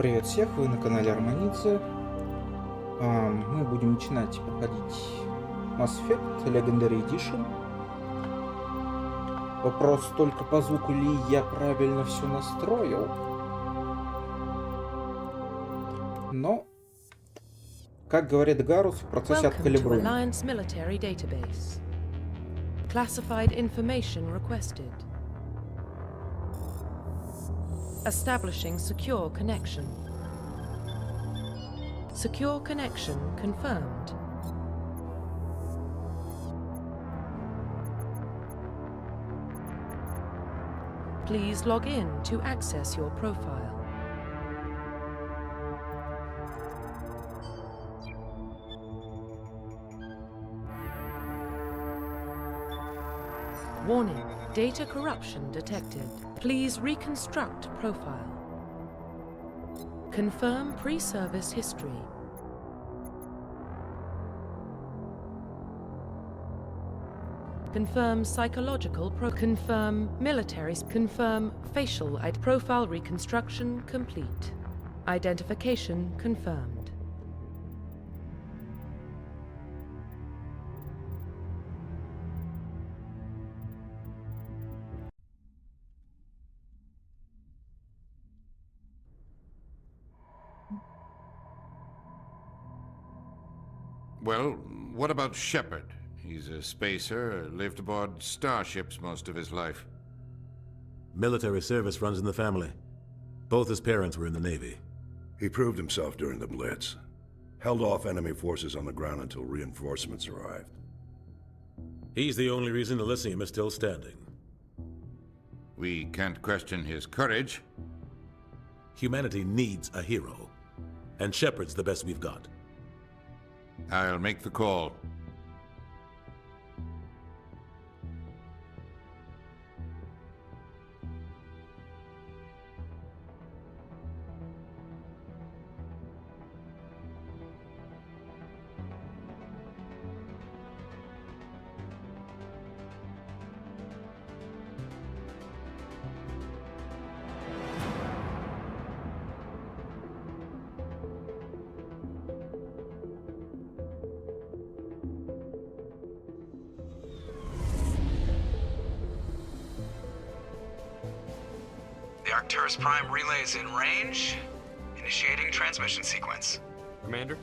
Привет всех, вы на канале Romanidze. Мы будем начинать проходить Mass Effect Legendary Edition. Вопрос только по звуку, ли я правильно все настроил. Но, как говорит Гарус, в процессе откалибруем. Classified information requested. Establishing secure connection. Secure connection confirmed. Please log in to access your profile. Warning, data corruption detected. Please reconstruct profile. Confirm pre-service history. Confirm psychological confirm military confirm facial profile reconstruction complete. Identification confirmed. Well, what about Shepard? He's a spacer, lived aboard starships most of his life. Military service runs in the family. Both his parents were in the Navy. He proved himself during the Blitz. Held off enemy forces on the ground until reinforcements arrived. He's the only reason Elysium is still standing. We can't question his courage. Humanity needs a hero. And Shepard's the best we've got. I'll make the call. The Arcturus Prime relay is in range. Initiating transmission sequence. Commander?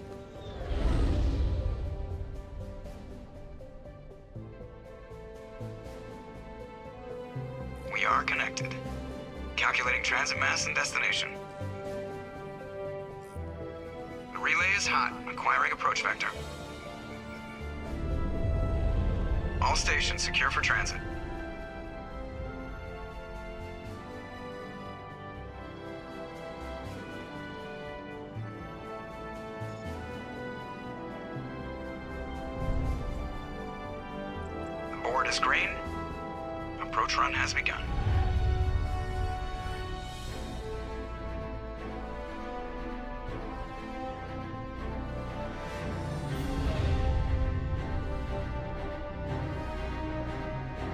We are connected. Calculating transit mass and destination. The relay is hot, acquiring approach vector. All stations secure for transit. The board is green. Approach run has begun.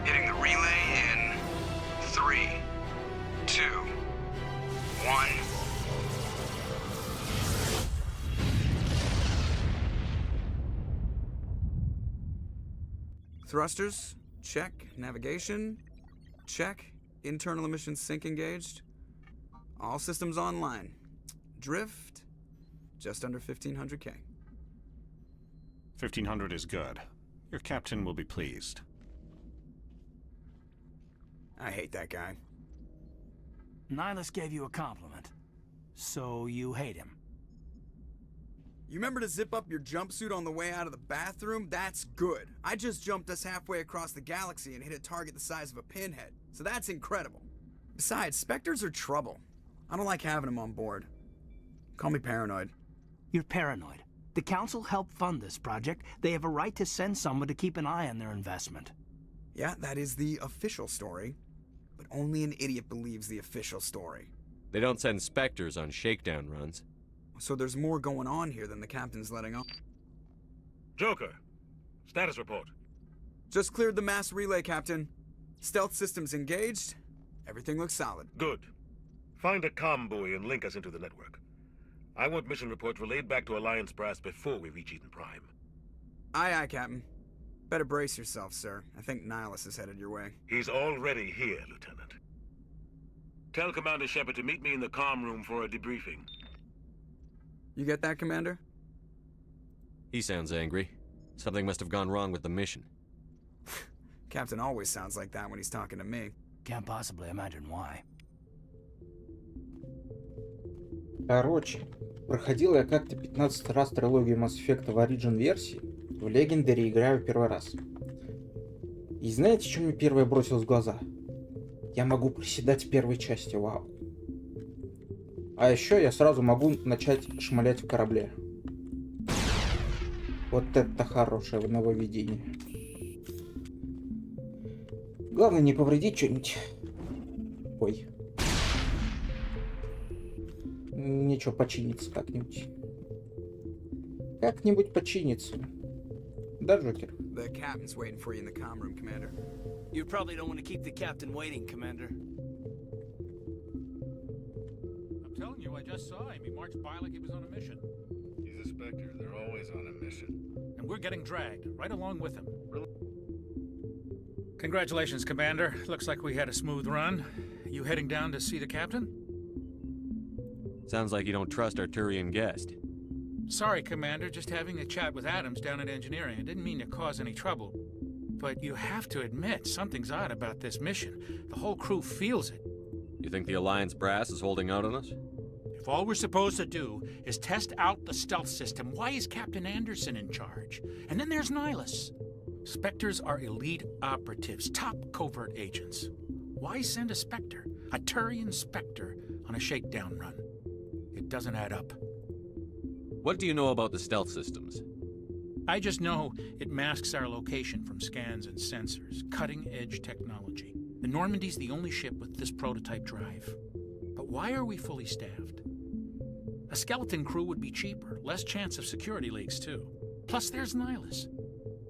Hitting the relay in 3, 2, 1. Thrusters, check. Navigation, check. Internal emissions sync engaged. All systems online. Drift, just under 1500K. 1500 is good. Your captain will be pleased. I hate that guy. Nihilus gave you a compliment. So you hate him. You remember to zip up your jumpsuit on the way out of the bathroom? That's good. I just jumped us halfway across the galaxy and hit a target the size of a pinhead. So that's incredible. Besides, Spectres are trouble. I don't like having them on board. Call me paranoid. You're paranoid. The Council helped fund this project. They have a right to send someone to keep an eye on their investment. Yeah, that is the official story. But only an idiot believes the official story. They don't send Spectres on shakedown runs. So there's more going on here than the captain's letting on. Joker, status report. Just cleared the mass relay, Captain. Stealth systems engaged. Everything looks solid. Good. Find a comm buoy and link us into the network. I want mission reports relayed back to Alliance brass before we reach Eden Prime. Aye, aye, Captain. Better brace yourself, sir. I think Nihilus is headed your way. He's already here, Lieutenant. Tell Commander Shepard to meet me in the comm room for a debriefing. You get that, Commander? He sounds angry. Something must have gone wrong with the mission. Captain always sounds like that when he's talking to me. Can't possibly imagine why. Короче, проходил я как-то 15 раз трилогию Mass Effect в Origin версии, в Legendary играю первый раз. И знаете, что мне первое бросилось в глаза? Я могу приседать в первой части, вау. А еще я сразу могу начать шмалять в корабле. Вот это хорошее нововведение. Главное не повредить что-нибудь. Ой. Ничего, починится как-нибудь. Как-нибудь починится. Да, Джокер? The captain's waiting for you in the comm room, Commander. You probably don't want to keep the captain waiting, Commander. I'm telling you, I just saw him. He marched by like he was on a mission. He's a Spectre. They're always on a mission. And we're getting dragged, right along with him. Congratulations, Commander. Looks like we had a smooth run. You heading down to see the captain? Sounds like you don't trust our Turian guest. Sorry, Commander. Just having a chat with Adams down at engineering. I didn't mean to cause any trouble. But you have to admit, something's odd about this mission. The whole crew feels it. You think the Alliance brass is holding out on us? If all we're supposed to do is test out the stealth system, why is Captain Anderson in charge? And then there's Nihilus. Spectres are elite operatives, top covert agents. Why send a Spectre, a Turian Spectre, on a shakedown run? It doesn't add up. What do you know about the stealth systems? I just know it masks our location from scans and sensors. Cutting-edge technology. The Normandy's the only ship with this prototype drive. But why are we fully staffed? A skeleton crew would be cheaper, less chance of security leaks too. Plus there's Nihilus.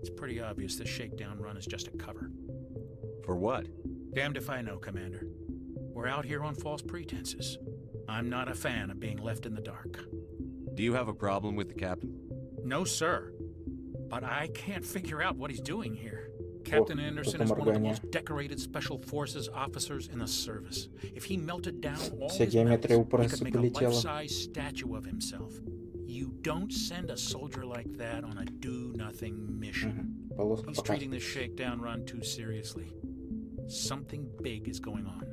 It's pretty obvious this shakedown run is just a cover. For what? Damned if I know, Commander. We're out here on false pretenses. I'm not a fan of being left in the dark. Do you have a problem with the captain? No, sir. But I can't figure out what he's doing here. Captain Anderson is one of the most decorated Special Forces officers in the service. If he melted down all his medals, he could make a life-size statue of himself. You don't send a soldier like that on a do-nothing mission. He's treating this shakedown run too seriously. Something big is going on.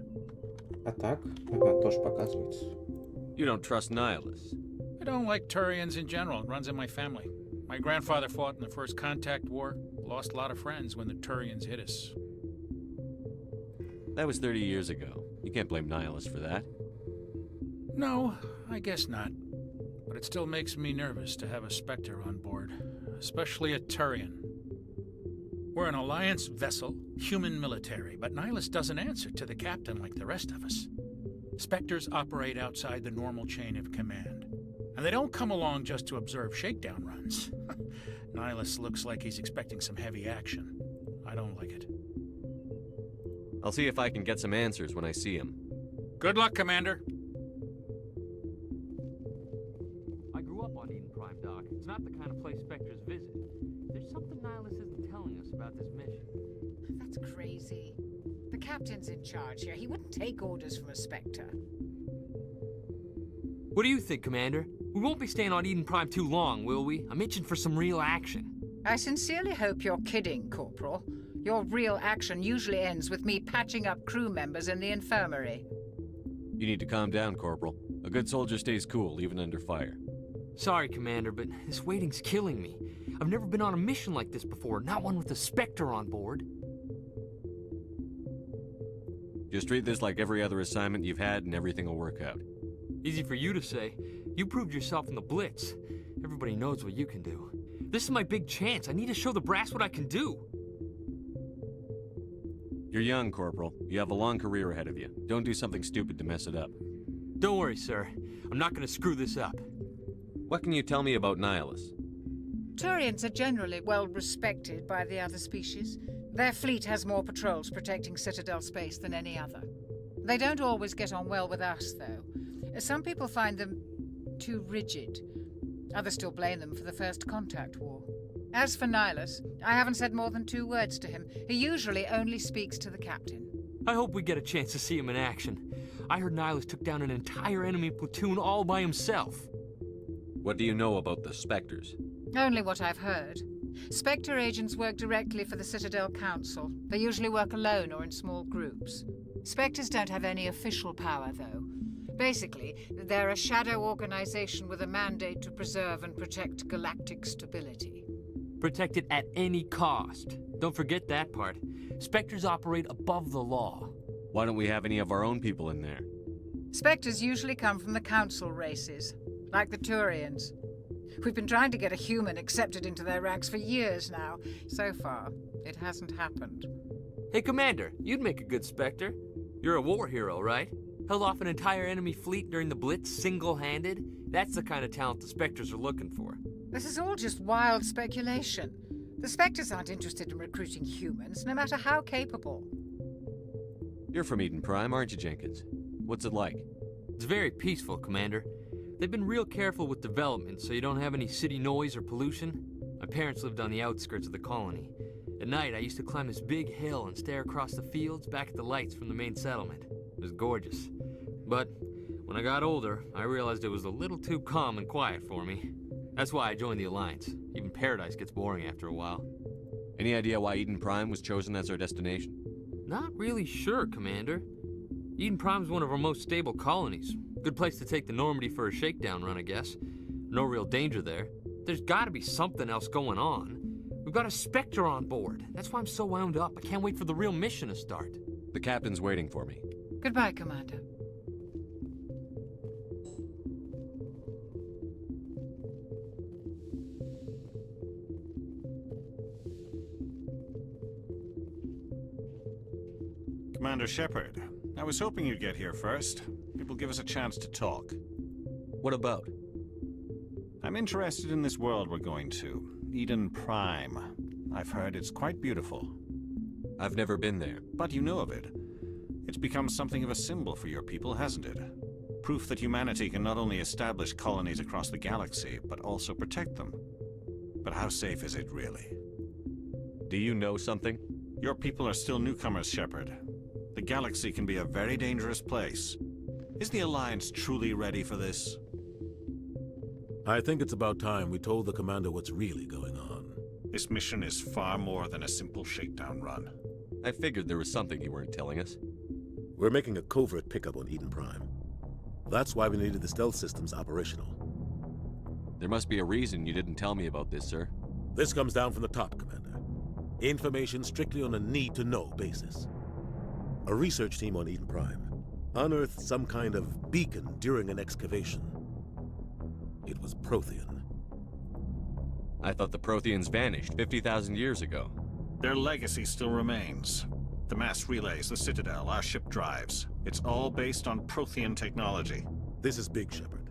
А так? Ага, тоже показывается. You don't trust Nihilus? I don't like Turians in general. It runs in my family. My grandfather fought in the First Contact War. Lost a lot of friends when the Turians hit us. That was 30 years ago. You can't blame Nihilus for that. No, I guess not. But it still makes me nervous to have a Spectre on board. Especially a Turian. We're an Alliance vessel, human military, but Nihilus doesn't answer to the captain like the rest of us. Spectres operate outside the normal chain of command. And they don't come along just to observe shakedown runs. Nihilus looks like he's expecting some heavy action. I don't like it. I'll see if I can get some answers when I see him. Good luck, Commander. I grew up on Eden Prime, Doc. It's not the kind of place Spectres visit. There's something Nihilus isn't telling us about this mission. That's crazy. The captain's in charge here. He wouldn't take orders from a Spectre. What do you think, Commander? We won't be staying on Eden Prime too long, will we? I'm itching for some real action. I sincerely hope you're kidding, Corporal. Your real action usually ends with me patching up crew members in the infirmary. You need to calm down, Corporal. A good soldier stays cool, even under fire. Sorry, Commander, but this waiting's killing me. I've never been on a mission like this before, not one with a Spectre on board. Just treat this like every other assignment you've had and everything will work out. Easy for you to say. You proved yourself in the Blitz. Everybody knows what you can do. This is my big chance. I need to show the brass what I can do. You're young, Corporal. You have a long career ahead of you. Don't do something stupid to mess it up. Don't worry, sir. I'm not gonna screw this up. What can you tell me about Nihilus? Turians are generally well respected by the other species. Their fleet has more patrols protecting Citadel space than any other. They don't always get on well with us, though. Some people find them too rigid. Others still blame them for the First Contact War. As for Nihilus, I haven't said more than 2 words to him. He usually only speaks to the captain. I hope we get a chance to see him in action. I heard Nihilus took down an entire enemy platoon all by himself. What do you know about the Spectres? Only what I've heard. Spectre agents work directly for the Citadel Council. They usually work alone or in small groups. Spectres don't have any official power, though. Basically, they're a shadow organization with a mandate to preserve and protect galactic stability. Protect it at any cost. Don't forget that part. Spectres operate above the law. Why don't we have any of our own people in there? Spectres usually come from the Council races, like the Turians. We've been trying to get a human accepted into their ranks for years now. So far, it hasn't happened. Hey, Commander, you'd make a good Spectre. You're a war hero, right? Held off an entire enemy fleet during the Blitz single-handed? That's the kind of talent the Spectres are looking for. This is all just wild speculation. The Spectres aren't interested in recruiting humans, no matter how capable. You're from Eden Prime, aren't you, Jenkins? What's it like? It's very peaceful, Commander. They've been real careful with development, so you don't have any city noise or pollution. My parents lived on the outskirts of the colony. At night, I used to climb this big hill and stare across the fields back at the lights from the main settlement. It was gorgeous. But when I got older, I realized it was a little too calm and quiet for me. That's why I joined the Alliance. Even Paradise gets boring after a while. Any idea why Eden Prime was chosen as our destination? Not really sure, Commander. Eden Prime's one of our most stable colonies. Good place to take the Normandy for a shakedown run, I guess. No real danger there. There's gotta be something else going on. We've got a Spectre on board. That's why I'm so wound up. I can't wait for the real mission to start. The captain's waiting for me. Goodbye, Commander. Commander Shepard, I was hoping you'd get here first. It will give us a chance to talk. What about? I'm interested in this world we're going to, Eden Prime. I've heard it's quite beautiful. I've never been there. But you know of it. It's become something of a symbol for your people, hasn't it? Proof that humanity can not only establish colonies across the galaxy, but also protect them. But how safe is it really? Do you know something? Your people are still newcomers, Shepard. The galaxy can be a very dangerous place. Is the Alliance truly ready for this? I think it's about time we told the commander what's really going on. This mission is far more than a simple shakedown run. I figured there was something you weren't telling us. We're making a covert pickup on Eden Prime. That's why we needed the stealth systems operational. There must be a reason you didn't tell me about this, sir. This comes down from the top, Commander. Information strictly on a need-to-know basis. A research team on Eden Prime unearthed some kind of beacon during an excavation. It was Prothean. I thought the Protheans vanished 50,000 years ago. Their legacy still remains. The mass relays, the Citadel, our ship drives. It's all based on Prothean technology. This is big, Shepard.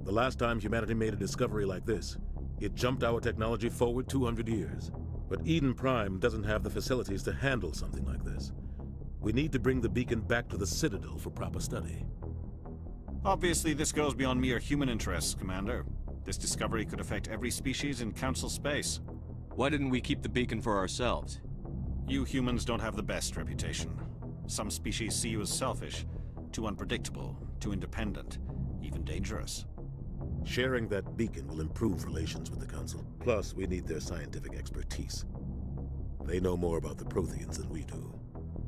The last time humanity made a discovery like this, it jumped our technology forward 200 years. But Eden Prime doesn't have the facilities to handle something like this. We need to bring the beacon back to the Citadel for proper study. Obviously, this goes beyond mere human interests, Commander. This discovery could affect every species in Council space. Why didn't we keep the beacon for ourselves? You humans don't have the best reputation. Some species see you as selfish, too unpredictable, too independent, even dangerous. Sharing that beacon will improve relations with the Council. Plus, we need their scientific expertise. They know more about the Protheans than we do.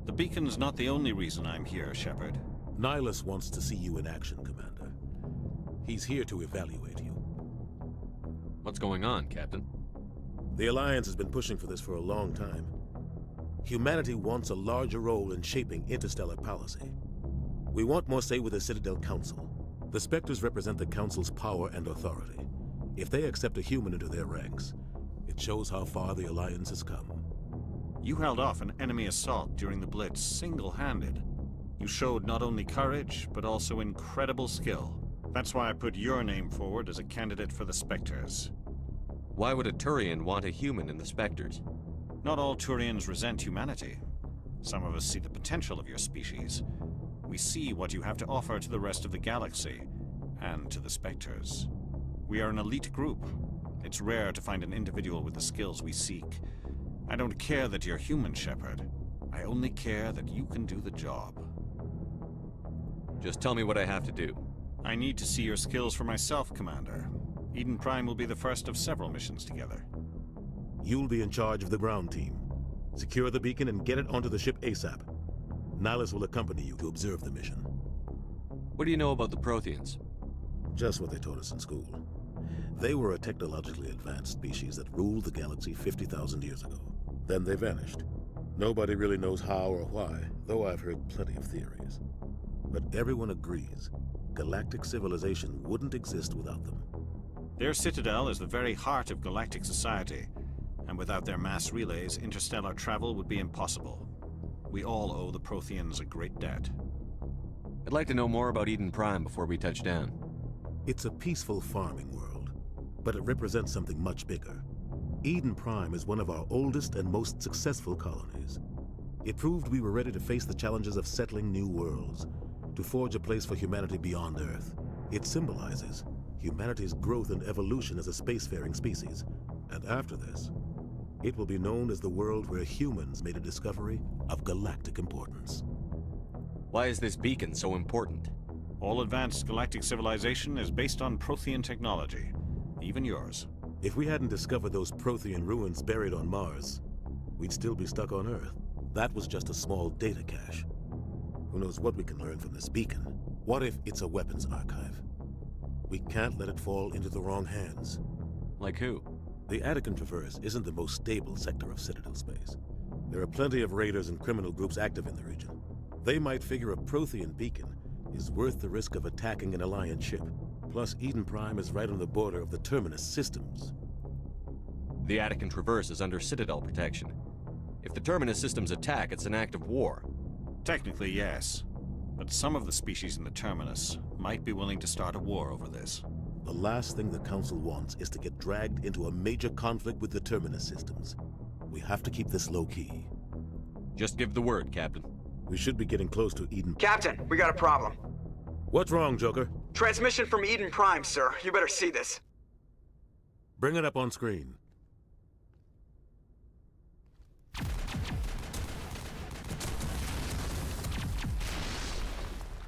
The beacon's not the only reason I'm here, Shepard. Nihilus wants to see you in action, Commander. He's here to evaluate you. What's going on, Captain? The Alliance has been pushing for this for a long time. Humanity wants a larger role in shaping interstellar policy. We want more say with the Citadel Council. The Spectres represent the Council's power and authority. If they accept a human into their ranks, it shows how far the Alliance has come. You held off an enemy assault during the Blitz single-handed. You showed not only courage, but also incredible skill. That's why I put your name forward as a candidate for the Spectres. Why would a Turian want a human in the Spectres? Not all Turians resent humanity. Some of us see the potential of your species. We see what you have to offer to the rest of the galaxy. and to the Spectres. We are an elite group. It's rare to find an individual with the skills we seek. I don't care that you're human, Shepard. I only care that you can do the job. Just tell me what I have to do. I need to see your skills for myself, Commander. Eden Prime will be the first of several missions together. You'll be in charge of the ground team. Secure the beacon and get it onto the ship ASAP. Nihilus will accompany you to observe the mission. What do you know about the Protheans? Just what they taught us in school. They were a technologically advanced species that ruled the galaxy 50,000 years ago. Then they vanished. Nobody really knows how or why, though I've heard plenty of theories. But everyone agrees, galactic civilization wouldn't exist without them. Their citadel is the very heart of galactic society, and without their mass relays, interstellar travel would be impossible. We all owe the Protheans a great debt. I'd like to know more about Eden Prime before we touch down. It's a peaceful farming world, but it represents something much bigger. Eden Prime is one of our oldest and most successful colonies. It proved we were ready to face the challenges of settling new worlds, to forge a place for humanity beyond Earth. It symbolizes humanity's growth and evolution as a spacefaring species. And after this, it will be known as the world where humans made a discovery of galactic importance. Why is this beacon so important? All advanced galactic civilization is based on Prothean technology, even yours. If we hadn't discovered those Prothean ruins buried on Mars, we'd still be stuck on Earth. That was just a small data cache. Who knows what we can learn from this beacon? What if it's a weapons archive? We can't let it fall into the wrong hands. Like who? The Attican Traverse isn't the most stable sector of Citadel space. There are plenty of raiders and criminal groups active in the region. They might figure a Prothean beacon is worth the risk of attacking an Alliance ship. Plus, Eden Prime is right on the border of the Terminus systems. The Attican Traverse is under Citadel protection. If the Terminus systems attack, it's an act of war. Technically, yes. But some of the species in the Terminus might be willing to start a war over this. The last thing the Council wants is to get dragged into a major conflict with the Terminus systems. We have to keep this low-key. Just give the word, Captain. We should be getting close to Eden. Captain, we got a problem. What's wrong, Joker? Transmission from Eden Prime, sir. You better see this. Bring it up on screen.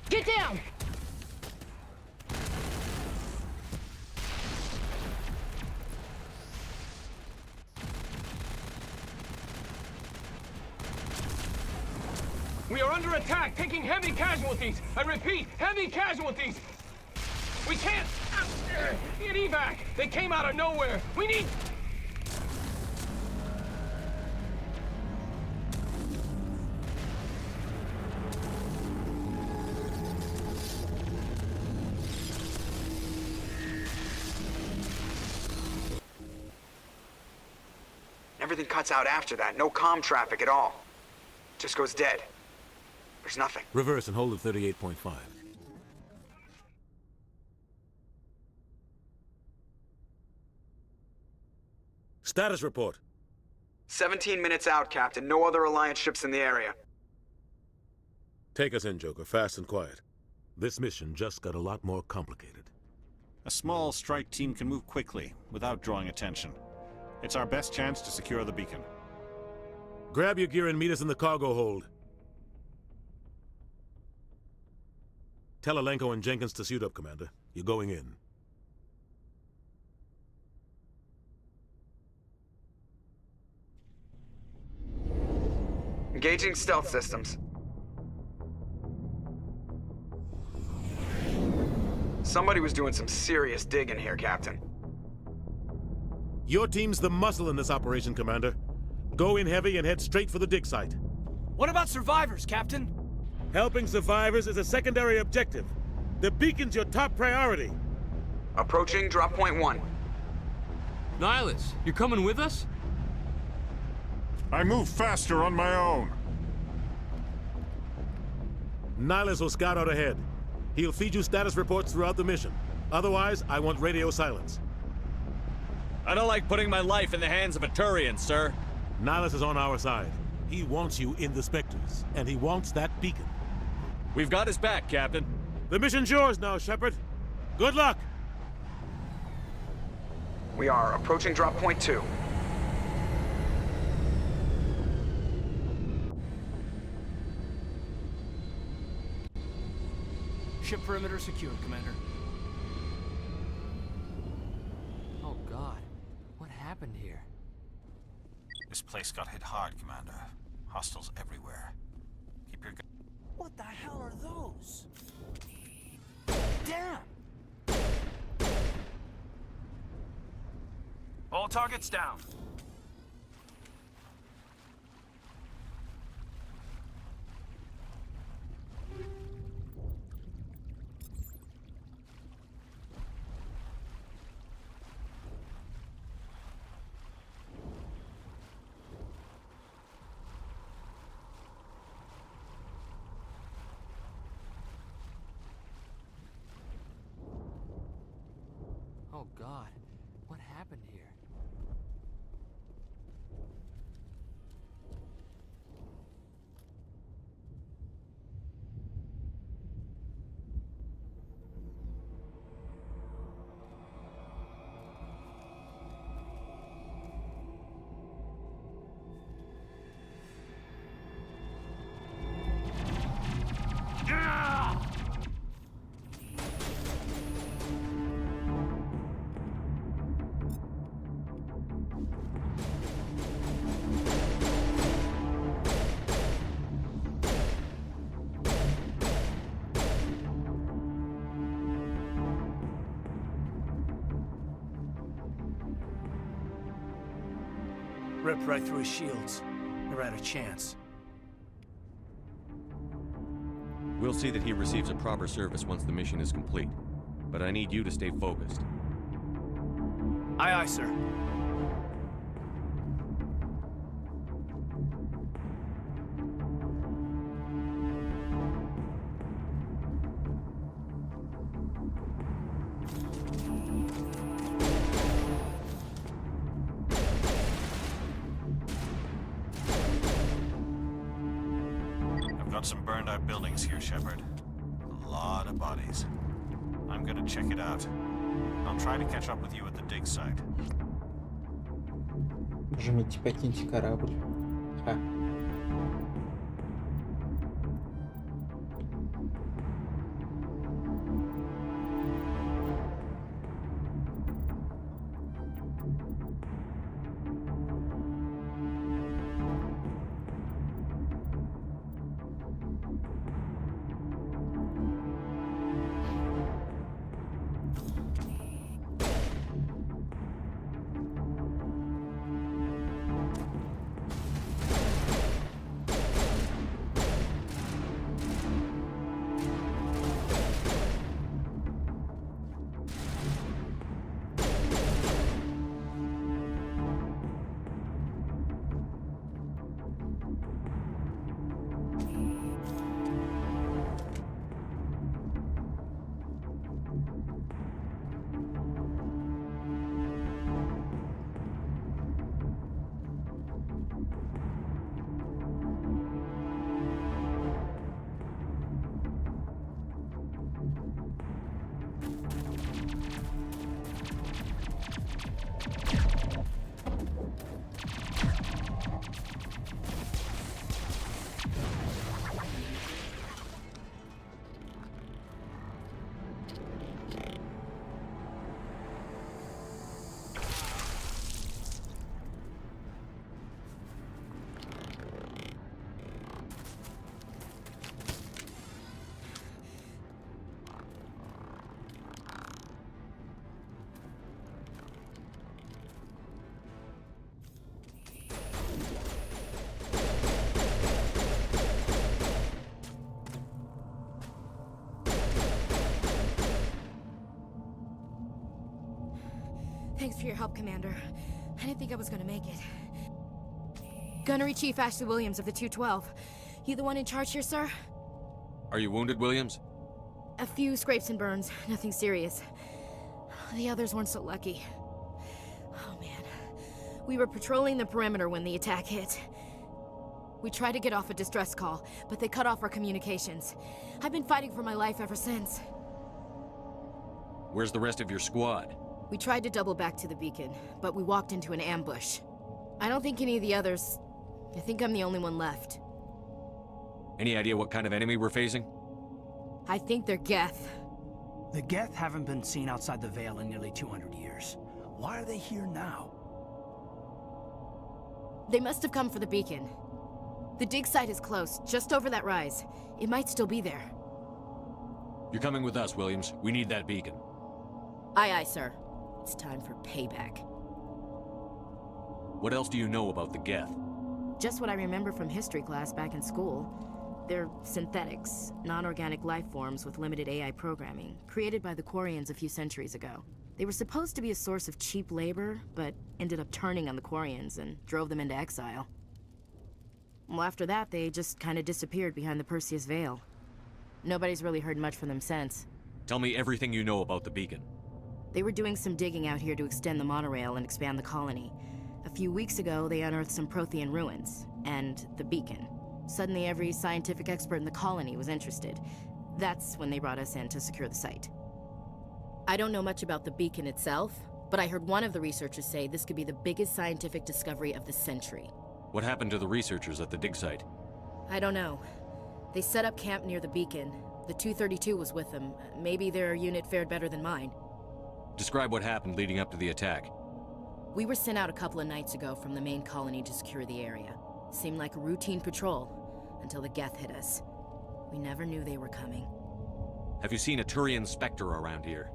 Get down! We are under attack, taking heavy casualties. I repeat, heavy casualties. We can't get evac. They came out of nowhere. We need... Everything cuts out after that. No comm traffic at all. Just goes dead. There's nothing. Reverse and hold at 38.5. Status report. 17 minutes out, Captain. No other Alliance ships in the area. Take us in, Joker. Fast and quiet. This mission just got a lot more complicated. A small strike team can move quickly, without drawing attention. It's our best chance to secure the beacon. Grab your gear and meet us in the cargo hold. Tell Alenko and Jenkins to suit up, Commander. You're going in. Engaging stealth systems. Somebody was doing some serious digging here, Captain. Your team's the muscle in this operation, Commander. Go in heavy and head straight for the dig site. What about survivors, Captain? Helping survivors is a secondary objective. The beacon's your top priority. Approaching drop point 1. Nihilus, you're coming with us? I move faster on my own. Nihilus will scout out ahead. He'll feed you status reports throughout the mission. Otherwise, I want radio silence. I don't like putting my life in the hands of a Turian, sir. Nihilus is on our side. He wants you in the Spectres, and he wants that beacon. We've got his back, Captain. The mission's yours now, Shepard. Good luck! We are approaching drop point 2. Ship perimeter secured, Commander. Oh God, what happened here? This place got hit hard, Commander. Hostiles everywhere. Keep your gun. What the hell are those? Damn! All targets down. Oh God, what happened here? Ripped right through his shields. Never had a chance. We'll see that he receives a proper service once the mission is complete. But I need you to stay focused. Aye, aye, sir. Got some burned out buildings here, Shepard. A lot of bodies. I'm gonna check it out. I'll try to catch up with you at the dig site. Жмите, покиньте корабль. Ха. Thanks for your help, Commander. I didn't think I was gonna make it. Gunnery Chief Ashley Williams of the 212. You the one in charge here, sir? Are you wounded, Williams? A few scrapes and burns, nothing serious. The others weren't so lucky. Oh man. We were patrolling the perimeter when the attack hit. We tried to get off a distress call, but they cut off our communications. I've been fighting for my life ever since. Where's the rest of your squad? We tried to double back to the beacon, but we walked into an ambush. I don't think any of the others... I think I'm the only one left. Any idea what kind of enemy we're facing? I think they're Geth. The Geth haven't been seen outside the Vale in nearly 200 years. Why are they here now? They must have come for the beacon. The dig site is close, just over that rise. It might still be there. You're coming with us, Williams. We need that beacon. Aye, aye, sir. It's time for payback. What else do you know about the Geth? Just what I remember from history class back in school. They're synthetics, non-organic life forms with limited AI programming, created by the Quarians a few centuries ago. They were supposed to be a source of cheap labor, but ended up turning on the Quarians and drove them into exile. Well, after that, they just kind of disappeared behind the Perseus Veil. Nobody's really heard much from them since. Tell me everything you know about the beacon. They were doing some digging out here to extend the monorail and expand the colony. A few weeks ago, they unearthed some Prothean ruins, and the beacon. Suddenly, every scientific expert in the colony was interested. That's when they brought us in to secure the site. I don't know much about the beacon itself, but I heard one of the researchers say this could be the biggest scientific discovery of the century. What happened to the researchers at the dig site? I don't know. They set up camp near the beacon. The 232 was with them. Maybe their unit fared better than mine. Describe what happened leading up to the attack. We were sent out a couple of nights ago from the main colony to secure the area. Seemed like a routine patrol, until the Geth hit us. We never knew they were coming. Have you seen a Turian Spectre around here?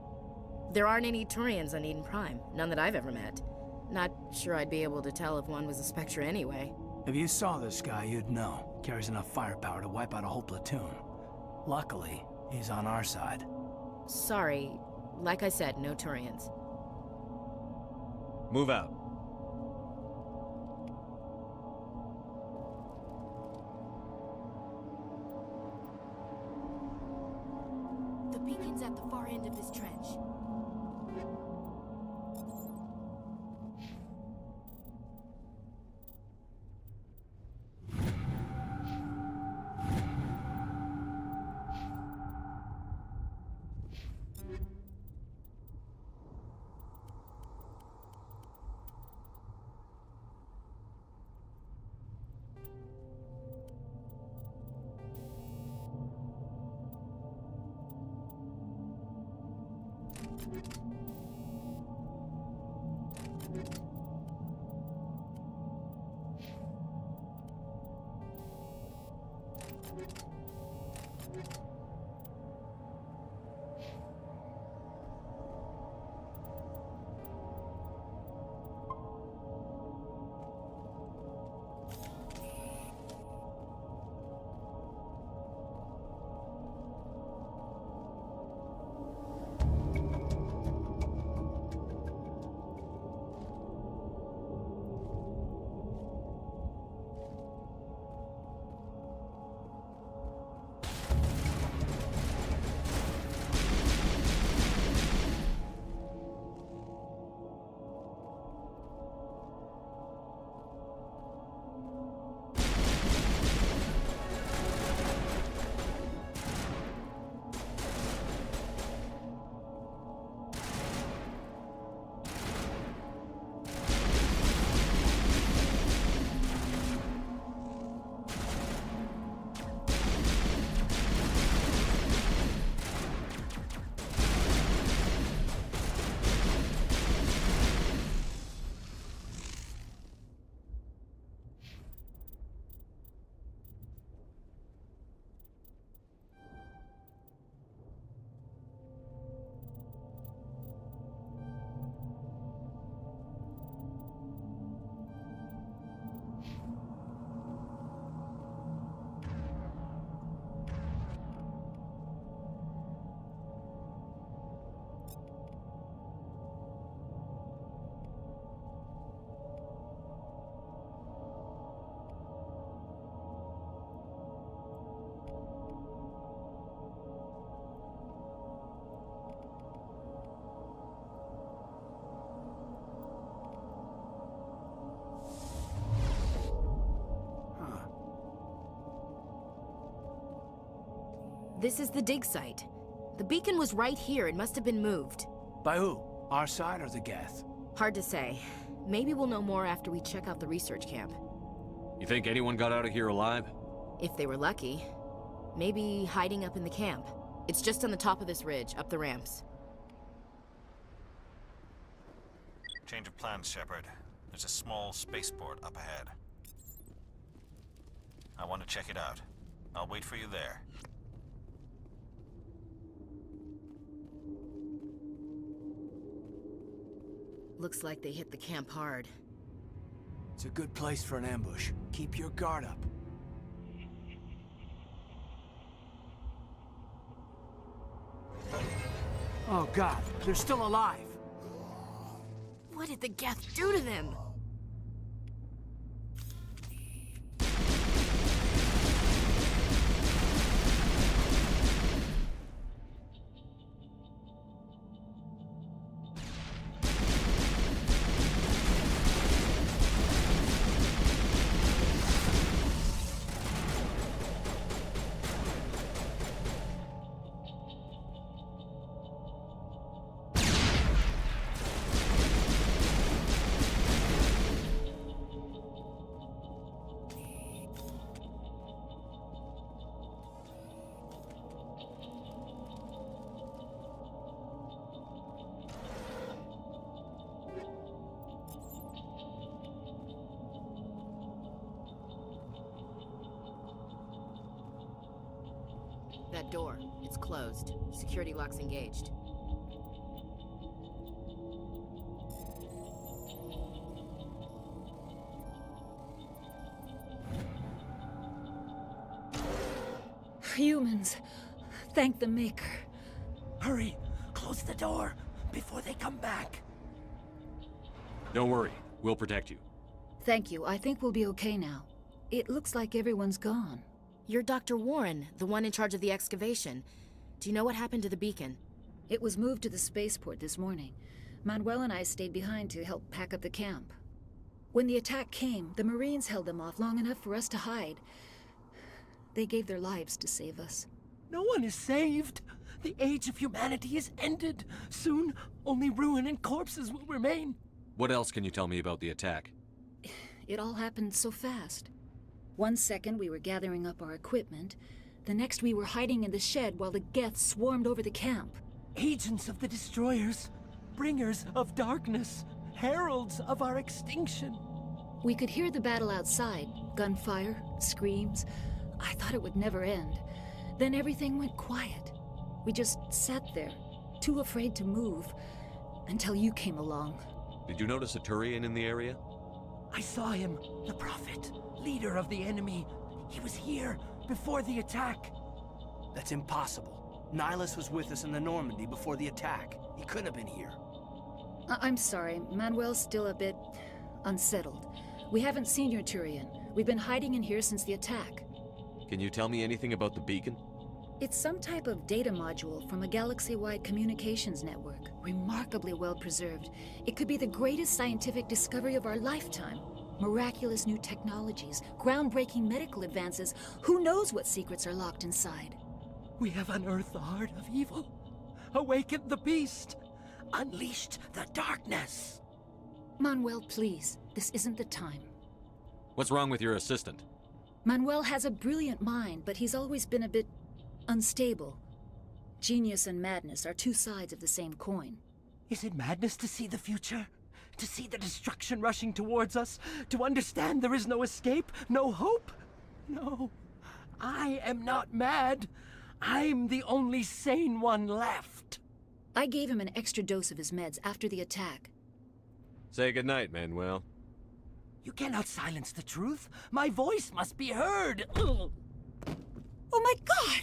There aren't any Turians on Eden Prime. None that I've ever met. Not sure I'd be able to tell if one was a Spectre anyway. If you saw this guy, you'd know. Carries enough firepower to wipe out a whole platoon. Luckily, he's on our side. Sorry. Like I said, no Turians. Move out. The beacon's at the far end of this trench. This is the dig site. The beacon was right here. It must have been moved. By who? Our side or the Geth? Hard to say. Maybe we'll know more after we check out the research camp. You think anyone got out of here alive? If they were lucky. Maybe hiding up in the camp. It's just on the top of this ridge, up the ramps. Change of plans, Shepard. There's a small spaceport up ahead. I want to check it out. I'll wait for you there. Looks like they hit the camp hard. It's a good place for an ambush. Keep your guard up. Oh God, they're still alive. What did the Geth do to them? That door, it's closed. Security lock's engaged. Humans, thank the Maker. Hurry, close the door before they come back. Don't worry, we'll protect you. Thank you. I think we'll be okay now. It looks like everyone's gone. You're Dr. Warren, the one in charge of the excavation. Do you know what happened to the beacon? It was moved to the spaceport this morning. Manuel and I stayed behind to help pack up the camp. When the attack came, the Marines held them off long enough for us to hide. They gave their lives to save us. No one is saved. The age of humanity is ended. Soon, only ruin and corpses will remain. What else can you tell me about the attack? It all happened so fast. 1 second we were gathering up our equipment. The next we were hiding in the shed while the Geth swarmed over the camp. Agents of the destroyers, bringers of darkness, heralds of our extinction. We could hear the battle outside. Gunfire, screams. I thought it would never end. Then everything went quiet. We just sat there, too afraid to move, until you came along. Did you notice a Turian in the area? I saw him, the Prophet, leader of the enemy. He was here before the attack. That's impossible. Nihilus was with us in the Normandy before the attack. He couldn't have been here. I'm sorry. Manuel's still a bit unsettled. We haven't seen your Turian. We've been hiding in here since the attack. Can you tell me anything about the beacon? It's some type of data module from a galaxy-wide communications network. Remarkably well preserved. It could be the greatest scientific discovery of our lifetime. Miraculous new technologies, groundbreaking medical advances. Who knows what secrets are locked inside? We have unearthed the heart of evil, awakened the beast, unleashed the darkness. Manuel, please. This isn't the time. What's wrong with your assistant? Manuel has a brilliant mind, but he's always been a bit unstable. Genius and madness are two sides of the same coin. Is it madness to see the future? To see the destruction rushing towards us? To understand there is no escape? No hope? No. I am not mad. I'm the only sane one left. I gave him an extra dose of his meds after the attack. Say goodnight, Manuel. You cannot silence the truth. My voice must be heard. Ugh. Oh my God!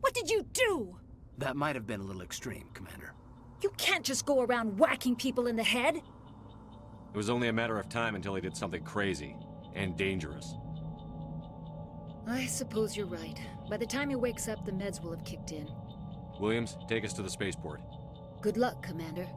What did you do? That might have been a little extreme, Commander. You can't just go around whacking people in the head. It was only a matter of time until he did something crazy and dangerous. I suppose you're right. By the time he wakes up, the meds will have kicked in. Williams, take us to the spaceport. Good luck, Commander.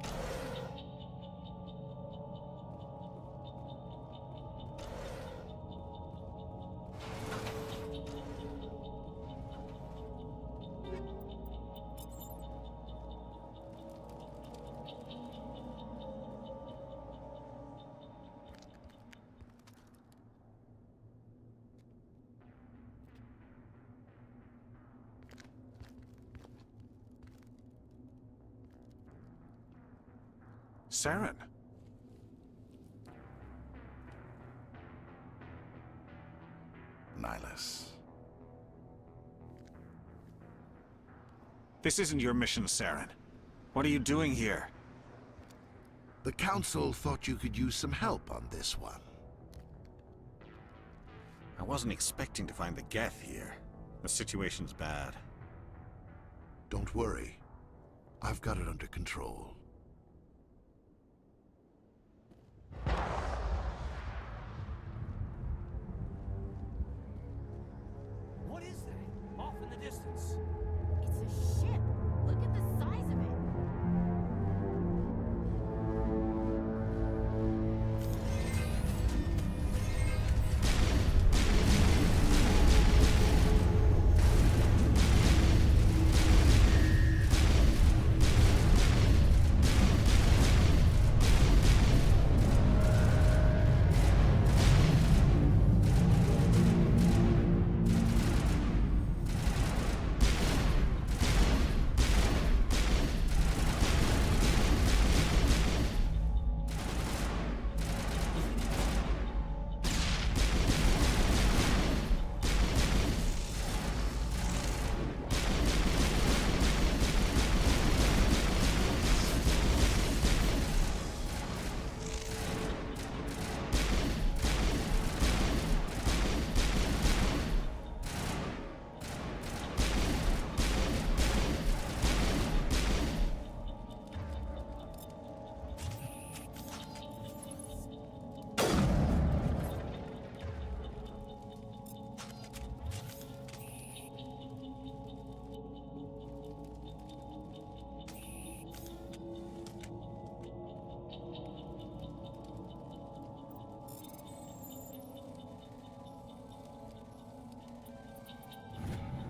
Saren. Nihilus. This isn't your mission, Saren. What are you doing here? The Council thought you could use some help on this one. I wasn't expecting to find the Geth here. The situation's bad. Don't worry. I've got it under control. What is that? Off in the distance. It's a ship. Look at the size of it.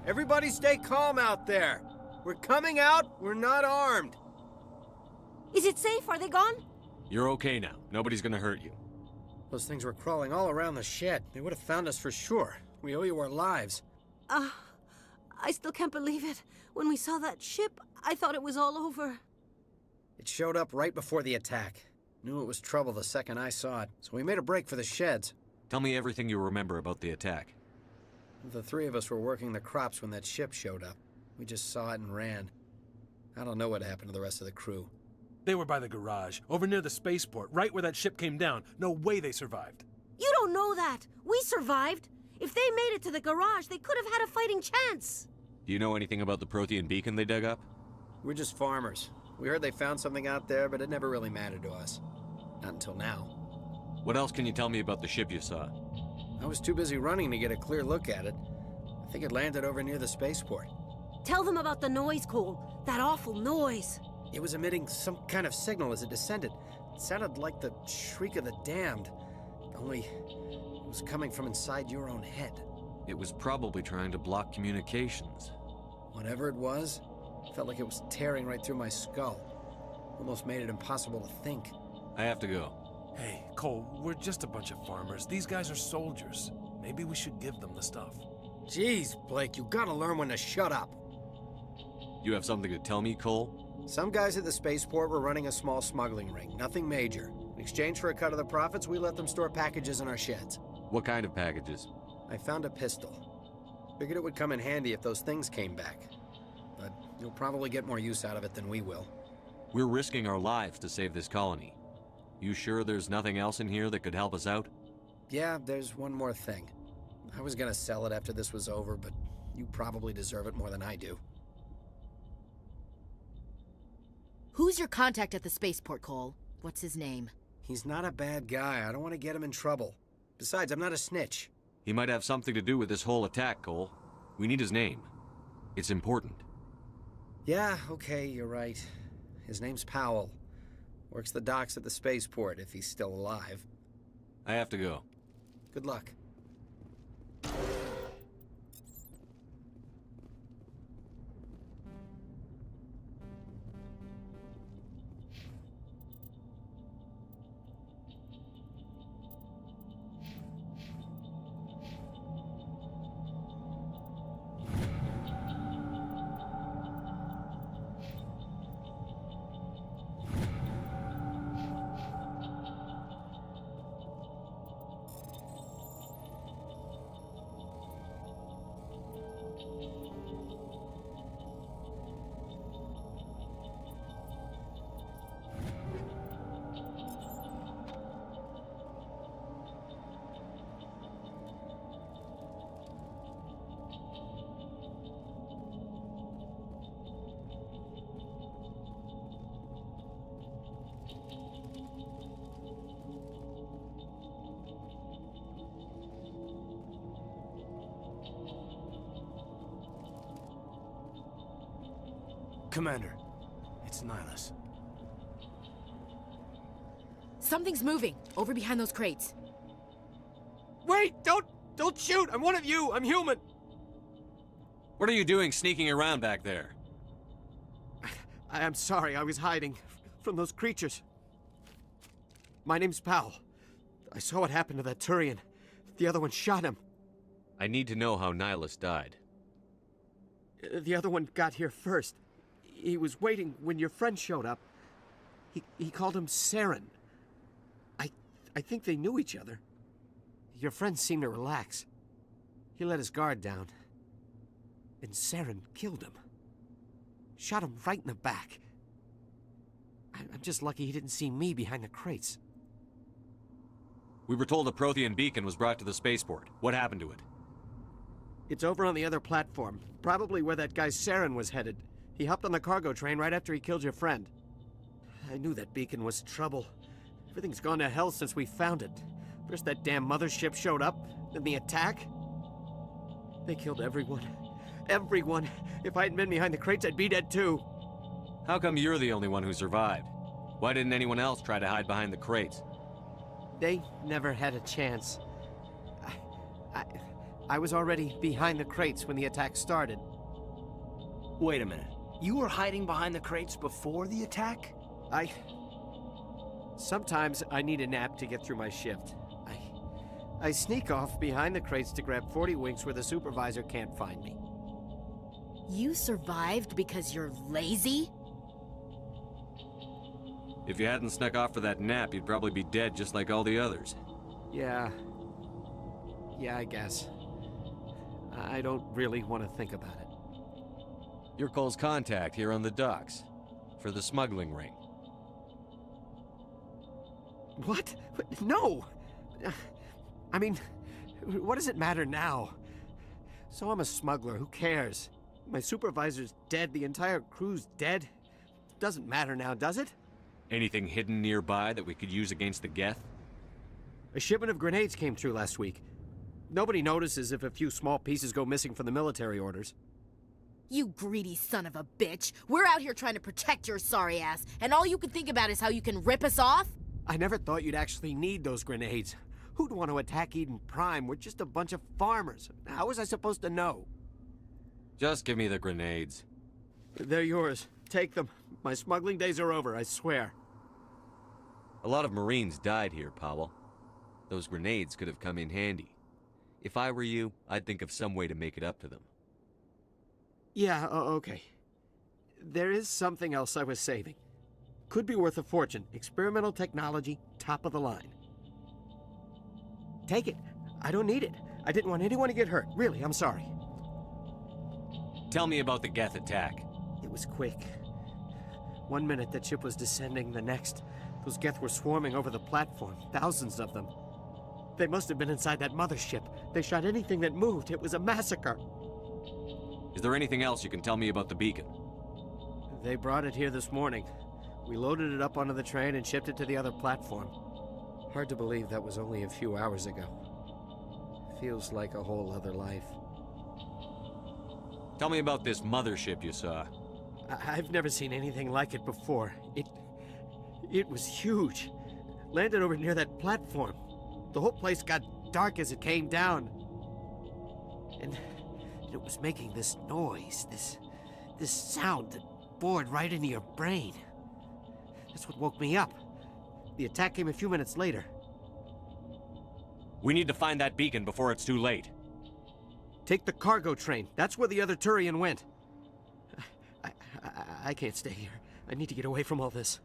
Everybody stay calm out there. We're coming out, we're not armed. Is it safe? Are they gone? You're okay now. Nobody's gonna hurt you. Those things were crawling all around the shed. They would have found us for sure. We owe you our lives. I still can't believe it. When we saw that ship, I thought it was all over. It showed up right before the attack. Knew it was trouble the second I saw it, so we made a break for the sheds. Tell me everything you remember about the attack. The three of us were working the crops when that ship showed up. We just saw it and ran. I don't know what happened to the rest of the crew. They were by the garage, over near the spaceport, right where that ship came down. No way they survived. You don't know that. We survived. If they made it to the garage, they could have had a fighting chance. Do you know anything about the Prothean beacon they dug up? We're just farmers. We heard they found something out there, but it never really mattered to us. Not until now. What else can you tell me about the ship you saw? I was too busy running to get a clear look at it. I think it landed over near the spaceport. Tell them about the noise, Cole. That awful noise. It was emitting some kind of signal as it descended. It sounded like the shriek of the damned. Only it was coming from inside your own head. It was probably trying to block communications. Whatever it was, felt like it was tearing right through my skull. Almost made it impossible to think. I have to go. Hey, Cole, we're just a bunch of farmers. These guys are soldiers. Maybe we should give them the stuff. Jeez, Blake, you gotta learn when to shut up. You have something to tell me, Cole? Some guys at the spaceport were running a small smuggling ring, nothing major. In exchange for a cut of the profits, we let them store packages in our sheds. What kind of packages? I found a pistol. Figured it would come in handy if those things came back. But you'll probably get more use out of it than we will. We're risking our lives to save this colony. You sure there's nothing else in here that could help us out? Yeah, there's one more thing. I was gonna sell it after this was over, but you probably deserve it more than I do. Who's your contact at the spaceport, Cole? What's his name? He's not a bad guy. I don't want to get him in trouble. Besides, I'm not a snitch. He might have something to do with this whole attack, Cole. We need his name. It's important. Yeah, okay, you're right. His name's Powell. Works the docks at the spaceport, if he's still alive. I have to go. Good luck. Commander, it's Nihilus. Something's moving, over behind those crates. Wait! Don't shoot! I'm one of you! I'm human! What are you doing sneaking around back there? I'm sorry, I was hiding from those creatures. My name's Powell. I saw what happened to that Turian. The other one shot him. I need to know how Nihilus died. The other one got here first. He was waiting when your friend showed up. He called him Saren. I think they knew each other. Your friend seemed to relax. He let his guard down. And Saren killed him. Shot him right in the back. I'm just lucky he didn't see me behind the crates. We were told a Prothean beacon was brought to the spaceport. What happened to it? It's over on the other platform. Probably where that guy Saren was headed. He hopped on the cargo train right after he killed your friend. I knew that beacon was trouble. Everything's gone to hell since we found it. First that damn mothership showed up, then the attack. They killed everyone. Everyone! If I hadn't been behind the crates, I'd be dead too. How come you're the only one who survived? Why didn't anyone else try to hide behind the crates? They never had a chance. I was already behind the crates when the attack started. Wait a minute. You were hiding behind the crates before the attack? Sometimes I need a nap to get through my shift. I sneak off behind the crates to grab 40 winks where the supervisor can't find me. You survived because you're lazy? If you hadn't snuck off for that nap, you'd probably be dead just like all the others. Yeah, I guess. I don't really want to think about it. You're Cole's contact here on the docks. For the smuggling ring. What? No! I mean, what does it matter now? So I'm a smuggler, who cares? My supervisor's dead, the entire crew's dead. Doesn't matter now, does it? Anything hidden nearby that we could use against the Geth? A shipment of grenades came through last week. Nobody notices if a few small pieces go missing from the military orders. You greedy son of a bitch. We're out here trying to protect your sorry ass, and all you can think about is how you can rip us off? I never thought you'd actually need those grenades. Who'd want to attack Eden Prime? We're just a bunch of farmers. How was I supposed to know? Just give me the grenades. They're yours. Take them. My smuggling days are over, I swear. A lot of Marines died here, Powell. Those grenades could have come in handy. If I were you, I'd think of some way to make it up to them. Yeah, okay. There is something else I was saving. Could be worth a fortune. Experimental technology, top of the line. Take it. I don't need it. I didn't want anyone to get hurt. Really, I'm sorry. Tell me about the Geth attack. It was quick. 1 minute that ship was descending, the next, those Geth were swarming over the platform. Thousands of them. They must have been inside that mothership. They shot anything that moved. It was a massacre. Is there anything else you can tell me about the beacon? They brought it here this morning. We loaded it up onto the train and shipped it to the other platform. Hard to believe that was only a few hours ago. Feels like a whole other life. Tell me about this mothership you saw. I've never seen anything like it before. It was huge. Landed over near that platform. The whole place got dark as it came down. And it was making this noise, this sound that bored right into your brain. That's what woke me up. The attack came a few minutes later. We need to find that beacon before it's too late. Take the cargo train. That's where the other Turian went. I can't stay here. I need to get away from all this.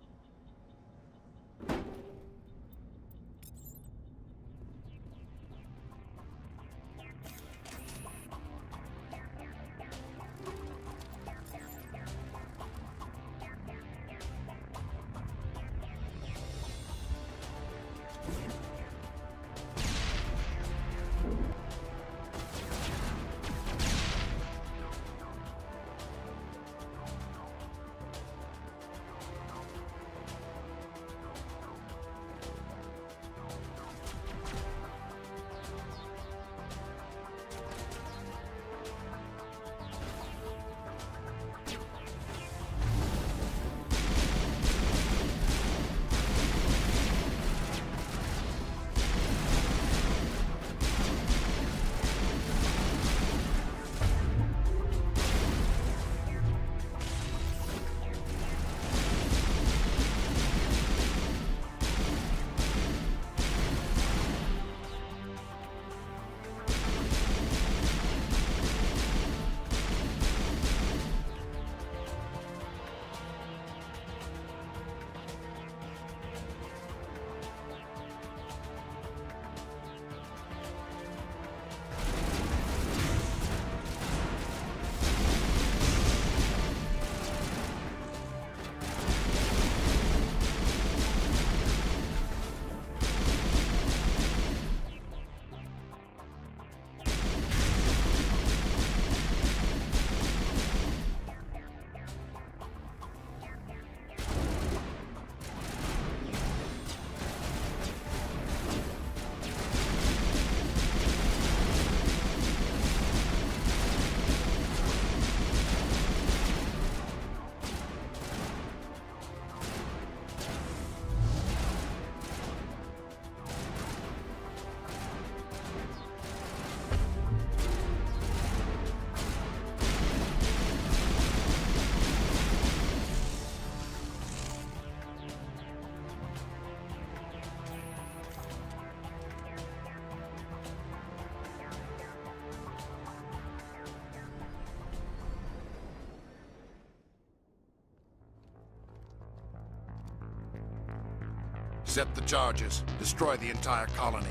Set the charges. Destroy the entire colony.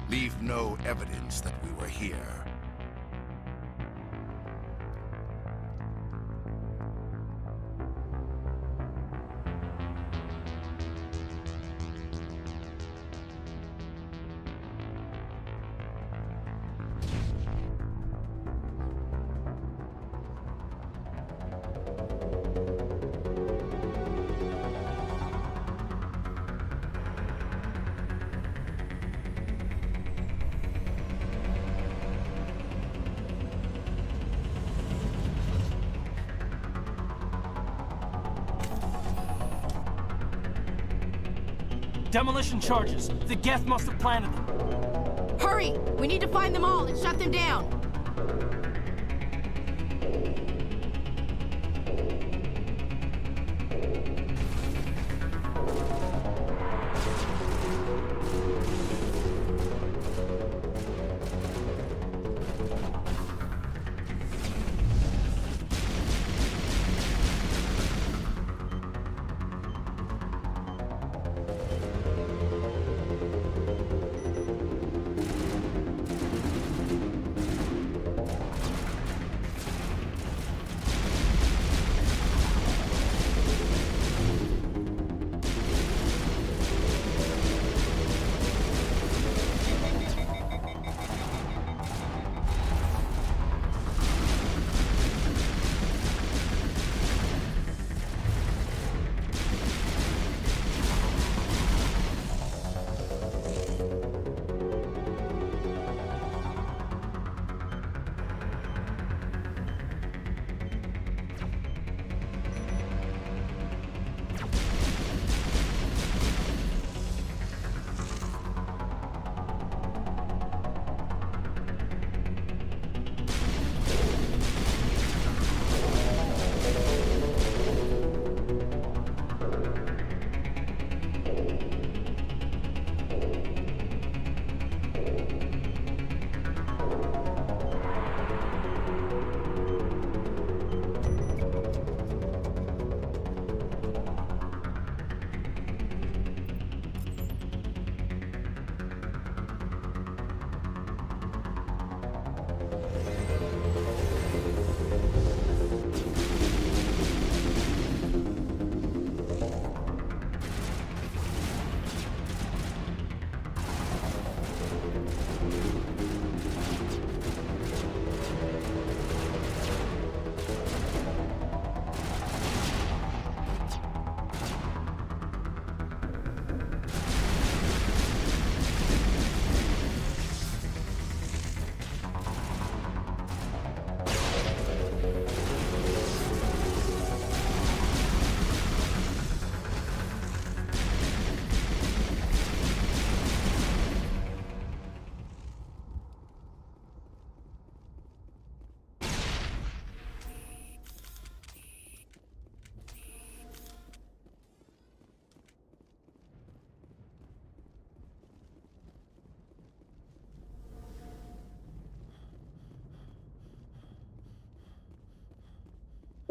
Leave no evidence that we were here. Demolition charges. The Geth must have planted them. Hurry! We need to find them all and shut them down!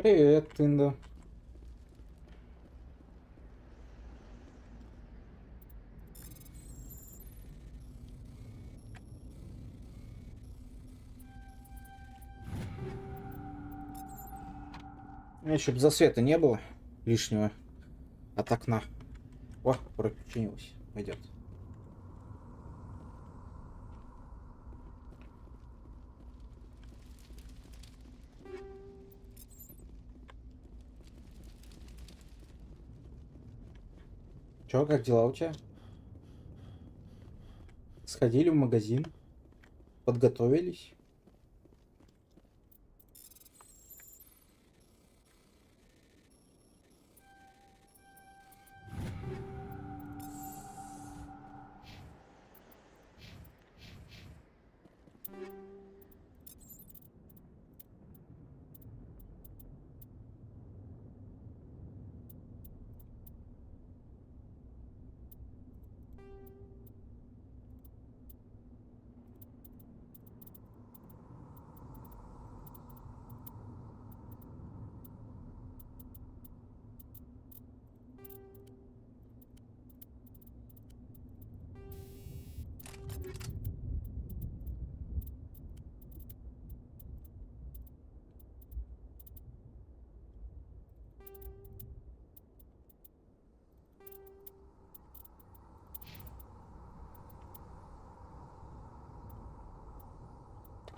Привет, Тында. Еще бы засвета не было лишнего от окна. О, прочинилось. Пойдет. Чё, как дела у тебя? Сходили в магазин? Подготовились?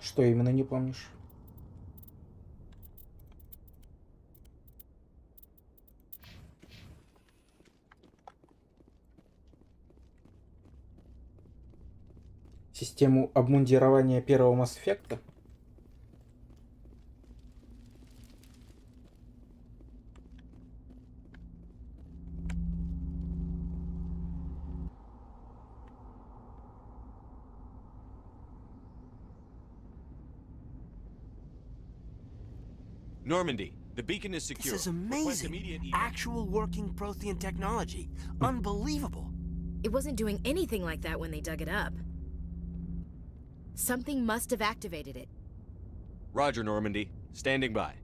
Что именно не помнишь? Систему обмундирования первого Mass Effect? Normandy, the beacon is secure. This is amazing. Actual working Prothean technology. Unbelievable. It wasn't doing anything like that when they dug it up. Something must have activated it. Roger, Normandy. Standing by.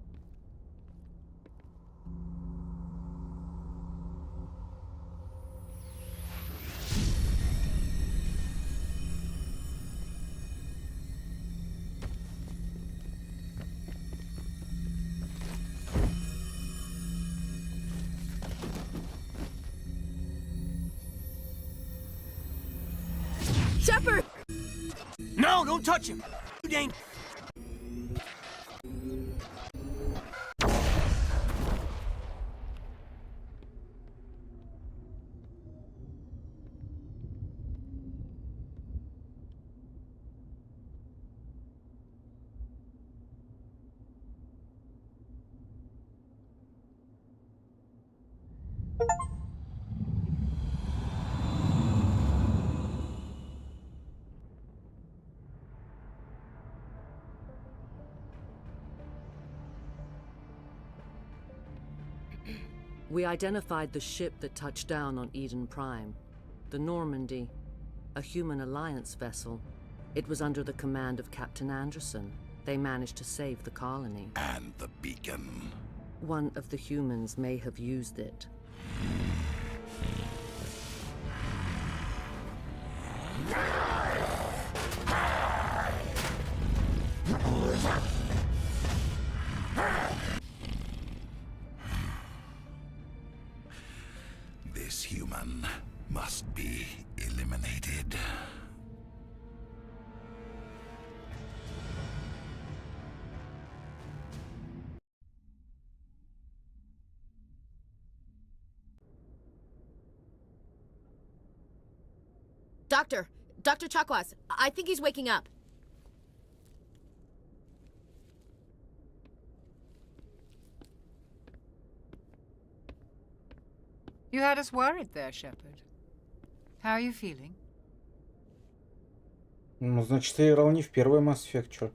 Shepard! No, don't touch him! You dang... We identified the ship that touched down on Eden Prime. The Normandy, a human alliance vessel. It was under the command of Captain Anderson. They managed to save the colony. And the beacon. One of the humans may have used it. This human must be eliminated. Dr. Chakwas, I think he's waking up. You had us worried there, Shepard. How are you feeling? Ну, значит, я играл не в первый Mass Effect, чё?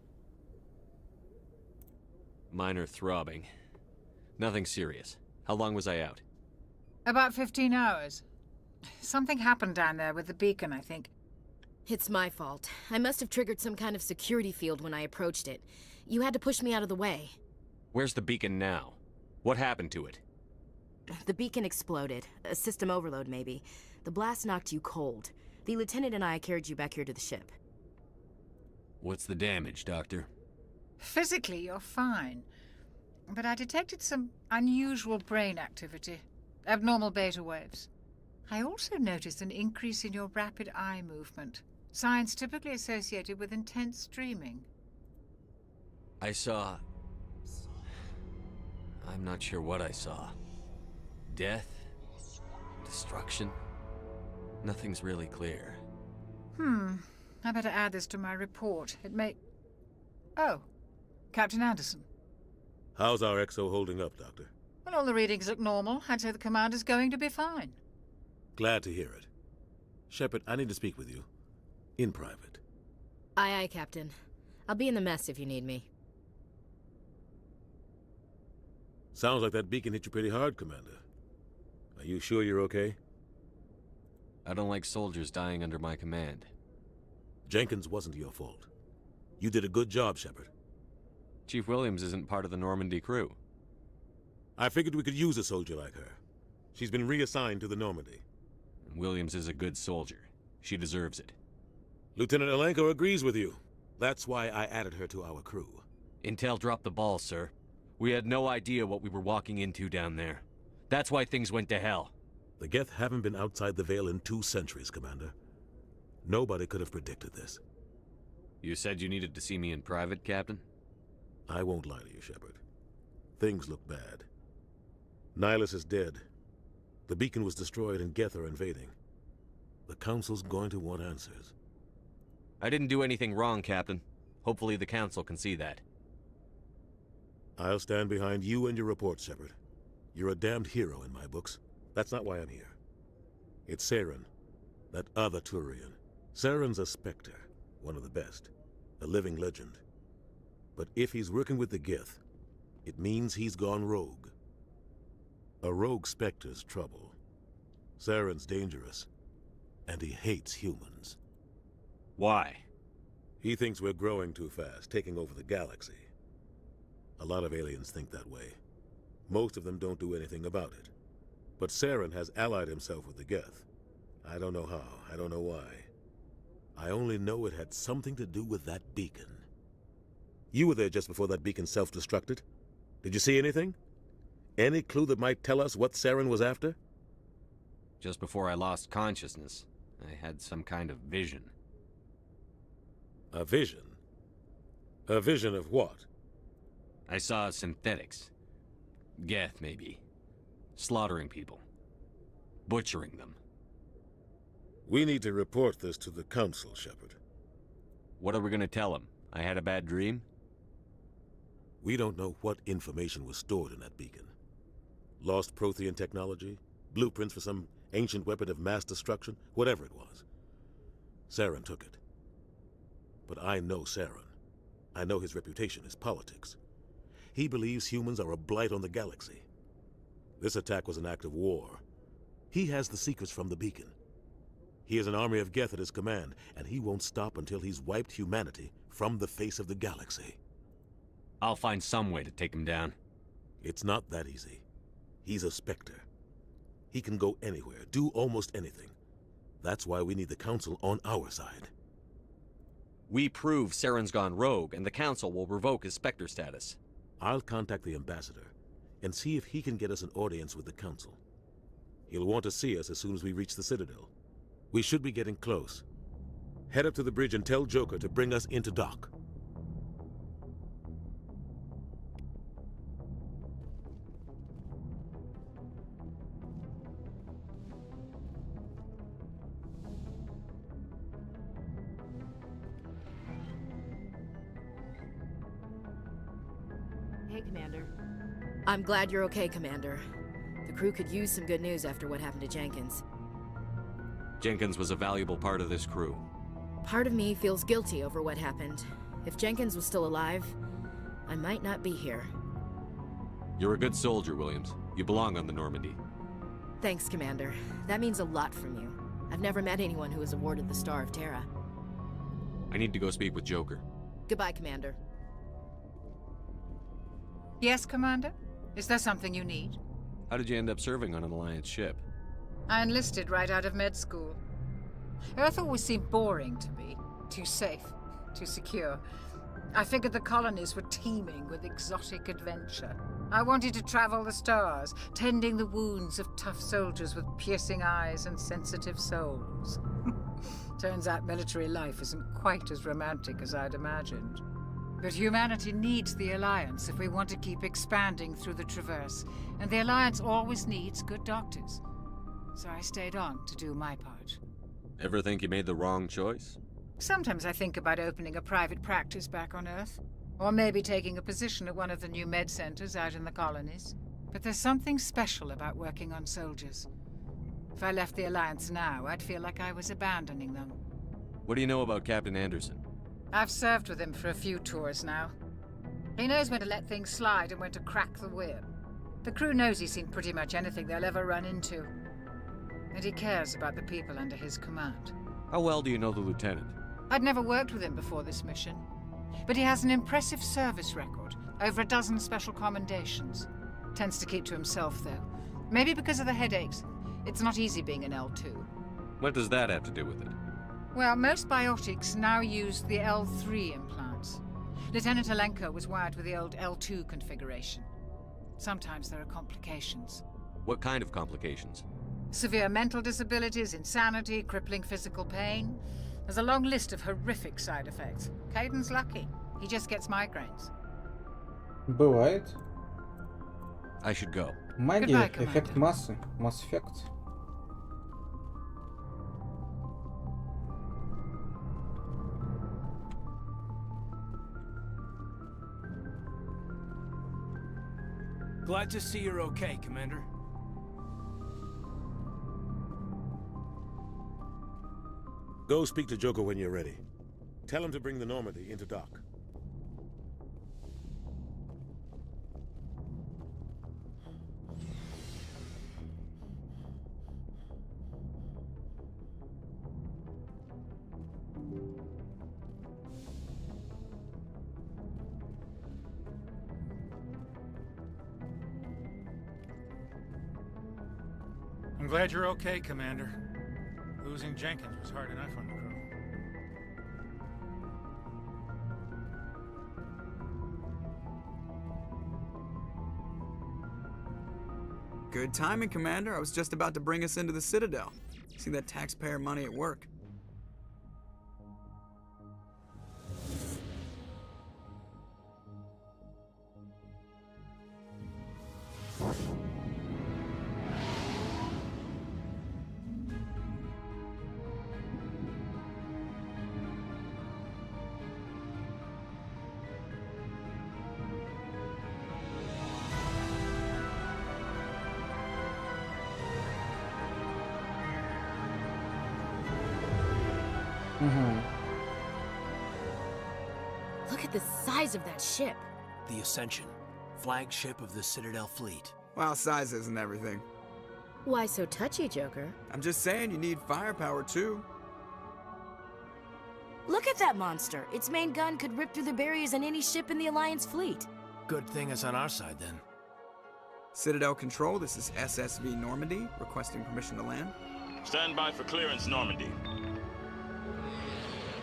Minor throbbing. Nothing serious. How long was I out? About 15 hours. Something happened down there with the beacon, I think. It's my fault. I must have triggered some kind of security field when I approached it. You had to push me out of the way. Where's the beacon now? What happened to it? The beacon exploded. A system overload, maybe. The blast knocked you cold. The lieutenant and I carried you back here to the ship. What's the damage, Doctor? Physically, you're fine. But I detected some unusual brain activity. Abnormal beta waves. I also noticed an increase in your rapid eye movement. Signs typically associated with intense streaming. I saw... I'm not sure what I saw. Death? Destruction? Nothing's really clear. I better add this to my report. It may... Oh, Captain Anderson. How's our XO holding up, Doctor? Well, all the readings look normal. I'd say the commander's going to be fine. Glad to hear it. Shepard, I need to speak with you. In private. Aye, aye, Captain. I'll be in the mess if you need me. Sounds like that beacon hit you pretty hard, Commander. Are you sure you're okay? I don't like soldiers dying under my command. Jenkins wasn't your fault. You did a good job, Shepard. Chief Williams isn't part of the Normandy crew. I figured we could use a soldier like her. She's been reassigned to the Normandy. Williams is a good soldier. She deserves it. Lieutenant Alenko agrees with you. That's why I added her to our crew. Intel dropped the ball, sir. We had no idea what we were walking into down there. That's why things went to hell. The Geth haven't been outside the Veil in 2 centuries, Commander. Nobody could have predicted this. You said you needed to see me in private, Captain? I won't lie to you, Shepard. Things look bad. Nihilus is dead. The beacon was destroyed and Geth are invading. The Council's going to want answers. I didn't do anything wrong, Captain. Hopefully the Council can see that. I'll stand behind you and your report, Shepard. You're a damned hero in my books. That's not why I'm here. It's Saren, that other Turian. Saren's a Spectre, one of the best, a living legend. But if he's working with the Geth, it means he's gone rogue. A rogue Spectre's trouble. Saren's dangerous, and he hates humans. Why? He thinks we're growing too fast, taking over the galaxy. A lot of aliens think that way. Most of them don't do anything about it. But Saren has allied himself with the Geth. I don't know how, I don't know why. I only know it had something to do with that beacon. You were there just before that beacon self-destructed. Did you see anything? Any clue that might tell us what Saren was after? Just before I lost consciousness, I had some kind of vision. A vision? A vision of what? I saw synthetics. Geth, maybe. Slaughtering people. Butchering them. We need to report this to the Council, Shepard. What are we gonna tell them? I had a bad dream? We don't know what information was stored in that beacon. Lost Prothean technology? Blueprints for some ancient weapon of mass destruction? Whatever it was. Saren took it. But I know Saren. I know his reputation, his politics. He believes humans are a blight on the galaxy. This attack was an act of war. He has the secrets from the beacon. He has an army of Geth at his command, and he won't stop until he's wiped humanity from the face of the galaxy. I'll find some way to take him down. It's not that easy. He's a Spectre. He can go anywhere, do almost anything. That's why we need the Council on our side. We prove Saren's gone rogue, and the Council will revoke his Spectre status. I'll contact the Ambassador and see if he can get us an audience with the Council. He'll want to see us as soon as we reach the Citadel. We should be getting close. Head up to the bridge and tell Joker to bring us into dock. Hey, Commander. I'm glad you're okay, Commander. The crew could use some good news after what happened to Jenkins. Jenkins was a valuable part of this crew. Part of me feels guilty over what happened. If Jenkins was still alive, I might not be here. You're a good soldier, Williams. You belong on the Normandy. Thanks, Commander. That means a lot from you. I've never met anyone who was awarded the Star of Terra. I need to go speak with Joker. Goodbye, Commander. Yes, Commander? Is there something you need? How did you end up serving on an Alliance ship? I enlisted right out of med school. Earth always seemed boring to me. Too safe, too secure. I figured the colonies were teeming with exotic adventure. I wanted to travel the stars, tending the wounds of tough soldiers with piercing eyes and sensitive souls. Turns out military life isn't quite as romantic as I'd imagined. But humanity needs the Alliance if we want to keep expanding through the Traverse, and the Alliance always needs good doctors. So I stayed on to do my part. Ever think you made the wrong choice? Sometimes I think about opening a private practice back on Earth, or maybe taking a position at one of the new med centers out in the colonies. But there's something special about working on soldiers. If I left the Alliance now, I'd feel like I was abandoning them. What do you know about Captain Anderson? I've served with him for a few tours now. He knows when to let things slide and when to crack the whip. The crew knows he's seen pretty much anything they'll ever run into. And he cares about the people under his command. How well do you know the lieutenant? I'd never worked with him before this mission. But he has an impressive service record, over a dozen special commendations. Tends to keep to himself, though. Maybe because of the headaches. It's not easy being an L2. What does that have to do with it? Well, most biotics now use the L3 implants. Lieutenant Alenko was wired with the old L2 configuration. Sometimes there are complications. What kind of complications? Severe mental disabilities, insanity, crippling physical pain. There's a long list of horrific side effects. Caden's lucky. He just gets migraines. Бывает. I should go. Магия, эффект массы, Mass Effect. Glad to see you're okay, Commander. Go speak to Joker when you're ready. Tell him to bring the Normandy into dock. I'm glad you're okay, Commander. Losing Jenkins was hard enough on the crew. Good timing, Commander. I was just about to bring us into the Citadel. See that taxpayer money at work. Look at the size of that ship. The Ascension, flagship of the Citadel fleet. Well, size isn't everything. Why so touchy, Joker? I'm just saying you need firepower too. Look at that monster. Its main gun could rip through the barriers in any ship in the Alliance fleet. Good thing it's on our side then. Citadel Control, this is SSV Normandy, requesting permission to land. Stand by for clearance, Normandy.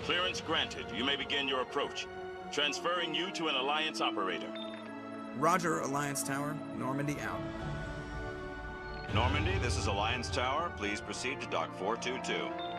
Clearance granted. You may begin your approach. Transferring you to an Alliance operator. Roger, Alliance Tower. Normandy out. Normandy, this is Alliance Tower. Please proceed to Dock 422.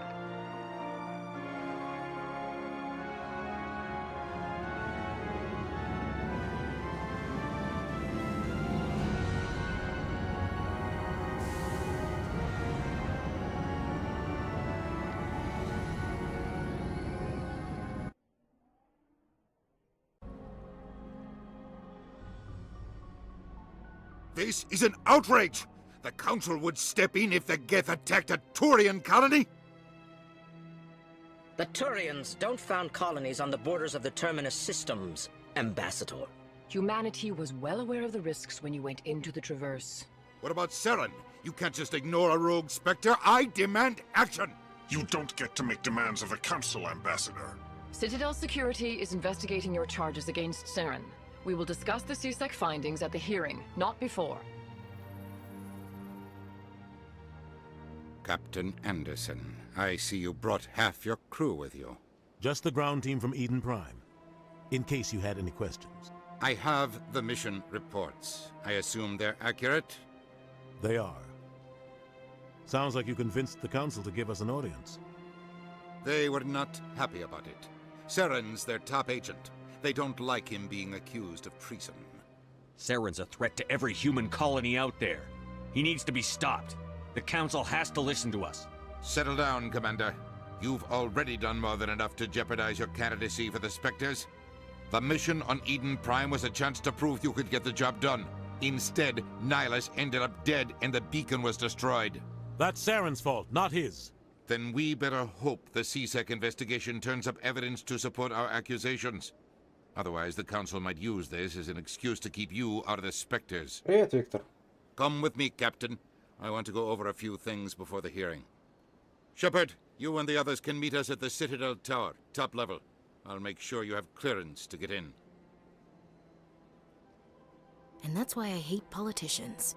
This is an outrage! The Council would step in if the Geth attacked a Turian colony? The Turians don't found colonies on the borders of the Terminus systems, Ambassador. Humanity was well aware of the risks when you went into the Traverse. What about Saren? You can't just ignore a rogue Spectre. I demand action! You don't get to make demands of the Council, Ambassador. Citadel Security is investigating your charges against Saren. We will discuss the CSEC findings at the hearing, not before. Captain Anderson, I see you brought half your crew with you. Just the ground team from Eden Prime, in case you had any questions. I have the mission reports. I assume they're accurate? They are. Sounds like you convinced the Council to give us an audience. They were not happy about it. Saren's their top agent. They don't like him being accused of treason. Saren's a threat to every human colony out there. He needs to be stopped. The Council has to listen to us. Settle down, Commander. You've already done more than enough to jeopardize your candidacy for the Spectres. The mission on Eden Prime was a chance to prove you could get the job done. Instead, Nihilus ended up dead and the beacon was destroyed. That's Saren's fault, not his. Then we better hope the CSEC investigation turns up evidence to support our accusations. Otherwise, the Council might use this as an excuse to keep you out of the Spectres. Привет, Виктор. Come with me, Captain. I want to go over a few things before the hearing. Shepard, you and the others can meet us at the Citadel Tower, top level. I'll make sure you have clearance to get in. And that's why I hate politicians.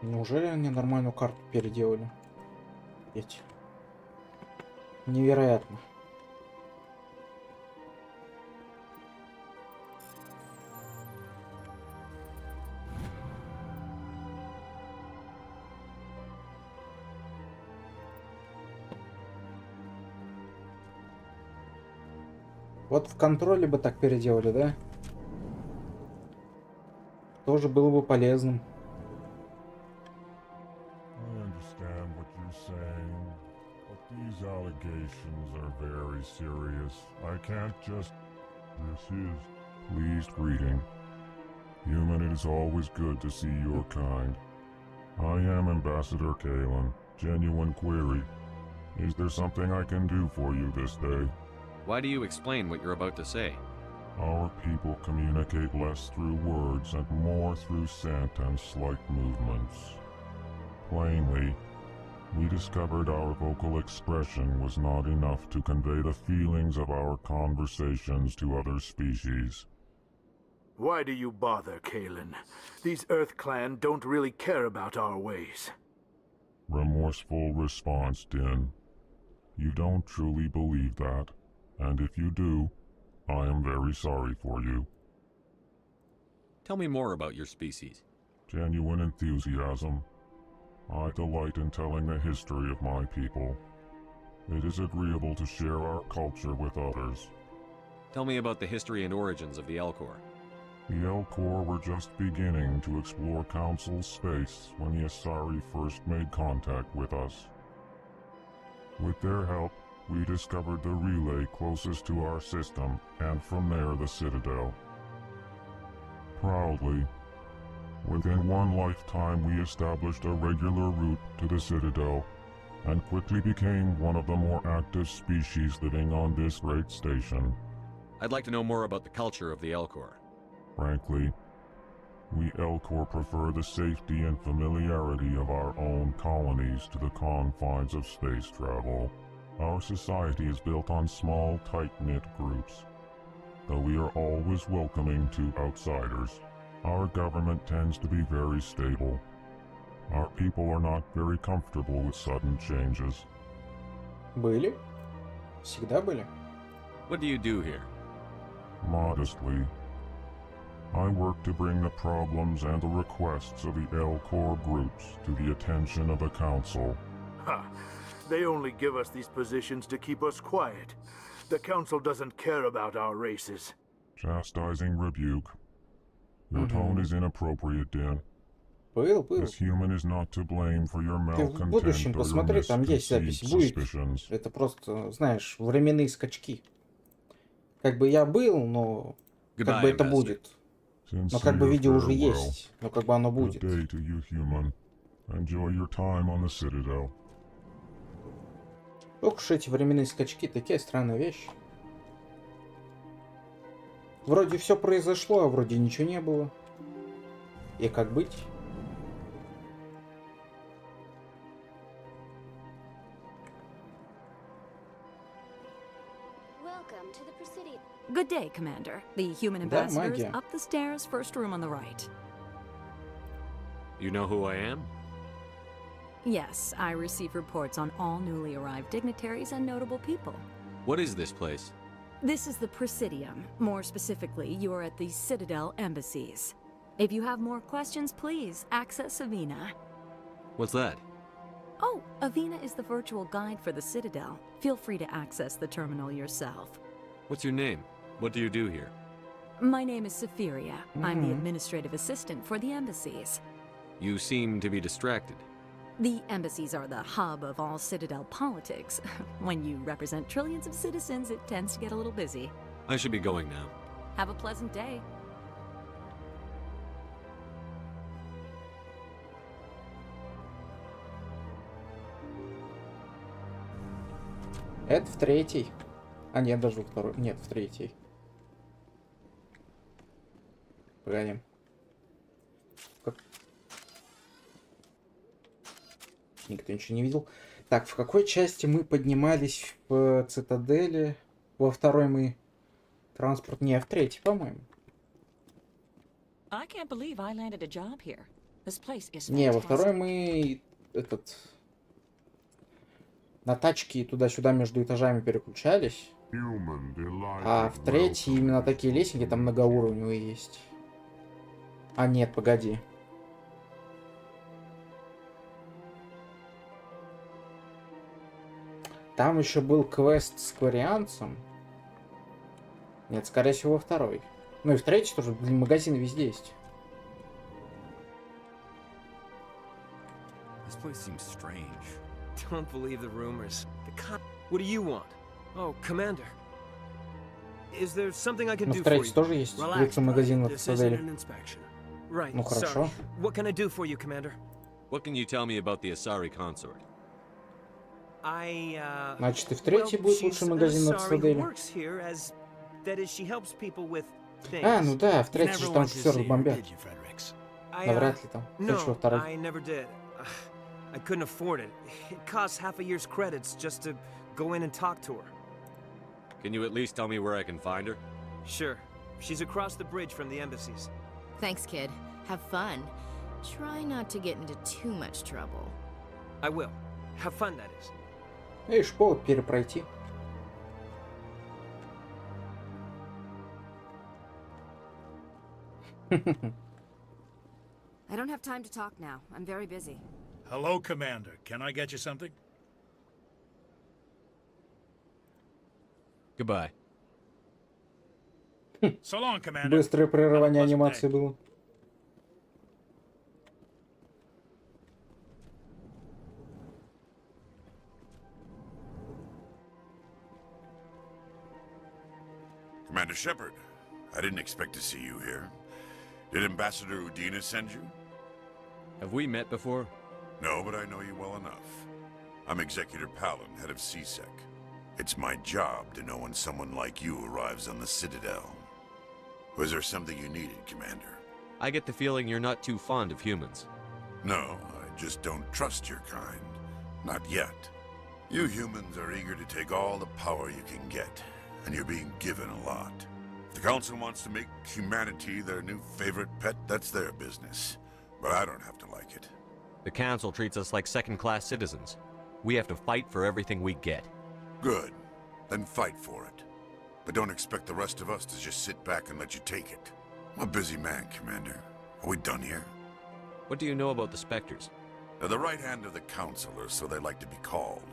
Неужели они нормальную карту переделали? Ведь невероятно. Вот в контроле бы так переделали, да? Тоже было бы полезным. I understand what you're saying, but these allegations are very serious. I can't just... This is... Please greeting. Human, it is always good to see your kind. I am Ambassador Kalen. Genuine query. Is there something I can do for you this day? Why do you explain what you're about to say? Our people communicate less through words and more through scent and slight movements. Plainly, we discovered our vocal expression was not enough to convey the feelings of our conversations to other species. Why do you bother, Kalen? These Earth Clan don't really care about our ways. Remorseful response, Din. You don't truly believe that, and if you do, I am very sorry for you. Tell me more about your species. Genuine enthusiasm. I delight in telling the history of my people. It is agreeable to share our culture with others. Tell me about the history and origins of the Elcor. The Elcor were just beginning to explore Council space when the Asari first made contact with us. With their help, we discovered the relay closest to our system, and from there the Citadel. Proudly, within one lifetime we established a regular route to the Citadel, and quickly became one of the more active species living on this great station. I'd like to know more about the culture of the Elcor. Frankly, we Elcor prefer the safety and familiarity of our own colonies to the confines of space travel. Our society is built on small, tight-knit groups, though we are always welcoming to outsiders. Our government tends to be very stable. Our people are not very comfortable with sudden changes. Были? Всегда были? What do you do here? Modestly, I work to bring the problems and the requests of the Elcor groups to the attention of the Council. Ha! They only give us these positions to keep us quiet. The Council doesn't care about our races. Chastising rebuke. Your tone is inappropriate, Din. Был. This human is not to blame for your Ты в malcontent будущем or your посмотри, там есть запись. misconceived Будет. suspicions. Это просто, знаешь, временные скачки. Как бы я был, но как бы это будет. Но как бы видео уже есть. Но как бы оно будет. Good day to you, human. Enjoy your time on the Citadel. Ох уж эти временные скачки, такие странные вещи. Вроде все произошло, а вроде ничего не было. И как быть? Good day, Commander. The human ambassador is up the stairs, first room on the right. You know who I am? Yes, I receive reports on all newly arrived dignitaries and notable people. What is this place? This is the Presidium. More specifically, you are at the Citadel embassies. If you have more questions, please access Avina. What's that? Oh, Avina is the virtual guide for the Citadel. Feel free to access the terminal yourself. What's your name? What do you do here? My name is Safiria. I'm the administrative assistant for the embassies. You seem to be distracted. The embassies are the hub of all Citadel politics. When you represent trillions of citizens, it tends to get a little busy. I should be going now. Have a pleasant day. Это в третий. А нет, даже во второй. Нет, в третий. Погоди. Никто ничего не видел. Так, в какой части мы поднимались в цитадели? Во второй мы транспорт... Не, в третий, по-моему. Не, во второй мы этот... На тачке туда-сюда между этажами переключались. А в третьей именно такие лестники, там многоуровневые есть. А нет, погоди. Там еще был квест с кварианцем. Нет, скорее всего, во второй. Ну и в третий тоже, блин, магазины везде есть. This place seems strange. Don't believe the rumors. The cop. What do you want? Oh, Commander. Is there something I can Ну, do в for третий you? тоже есть лучший магазин в Цитадели. Right. Ну хорошо. Sorry. What can I do for you, Commander? What can you tell me about the Asari consort? Значит, и в третий будет лучший магазин на Цитадели. А, ну да, в третий же там шестерых бомбят. Навряд ли там. Лучше во второй. I couldn't afford it. It costs half a year's credits just to go in and talk to her. Can you at least tell me where I can find her? Sure. She's across the bridge from the embassies. Thanks, kid. Have fun. Try not to get into too much trouble. I will. Have fun, that is. И школу перепройти. I don't have time to talk now. I'm very busy. Hello, Commander. Can I get you something? Goodbye. So long, Commander. Быстрое прерывание анимации было. Commander Shepard, I didn't expect to see you here. Did Ambassador Udina send you? Have we met before? No, but I know you well enough. I'm Executor Palin, head of CSEC. It's my job to know when someone like you arrives on the Citadel. Was there something you needed, Commander? I get the feeling you're not too fond of humans. No, I just don't trust your kind. Not yet. You humans are eager to take all the power you can get, and you're being given a lot. If the Council wants to make humanity their new favorite pet, that's their business. But I don't have to like it. The Council treats us like second-class citizens. We have to fight for everything we get. Good. Then fight for it. But don't expect the rest of us to just sit back and let you take it. I'm a busy man, Commander. Are we done here? What do you know about the Spectres? They're the right hand of the Council, or so they like to be called.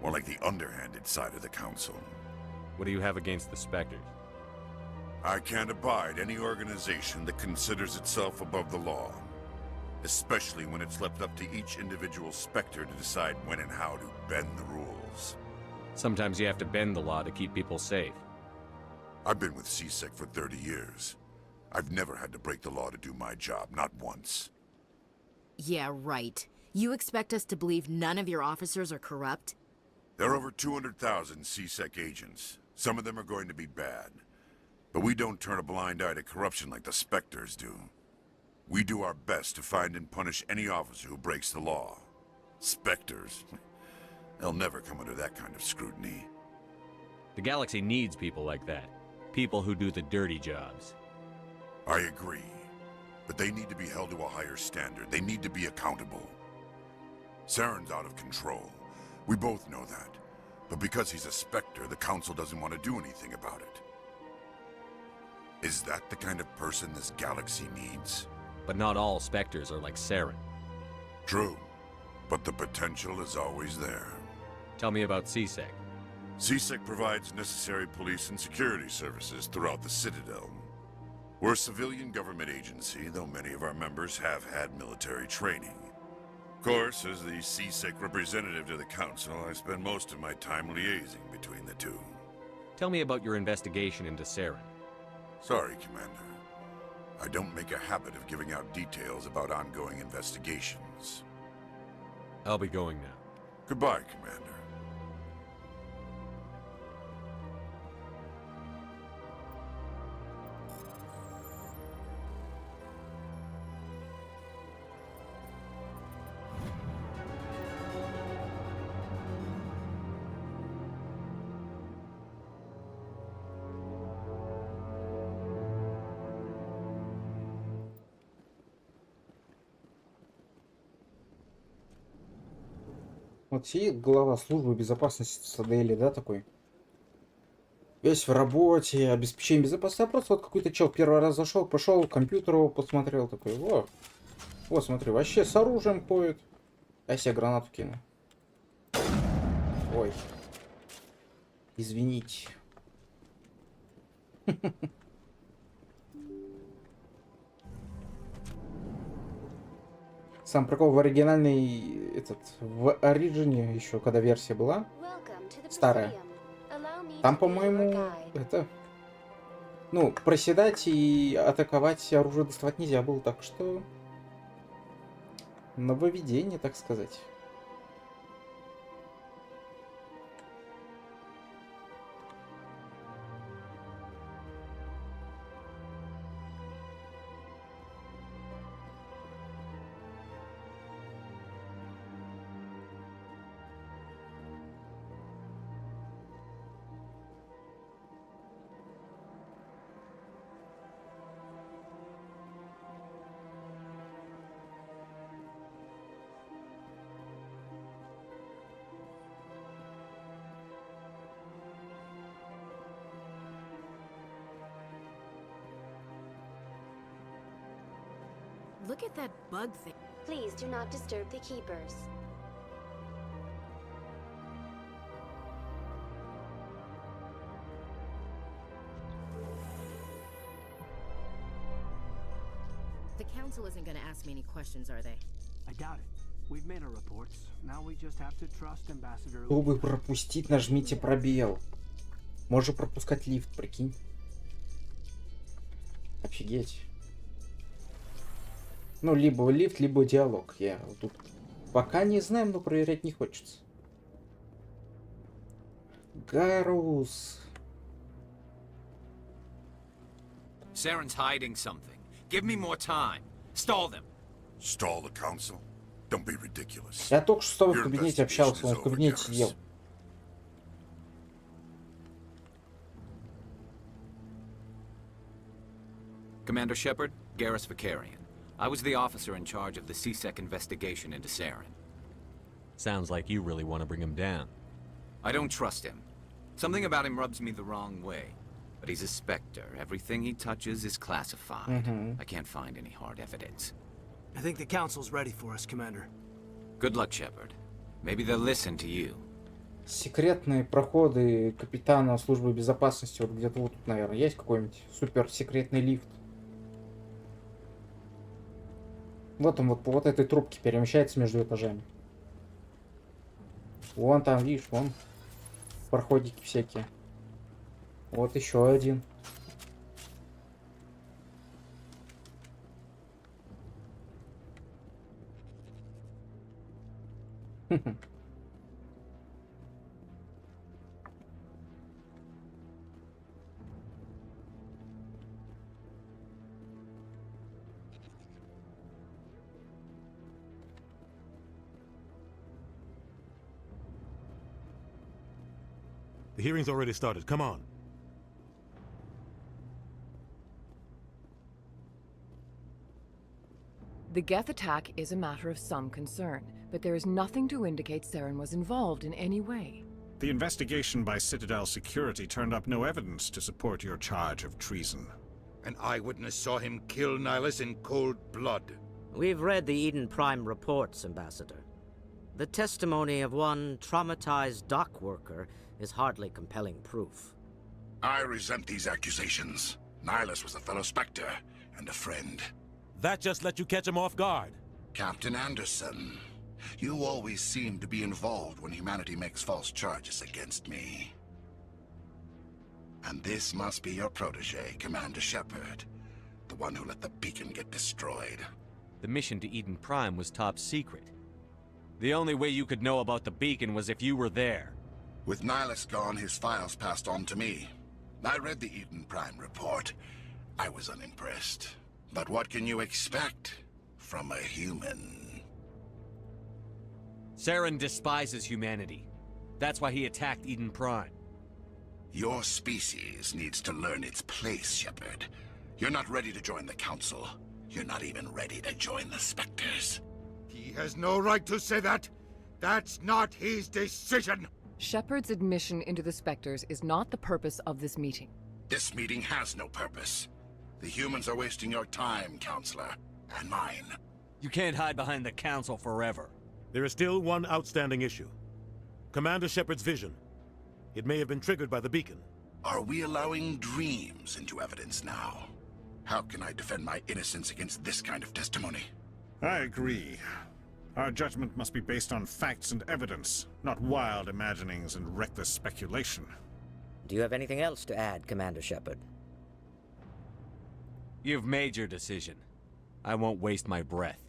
More like the underhanded side of the Council. What do you have against the Spectres? I can't abide any organization that considers itself above the law. Especially when it's left up to each individual Spectre to decide when and how to bend the rules. Sometimes you have to bend the law to keep people safe. I've been with CSEC for 30 years. I've never had to break the law to do my job, not once. Yeah, right. You expect us to believe none of your officers are corrupt? There are over 200,000 CSEC agents. Some of them are going to be bad. But we don't turn a blind eye to corruption like the Spectres do. We do our best to find and punish any officer who breaks the law. Spectres? They'll never come under that kind of scrutiny. The galaxy needs people like that. People who do the dirty jobs. I agree. But they need to be held to a higher standard. They need to be accountable. Saren's out of control. We both know that. But because he's a Spectre, the Council doesn't want to do anything about it. Is that the kind of person this galaxy needs? But not all Spectres are like Saren. True. But the potential is always there. Tell me about CSEC. CSEC provides necessary police and security services throughout the Citadel. We're a civilian government agency, though many of our members have had military training. Of course, as the CSEC representative to the Council, I spend most of my time liaising between the two. Tell me about your investigation into Saren. Sorry, Commander. I don't make a habit of giving out details about ongoing investigations. I'll be going now. Goodbye, Commander. Вот сидит глава службы безопасности Цитадели, да, такой. Весь в работе, обеспечение безопасности. А просто вот какой-то чел первый раз зашел, пошел, компьютер его посмотрел, такой, вот, смотри, вообще с оружием ходит. Я себе гранату кину. Ой. Извините. Сам прикол в оригинальной, в Ориджине еще, когда версия была, старая, там, по-моему, ну, проседать и атаковать оружие доставать нельзя было, так что нововведение, так сказать. Look at that bug thing. Please do not disturb the keepers. The council isn't gonna ask me any questions, are they? I doubt it. We've made our reports. Now we just have to trust Ambassador. Чтобы пропустить, нажмите пробел. Можно пропускать лифт, прикинь. Офигеть. Ну, либо лифт, либо диалог. Я тут пока не знаю, но проверять не хочется. Гарус. Saren's hiding something. Give me more time. Stall them. Stall the council? Don't be ridiculous. Я только что с тобой в кабинете общался, он в кабинете сидел. Commander Shepard, Garrus Vicarian. I was the officer in charge of the CSEC investigation into Saren. Sounds like you really want to bring him down. I don't trust him. Something about him rubs me the wrong way. But he's a Spectre. Everything he touches is classified. I can't find any hard evidence. I think the council's ready for us, Commander. Good luck, Shepard. Maybe they'll listen to you. Секретные проходы капитана службы безопасности. Вот где-то вот тут, наверное, есть какой-нибудь суперсекретный лифт. Вот он вот по вот этой трубке перемещается между этажами. Вон там, видишь, вон проходики всякие. Вот еще один. The hearing's already started. Come on. The Geth attack is a matter of some concern, but there is nothing to indicate Saren was involved in any way. The investigation by Citadel Security turned up no evidence to support your charge of treason. An eyewitness saw him kill Nihilus in cold blood. We've read the Eden Prime reports, Ambassador. The testimony of one traumatized dock worker is hardly compelling proof. I resent these accusations. Nihilus was a fellow Spectre and a friend. That just let you catch him off guard. Captain Anderson, you always seem to be involved when humanity makes false charges against me. And this must be your protege, Commander Shepard, the one who let the beacon get destroyed. The mission to Eden Prime was top secret. The only way you could know about the beacon was if you were there. With Nihilus gone, his files passed on to me. I read the Eden Prime report. I was unimpressed. But what can you expect from a human? Saren despises humanity. That's why he attacked Eden Prime. Your species needs to learn its place, Shepard. You're not ready to join the Council. You're not even ready to join the Spectres. He has no right to say that. That's not his decision. Shepard's admission into the Spectres is not the purpose of this meeting. This meeting has no purpose. The humans are wasting your time, Counselor, and mine. You can't hide behind the Council forever. There is still one outstanding issue. Commander Shepard's vision. It may have been triggered by the beacon, Are we allowing dreams into evidence now? How can I defend my innocence against this kind of testimony? I agree. Our judgment must be based on facts and evidence, not wild imaginings and reckless speculation. Do you have anything else to add, Commander Shepard? You've made your decision. I won't waste my breath.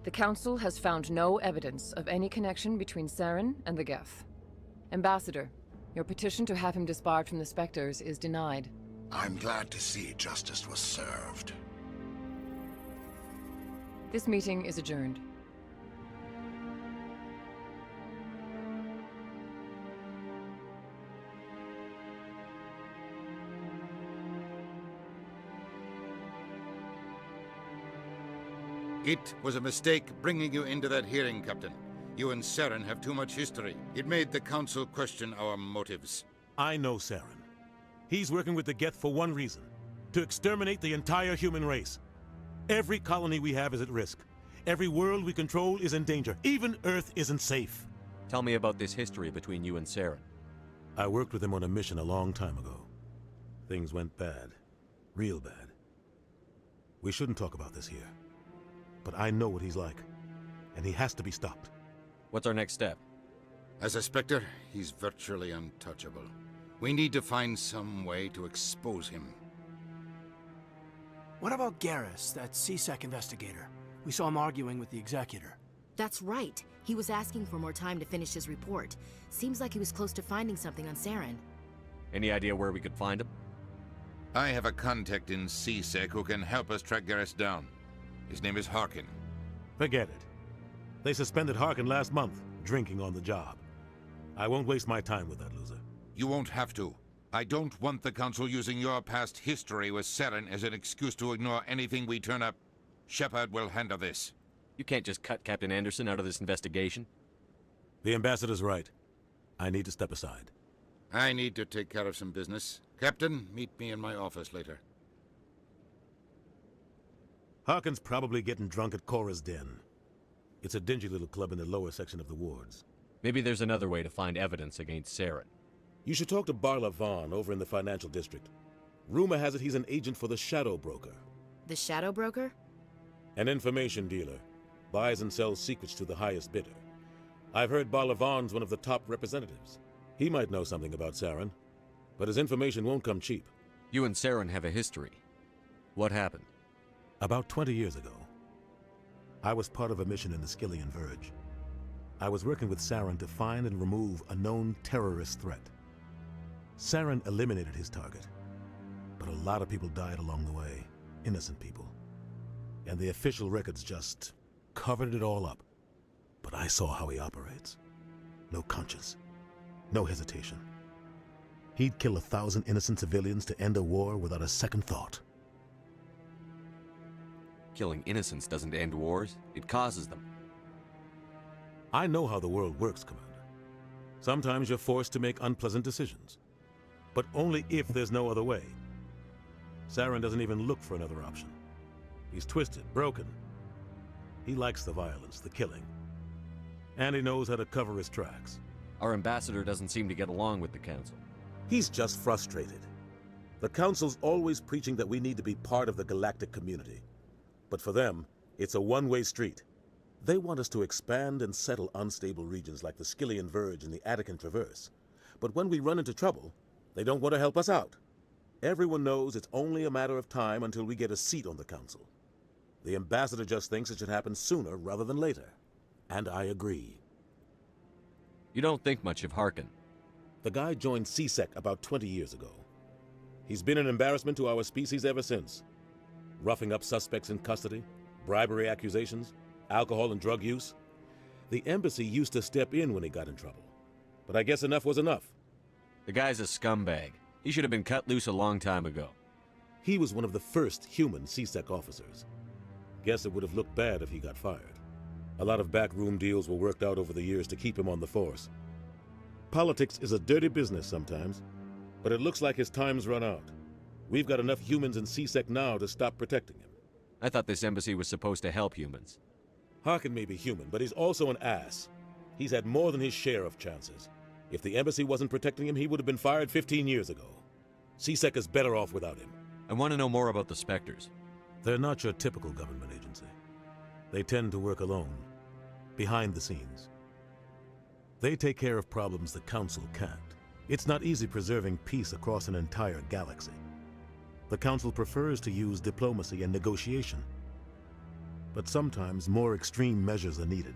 The Council has found no evidence of any connection between Saren and the Geth. Ambassador, your petition to have him disbarred from the Spectres is denied. I'm glad to see justice was served. This meeting is adjourned. It was a mistake bringing you into that hearing, Captain. You and Saren have too much history. It made the Council question our motives. I know Saren. He's working with the Geth for one reason: to exterminate the entire human race. Every colony we have is at risk. Every world we control is in danger. Even Earth isn't safe. Tell me about this history between you and Saren. I worked with him on a mission a long time ago. Things went bad. Real bad. We shouldn't talk about this here. But I know what he's like, and he has to be stopped. What's our next step? As a Spectre, he's virtually untouchable. We need to find some way to expose him. What about Garrus, that CSEC investigator? We saw him arguing with the Executor. That's right. He was asking for more time to finish his report. Seems like he was close to finding something on Saren. Any idea where we could find him? I have a contact in CSEC who can help us track Garrus down. His name is Harkin. Forget it. They suspended Harkin last month, drinking on the job. I won't waste my time with that loser. You won't have to. I don't want the Council using your past history with Saren as an excuse to ignore anything we turn up. Shepard will handle this. You can't just cut Captain Anderson out of this investigation. The Ambassador's right. I need to step aside. I need to take care of some business. Captain, meet me in my office later. Harkin's probably getting drunk at Cora's Den. It's a dingy little club in the lower section of the wards. Maybe there's another way to find evidence against Saren. You should talk to Barla Vaughn over in the financial district. Rumor has it he's an agent for the Shadow Broker. The Shadow Broker? An information dealer. Buys and sells secrets to the highest bidder. I've heard Barla Vaughn's one of the top representatives. He might know something about Saren, but his information won't come cheap. You and Saren have a history. What happened? About 20 years ago, I was part of a mission in the Skillian Verge. I was working with Saren to find and remove a known terrorist threat. Saren eliminated his target, but a lot of people died along the way, innocent people. And the official records just covered it all up. But I saw how he operates. No conscience, no hesitation. He'd kill 1,000 innocent civilians to end a war without a second thought. Killing innocents doesn't end wars, it causes them. I know how the world works, Commander. Sometimes you're forced to make unpleasant decisions, but only if there's no other way. Saren doesn't even look for another option. He's twisted, broken. He likes the violence, the killing. And he knows how to cover his tracks. Our ambassador doesn't seem to get along with the Council. He's just frustrated. The Council's always preaching that we need to be part of the galactic community. But for them, it's a one-way street. They want us to expand and settle unstable regions like the Skillian Verge and the Attican Traverse. But when we run into trouble, they don't want to help us out. Everyone knows it's only a matter of time until we get a seat on the Council. The Ambassador just thinks it should happen sooner rather than later. And I agree. You don't think much of Harkin. The guy joined CSEC about 20 years ago. He's been an embarrassment to our species ever since. Roughing up suspects in custody, bribery accusations, alcohol and drug use. The embassy used to step in when he got in trouble. But I guess enough was enough. The guy's a scumbag. He should have been cut loose a long time ago. He was one of the first human CSEC officers. Guess it would have looked bad if he got fired. A lot of backroom deals were worked out over the years to keep him on the force. Politics is a dirty business sometimes, but it looks like his time's run out. We've got enough humans in CSEC now to stop protecting him. I thought this embassy was supposed to help humans. Harkin may be human, but he's also an ass. He's had more than his share of chances. If the embassy wasn't protecting him, he would have been fired 15 years ago. CSEC is better off without him. I want to know more about the Spectres. They're not your typical government agency. They tend to work alone, behind the scenes. They take care of problems the Council can't. It's not easy preserving peace across an entire galaxy. The Council prefers to use diplomacy and negotiation. But sometimes more extreme measures are needed.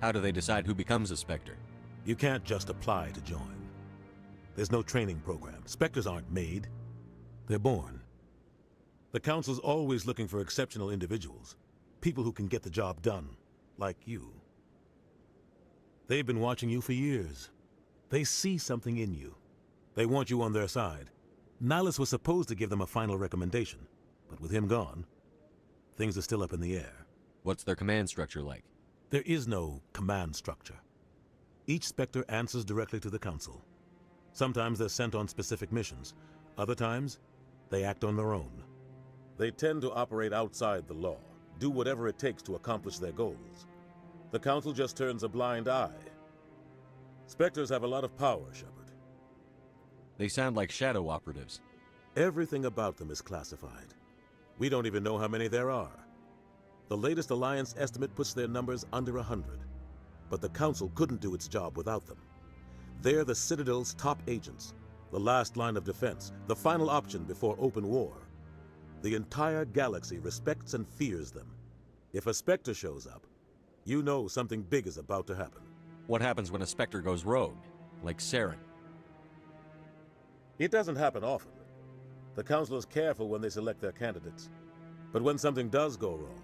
How do they decide who becomes a Spectre? You can't just apply to join. There's no training program. Spectres aren't made. They're born. The Council's always looking for exceptional individuals. People who can get the job done, like you. They've been watching you for years. They see something in you. They want you on their side. Nihilus was supposed to give them a final recommendation, but with him gone, things are still up in the air. What's their command structure like? There is no command structure. Each Spectre answers directly to the Council. Sometimes they're sent on specific missions. Other times, they act on their own. They tend to operate outside the law, do whatever it takes to accomplish their goals. The Council just turns a blind eye. Spectres have a lot of power, Shepard. They sound like shadow operatives. Everything about them is classified. We don't even know how many there are. The latest Alliance estimate puts their numbers under 100. But the Council couldn't do its job without them. They're the Citadel's top agents, the last line of defense, the final option before open war. The entire galaxy respects and fears them. If a Spectre shows up, you know something big is about to happen. What happens when a Spectre goes rogue, like Saren? It doesn't happen often. The Council is careful when they select their candidates. But when something does go wrong,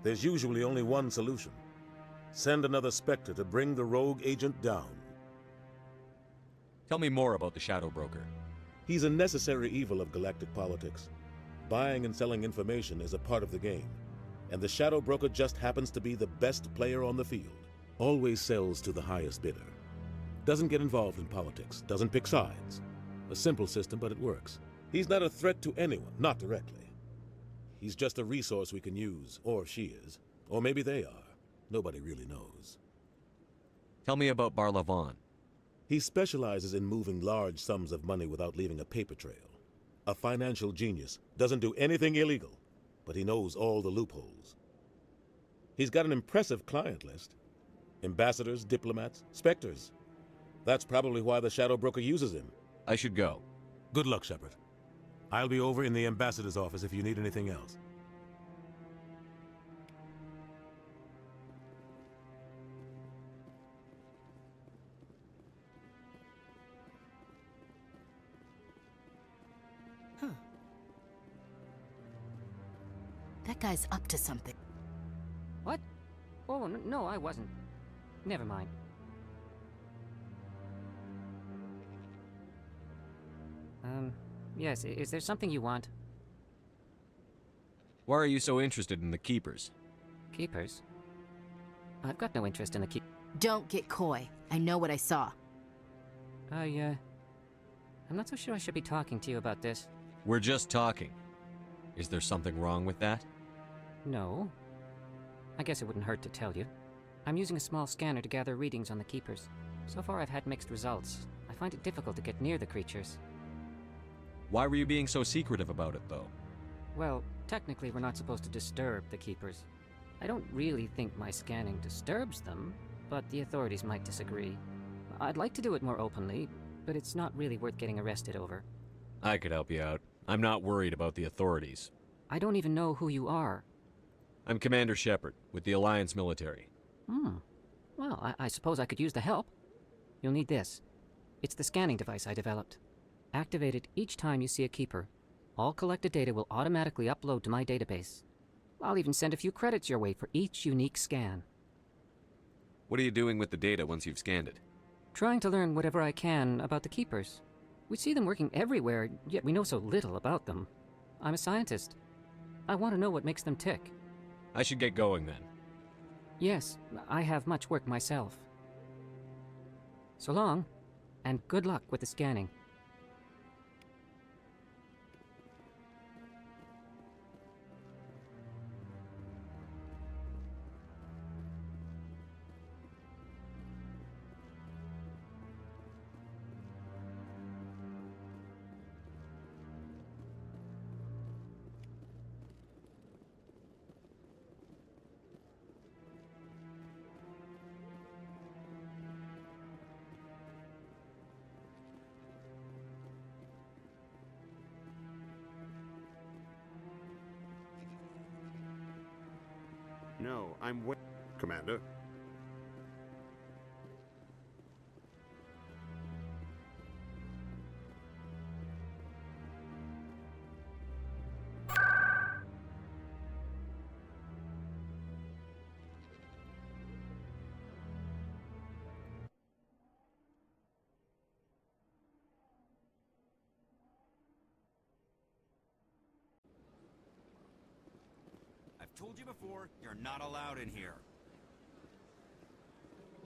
there's usually only one solution. Send another Spectre to bring the rogue agent down. Tell me more about the Shadow Broker. He's a necessary evil of galactic politics. Buying and selling information is a part of the game, and the Shadow Broker just happens to be the best player on the field. Always sells to the highest bidder. Doesn't get involved in politics, doesn't pick sides. A simple system, but it works. He's not a threat to anyone, not directly. He's just a resource we can use, or she is. Or maybe they are. Nobody really knows. Tell me about Barlavon. He specializes in moving large sums of money without leaving a paper trail. A financial genius, doesn't do anything illegal, but he knows all the loopholes. He's got an impressive client list. Ambassadors, diplomats, Spectres. That's probably why the Shadow Broker uses him. I should go. Good luck, Shepard. I'll be over in the ambassador's office if you need anything else. That guy's up to something. What? Oh, no, I wasn't. Never mind. Yes, is there something you want? Why are you so interested in the Keepers? Keepers? I've got no interest in the Don't get coy. I know what I saw. I'm not so sure I should be talking to you about this. We're just talking. Is there something wrong with that? No. I guess it wouldn't hurt to tell you. I'm using a small scanner to gather readings on the Keepers. So far I've had mixed results. I find it difficult to get near the creatures. Why were you being so secretive about it, though? Well, technically we're not supposed to disturb the Keepers. I don't really think my scanning disturbs them, but the authorities might disagree. I'd like to do it more openly, but it's not really worth getting arrested over. I could help you out. I'm not worried about the authorities. I don't even know who you are. I'm Commander Shepard, with the Alliance military. Well, I suppose I could use the help. You'll need this. It's the scanning device I developed. Activate it each time you see a Keeper. All collected data will automatically upload to my database. I'll even send a few credits your way for each unique scan. What are you doing with the data once you've scanned it? Trying to learn whatever I can about the Keepers. We see them working everywhere, yet we know so little about them. I'm a scientist. I want to know what makes them tick. I should get going then. Yes, I have much work myself. So long, and good luck with the scanning. No, I'm Commander. I've told you before, you're not allowed in here.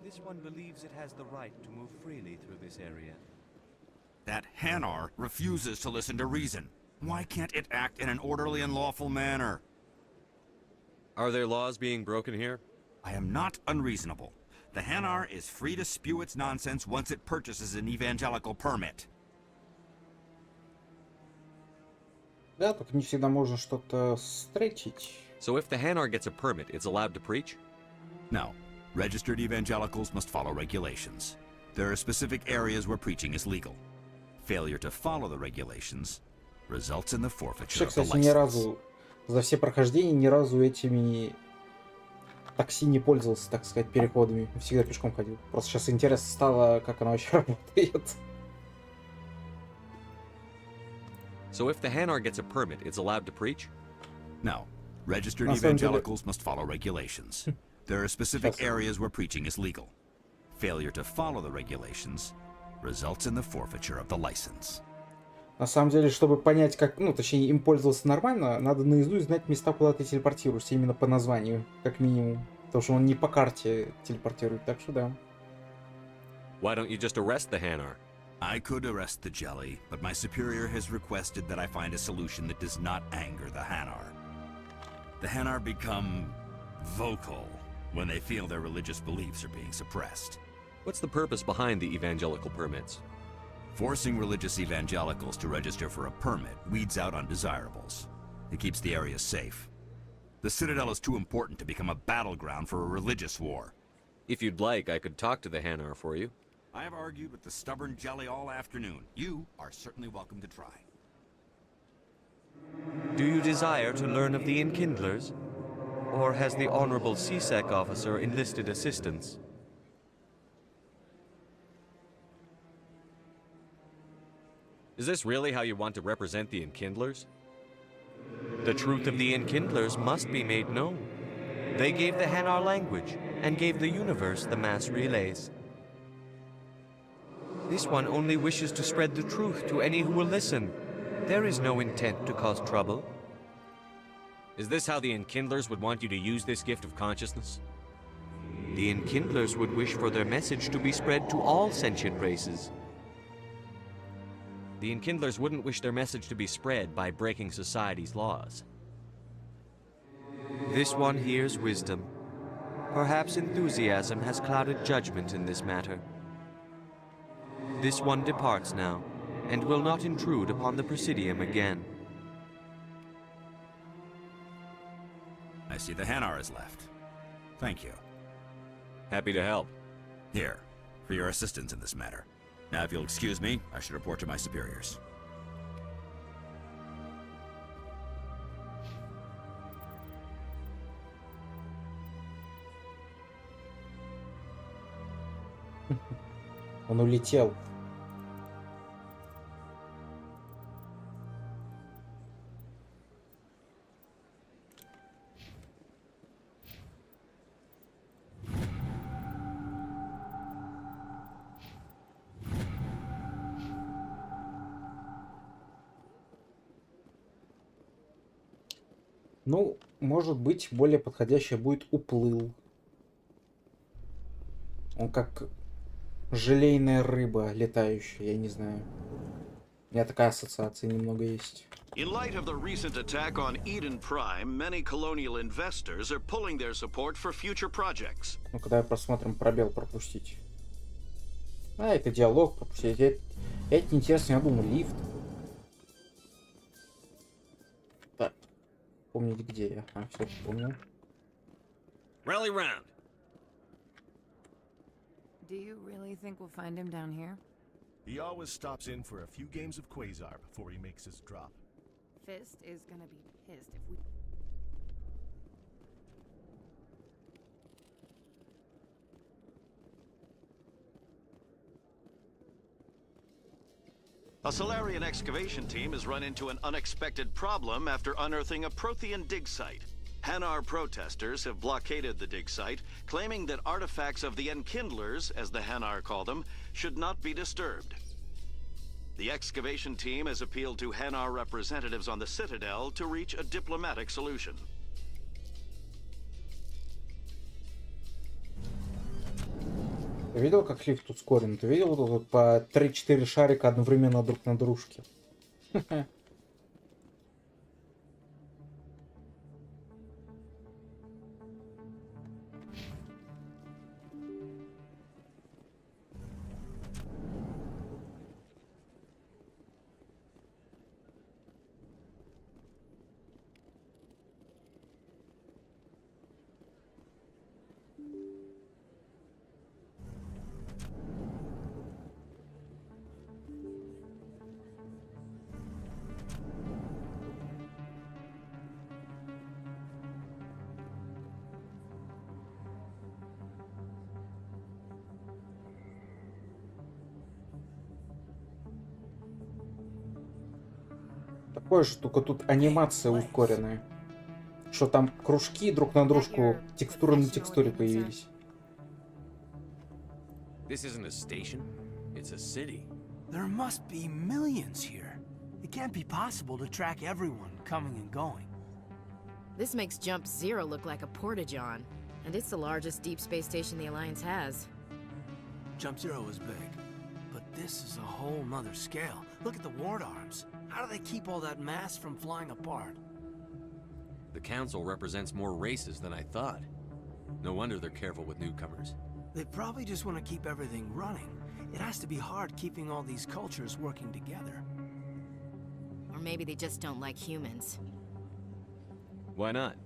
This one believes it has the right to move freely through this area. That Hanar refuses to listen to reason. Why can't it act in an orderly and lawful manner? Are there laws being broken here? I am not unreasonable. The Hanar is free to spew its nonsense once it purchases an evangelical permit. Да, только не всегда можно что-то стретчить. So if the Hanar gets a permit, it's allowed to preach? No. Registered evangelicals must follow regulations. There are specific areas where preaching is legal. Failure to follow the regulations results in the forfeiture Вообще, of the кстати, ни license. разу за все прохождения ни разу этими такси не пользовался, так сказать, переходами. Всегда пешком ходил. Просто сейчас интересно стало, как оно вообще работает. So if the Hanar gets a permit, it's allowed to preach? No. Registered На самом деле- evangelicals must follow regulations. There are specific areas where preaching is legal. Failure to follow the regulations results in the forfeiture of the license. На самом деле, чтобы понять, как, ну, точнее, им пользоваться нормально, надо наизусть знать места, куда ты телепортируешься, именно по названию, как минимум. Потому что он не по карте телепортирует, так что да. Why don't you just arrest the Hanar? I could arrest the jelly, but my superior has requested that I find a solution that does not anger the Hanar. The Hanar become vocal when they feel their religious beliefs are being suppressed. What's the purpose behind the evangelical permits? Forcing religious evangelicals to register for a permit weeds out undesirables. It keeps the area safe. The Citadel is too important to become a battleground for a religious war. If you'd like, I could talk to the Hanar for you. I have argued with the stubborn jelly all afternoon. You are certainly welcome to try. Do you desire to learn of the Enkindlers? Or has the Honorable CSEC officer enlisted assistance? Is this really how you want to represent the Enkindlers? The truth of the Enkindlers must be made known. They gave the Hanar language, and gave the universe the mass relays. This one only wishes to spread the truth to any who will listen. There is no intent to cause trouble. Is this how the Enkindlers would want you to use this gift of consciousness? The Enkindlers would wish for their message to be spread to all sentient races. The Enkindlers wouldn't wish their message to be spread by breaking society's laws. This one hears wisdom. Perhaps enthusiasm has clouded judgment in this matter. This one departs now, and will not intrude upon the Presidium again. I see the Hanar is left. Thank you. Happy to help. Here, for your assistance in this matter. Now, if you'll excuse me, I should report to my superiors. Он улетел. Ну, может быть, более подходящее будет уплыл. Он как желейная рыба летающая, я не знаю. У меня такая ассоциация немного есть. In light of the recent attack on Eden Prime, many colonial investors are pulling their support for future projects. Ну, когда просмотрим пробел пропустить. А, это диалог пропустить. Это интересно, я думаю, лифт. Так, помнить где я. А, все, помнил. Rally round. Do you really think we'll find him down here? He always stops in for a few games of Quasar before he makes his drop. Fist is gonna be pissed if we... A Solarian excavation team has run into an unexpected problem after unearthing a Prothean dig site. Hanar protesters have blockaded the dig site, claiming that artifacts of the Enkindlers, as the Hanar call them, should not be disturbed. The excavation team has appealed to Hanar representatives on the Citadel to reach a diplomatic solution. Ты видел, как лифт ускорен? Ты видел вот тут по 3-4 шарика одновременно друг на дружке? Такое же, только тут анимация ускоренная. Что там кружки друг на дружку, текстуры на текстуре появились. This isn't a station, it's a city. There must be millions here. It can't be possible to track everyone coming and going. This makes Jump Zero look like a porta-john, and it's the largest deep space station the Alliance has. Jump Zero is big, but this is a whole nother scale. Look at the ward arms. How do they keep all that mass from flying apart? The council represents more races than I thought. No wonder they're careful with newcomers. They probably just want to keep everything running. It has to be hard keeping all these cultures working together. Or maybe they just don't like humans. Why not?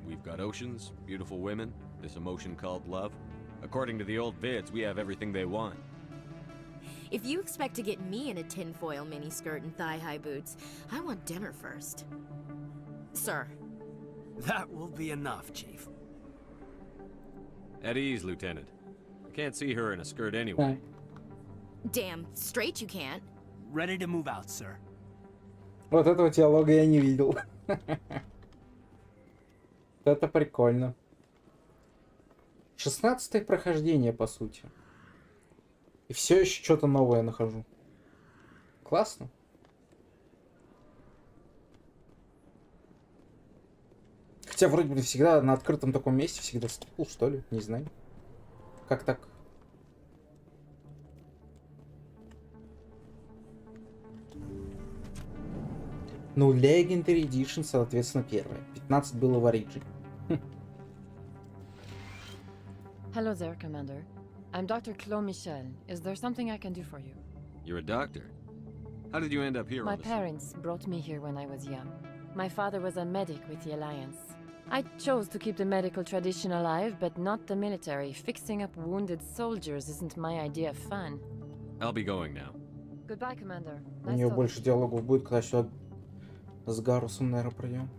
We've got oceans, beautiful women, this emotion called love. According to the old vids, we have everything they want. If you expect to get me in a tinfoil miniskirt and thigh-high boots, I want dinner first. Sir. That will be enough, Chief. At ease, Lieutenant. I can't see her in a skirt anyway. Damn straight you can't. Ready to move out, sir. Вот этого диалога я не видел. Это прикольно. 16-е прохождение, по сути. И все еще что-то новое нахожу. Классно. Хотя вроде бы всегда на открытом таком месте всегда стул, что ли? Не знаю. Как так? Ну, Legendary Edition, соответственно, первое. 15 было в Origin. Hello there, Commander. I'm Dr. Claude Michel. Is there something I can do for you? You're a doctor. How did you end up here My on the parents brought me here when I was young. My father was a medic with the Alliance. I chose to keep the medical tradition alive, but not the military. Fixing up wounded soldiers isn't my idea of fun. I'll be going now. Goodbye, Commander. У нее больше диалогов будет, когда сюда с Гарусом, наверное, пройдем.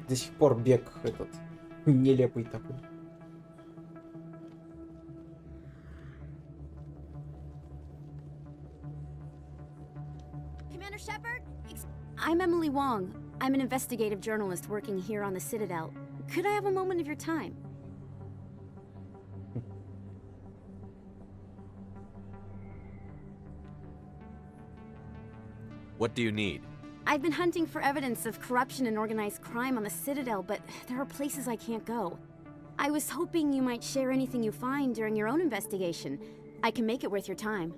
До сих пор бег этот нелепый такой. Commander Shepard? I'm Emily Wong. I'm an investigative journalist working here on the Citadel. Could I have a moment of your time? What do you need? I've been hunting for evidence of corruption and organized crime on the Citadel, but there are places I can't go. I was hoping you might share anything you find during your own investigation. I can make it worth your time.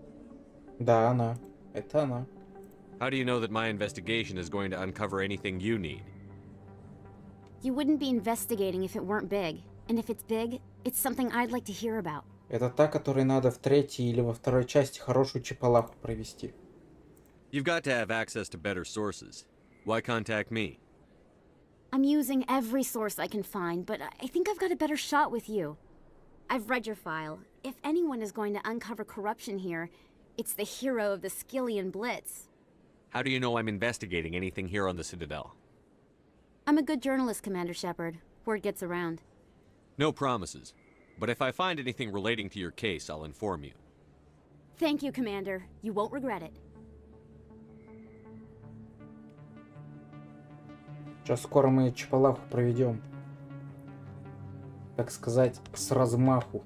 Да, она. Это она. How do you know that my investigation is going to uncover anything you need? You wouldn't be investigating if it weren't big. And if it's big, it's something I'd like to hear about. Это та, которой надо в третьей или во второй части хорошую чепалаху провести. You've got to have access to better sources. Why contact me? I'm using every source I can find, but I think I've got a better shot with you. I've read your file. If anyone is going to uncover corruption here, it's the hero of the Skillian Blitz. How do you know I'm investigating anything here on the Citadel? I'm a good journalist, Commander Shepard. Word gets around. No promises. But if I find anything relating to your case, I'll inform you. Thank you, Commander. You won't regret it. Сейчас скоро мы чапалаху проведем. Так сказать, с размаху.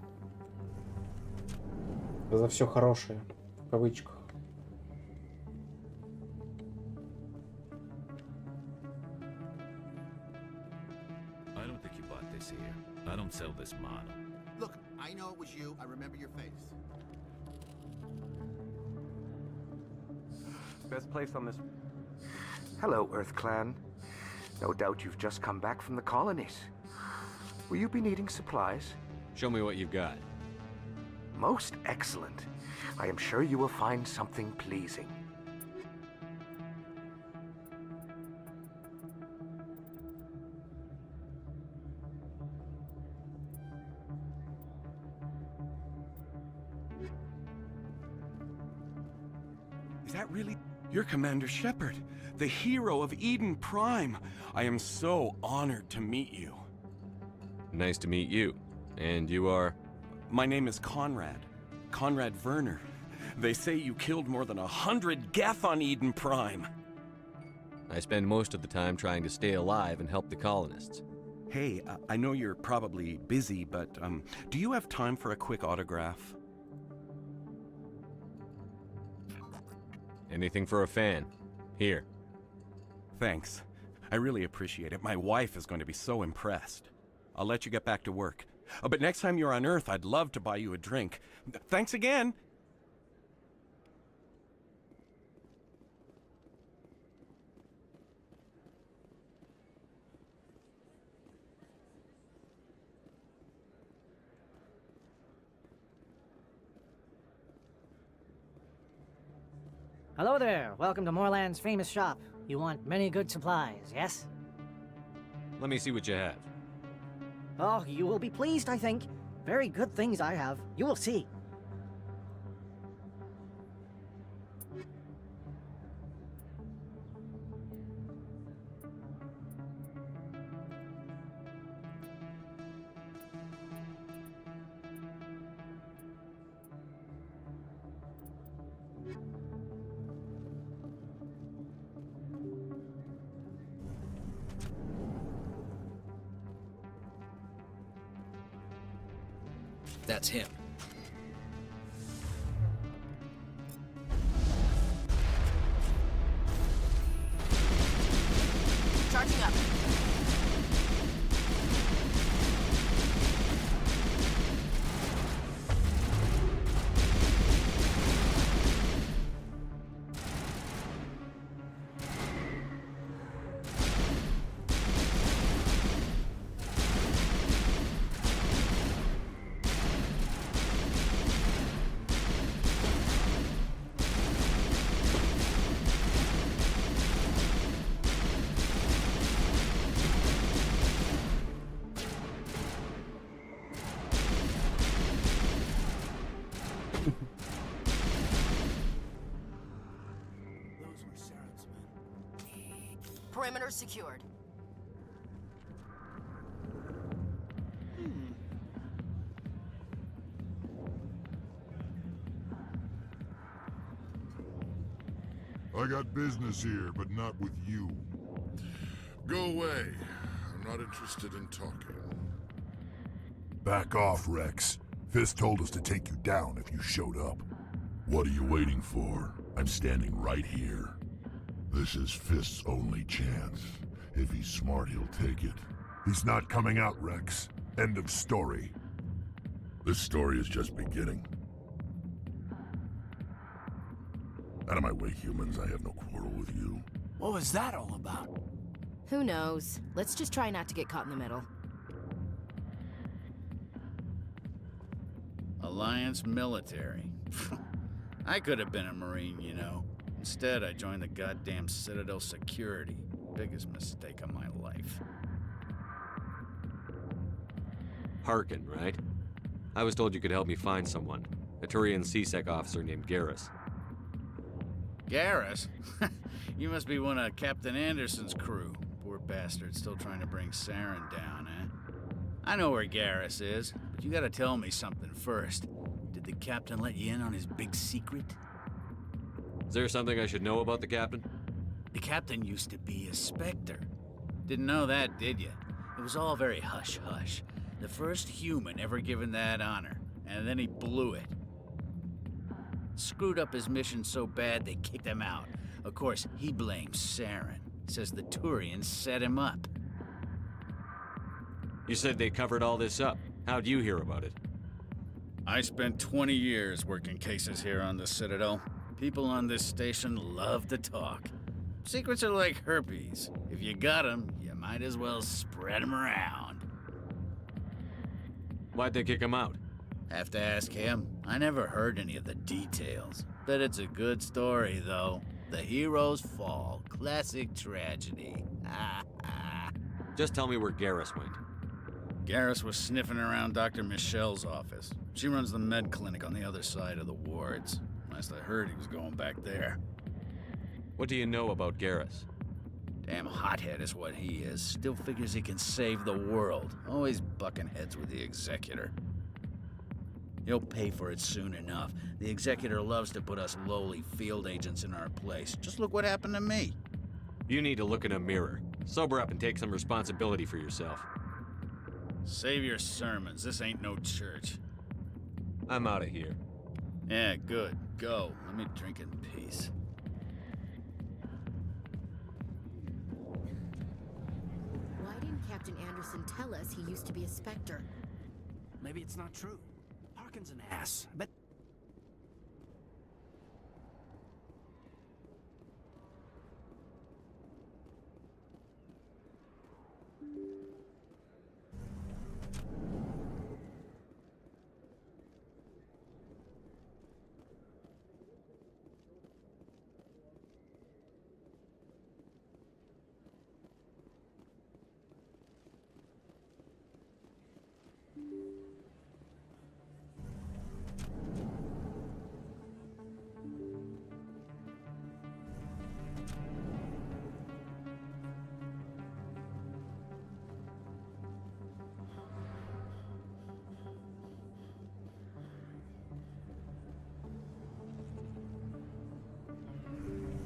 За все хорошее. В кавычках. I don't think you bought this here. I don't sell this model. Look, I know it was you. I remember your face. Best place on this... Hello, Earth Clan. No doubt you've just come back from the colonies. Will you be needing supplies? Show me what you've got. Most excellent. I am sure you will find something pleasing. Is that really... You're Commander Shepard, the hero of Eden Prime. I am so honored to meet you. Nice to meet you. And you are? My name is Conrad. Conrad Werner. They say you killed more than 100 Geth on Eden Prime. I spend most of the time trying to stay alive and help the colonists. Hey, I know you're probably busy, but do you have time for a quick autograph? Anything for a fan. Here. Thanks. I really appreciate it. My wife is going to be so impressed. I'll let you get back to work. But next time you're on Earth, I'd love to buy you a drink. Thanks again! Hello there. Welcome to Moorland's famous shop. You want many good supplies, yes? Let me see what you have. Oh, you will be pleased, I think. Very good things I have. You will see. That's him. Charging up. Perimeter secured. I got business here, but not with you. Go away. I'm not interested in talking. Back off, Rex. Fist told us to take you down if you showed up. What are you waiting for? I'm standing right here. This is Fist's only chance. If he's smart, he'll take it. He's not coming out, Rex. End of story. This story is just beginning. Out of my way, humans. I have no quarrel with you. What was that all about? Who knows? Let's just try not to get caught in the middle. Alliance military. I could have been a Marine, you know. Instead, I joined the goddamn Citadel security. Biggest mistake of my life. Harkin, right? I was told you could help me find someone. A Turian CSEC officer named Garrus. Garrus? You must be one of Captain Anderson's crew. Poor bastard, still trying to bring Saren down, eh? I know where Garrus is, but you gotta tell me something first. Did the captain let you in on his big secret? Is there something I should know about the captain? The captain used to be a Spectre. Didn't know that, did you? It was all very hush-hush. The first human ever given that honor, and then he blew it. Screwed up his mission so bad they kicked him out. Of course, he blames Saren. Says the Turians set him up. You said they covered all this up. How'd you hear about it? I spent 20 years working cases here on the Citadel. People on this station love to talk. Secrets are like herpes. If you got them, you might as well spread them around. Why'd they kick him out? Have to ask him. I never heard any of the details. Bet it's a good story, though. The hero's fall. Classic tragedy. Just tell me where Garrus went. Garrus was sniffing around Dr. Michelle's office. She runs the med clinic on the other side of the wards. Last I heard, he was going back there. What do you know about Garrus? Damn hothead is what he is. Still figures he can save the world. Always bucking heads with the Executor. He'll pay for it soon enough. The Executor loves to put us lowly field agents in our place. Just look what happened to me. You need to look in a mirror. Sober up and take some responsibility for yourself. Save your sermons. This ain't no church. I'm out of here. Yeah, good. Go. Let me drink in peace. Why didn't Captain Anderson tell us he used to be a Spectre? Maybe it's not true. Harkin's an ass. I bet.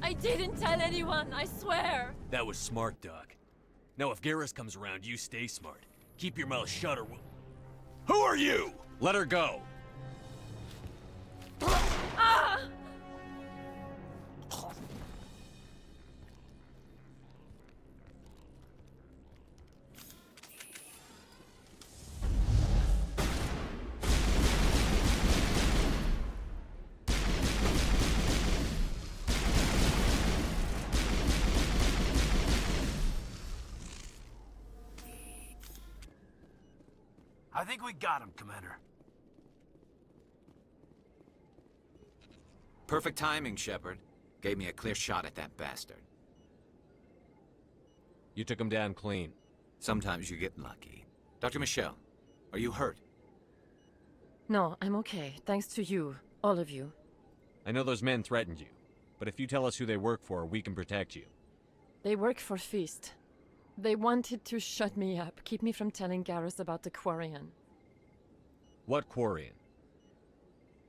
I didn't tell anyone, I swear! That was smart, Doc. Now if Garrus comes around, you stay smart. Keep your mouth shut or we'll... Who are you? Let her go. Ah! I think we got him, Commander. Perfect timing, Shepard. Gave me a clear shot at that bastard. You took him down clean. Sometimes you get lucky. Dr. Michelle, are you hurt? No, I'm okay. Thanks to you. All of you. I know those men threatened you, but if you tell us who they work for, we can protect you. They work for Feast. They wanted to shut me up, keep me from telling Garrus about the Quarian. What Quarian?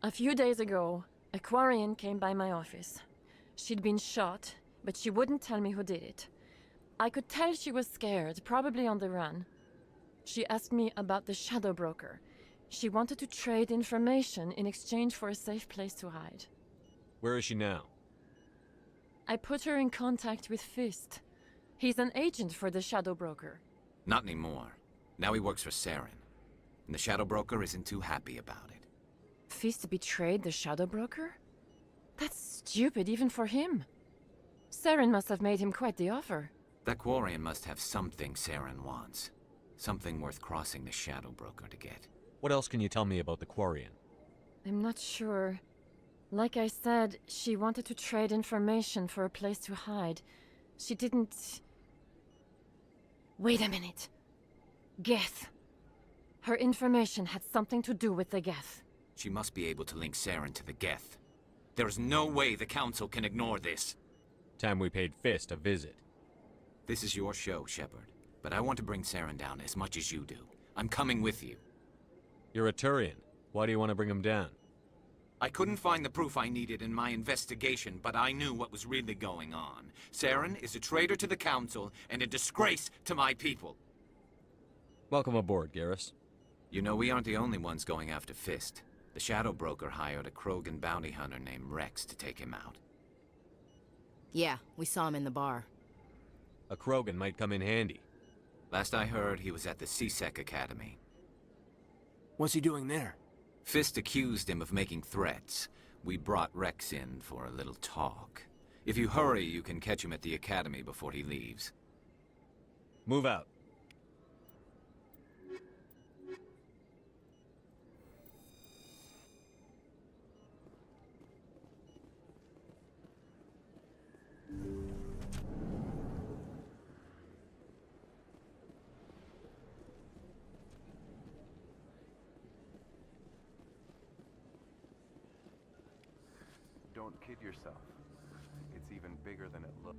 A few days ago, a Quarian came by my office. She'd been shot, but she wouldn't tell me who did it. I could tell she was scared, probably on the run. She asked me about the Shadow Broker. She wanted to trade information in exchange for a safe place to hide. Where is she now? I put her in contact with Fist. He's an agent for the Shadow Broker. Not anymore. Now he works for Saren. And the Shadow Broker isn't too happy about it. Fist betrayed the Shadow Broker? That's stupid even for him. Saren must have made him quite the offer. That Quarian must have something Saren wants. Something worth crossing the Shadow Broker to get. What else can you tell me about the Quarian? I'm not sure. Like I said, she wanted to trade information for a place to hide. She didn't... Wait a minute. Geth. Her information had something to do with the Geth. She must be able to link Saren to the Geth. There's no way the Council can ignore this. Time we paid Fist a visit. This is your show, Shepard. But I want to bring Saren down as much as you do. I'm coming with you. You're a Turian. Why do you want to bring him down? I couldn't find the proof I needed in my investigation, but I knew what was really going on. Saren is a traitor to the Council and a disgrace to my people. Welcome aboard, Garrus. You know, we aren't the only ones going after Fist. The Shadow Broker hired a Krogan bounty hunter named Rex to take him out. Yeah, we saw him in the bar. A Krogan might come in handy. Last I heard, he was at the CSEC Academy. What's he doing there? Fist accused him of making threats. We brought Rex in for a little talk. If you hurry, you can catch him at the Academy before he leaves. Move out. Don't kid yourself. It's even bigger than it looks.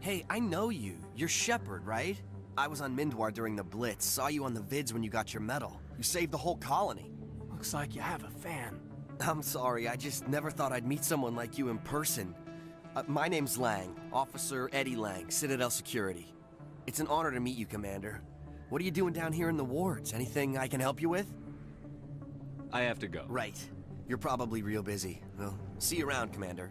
Hey, I know you. You're Shepard, right? I was on Mindwar during the Blitz. Saw you on the vids when you got your medal. You saved the whole colony. Looks like you have a fan. I'm sorry, I just never thought I'd meet someone like you in person. My name's Lang, Officer Eddie Lang, Citadel Security. It's an honor to meet you, Commander. What are you doing down here in the wards? Anything I can help you with? I have to go. Right. You're probably real busy. Well, see you around, Commander.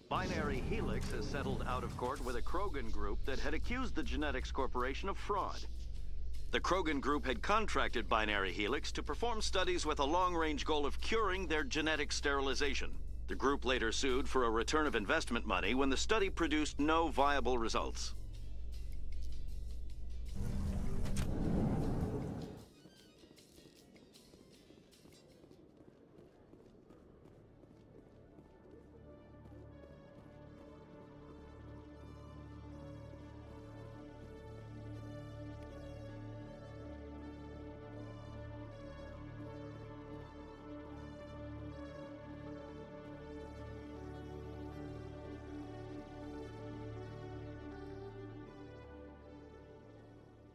Binary Helix has settled out of court with a Krogan group that had accused the Genetics Corporation of fraud. The Krogan group had contracted Binary Helix to perform studies with a long-range goal of curing their genetic sterilization. The group later sued for a return of investment money when the study produced no viable results.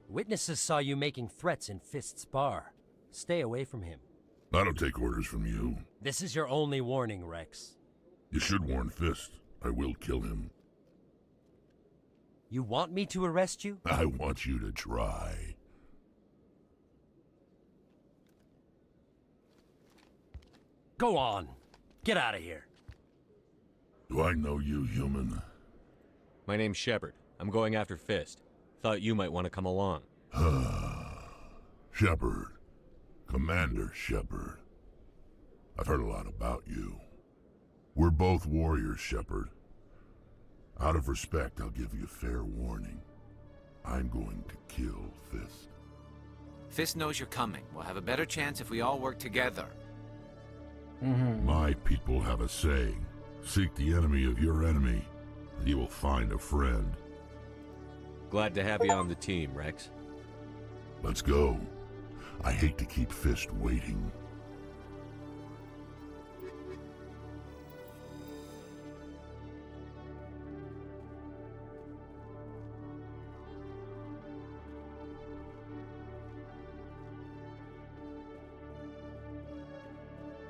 Witnesses saw you making threats in Fist's bar. Stay away from him. I don't take orders from you. This is your only warning, Rex. You should warn Fist. I will kill him. You want me to arrest you? I want you to try. Go on. Get out of here. Do I know you, human? My name's Shepard. I'm going after Fist. Thought you might want to come along. Shepard. Commander Shepard. I've heard a lot about you. We're both warriors, Shepard. Out of respect, I'll give you fair warning. I'm going to kill Fist. Fist knows you're coming. We'll have a better chance if we all work together. My people have a saying. Seek the enemy of your enemy, and you will find a friend. Glad to have you on the team, Rex. Let's go. I hate to keep Fist waiting.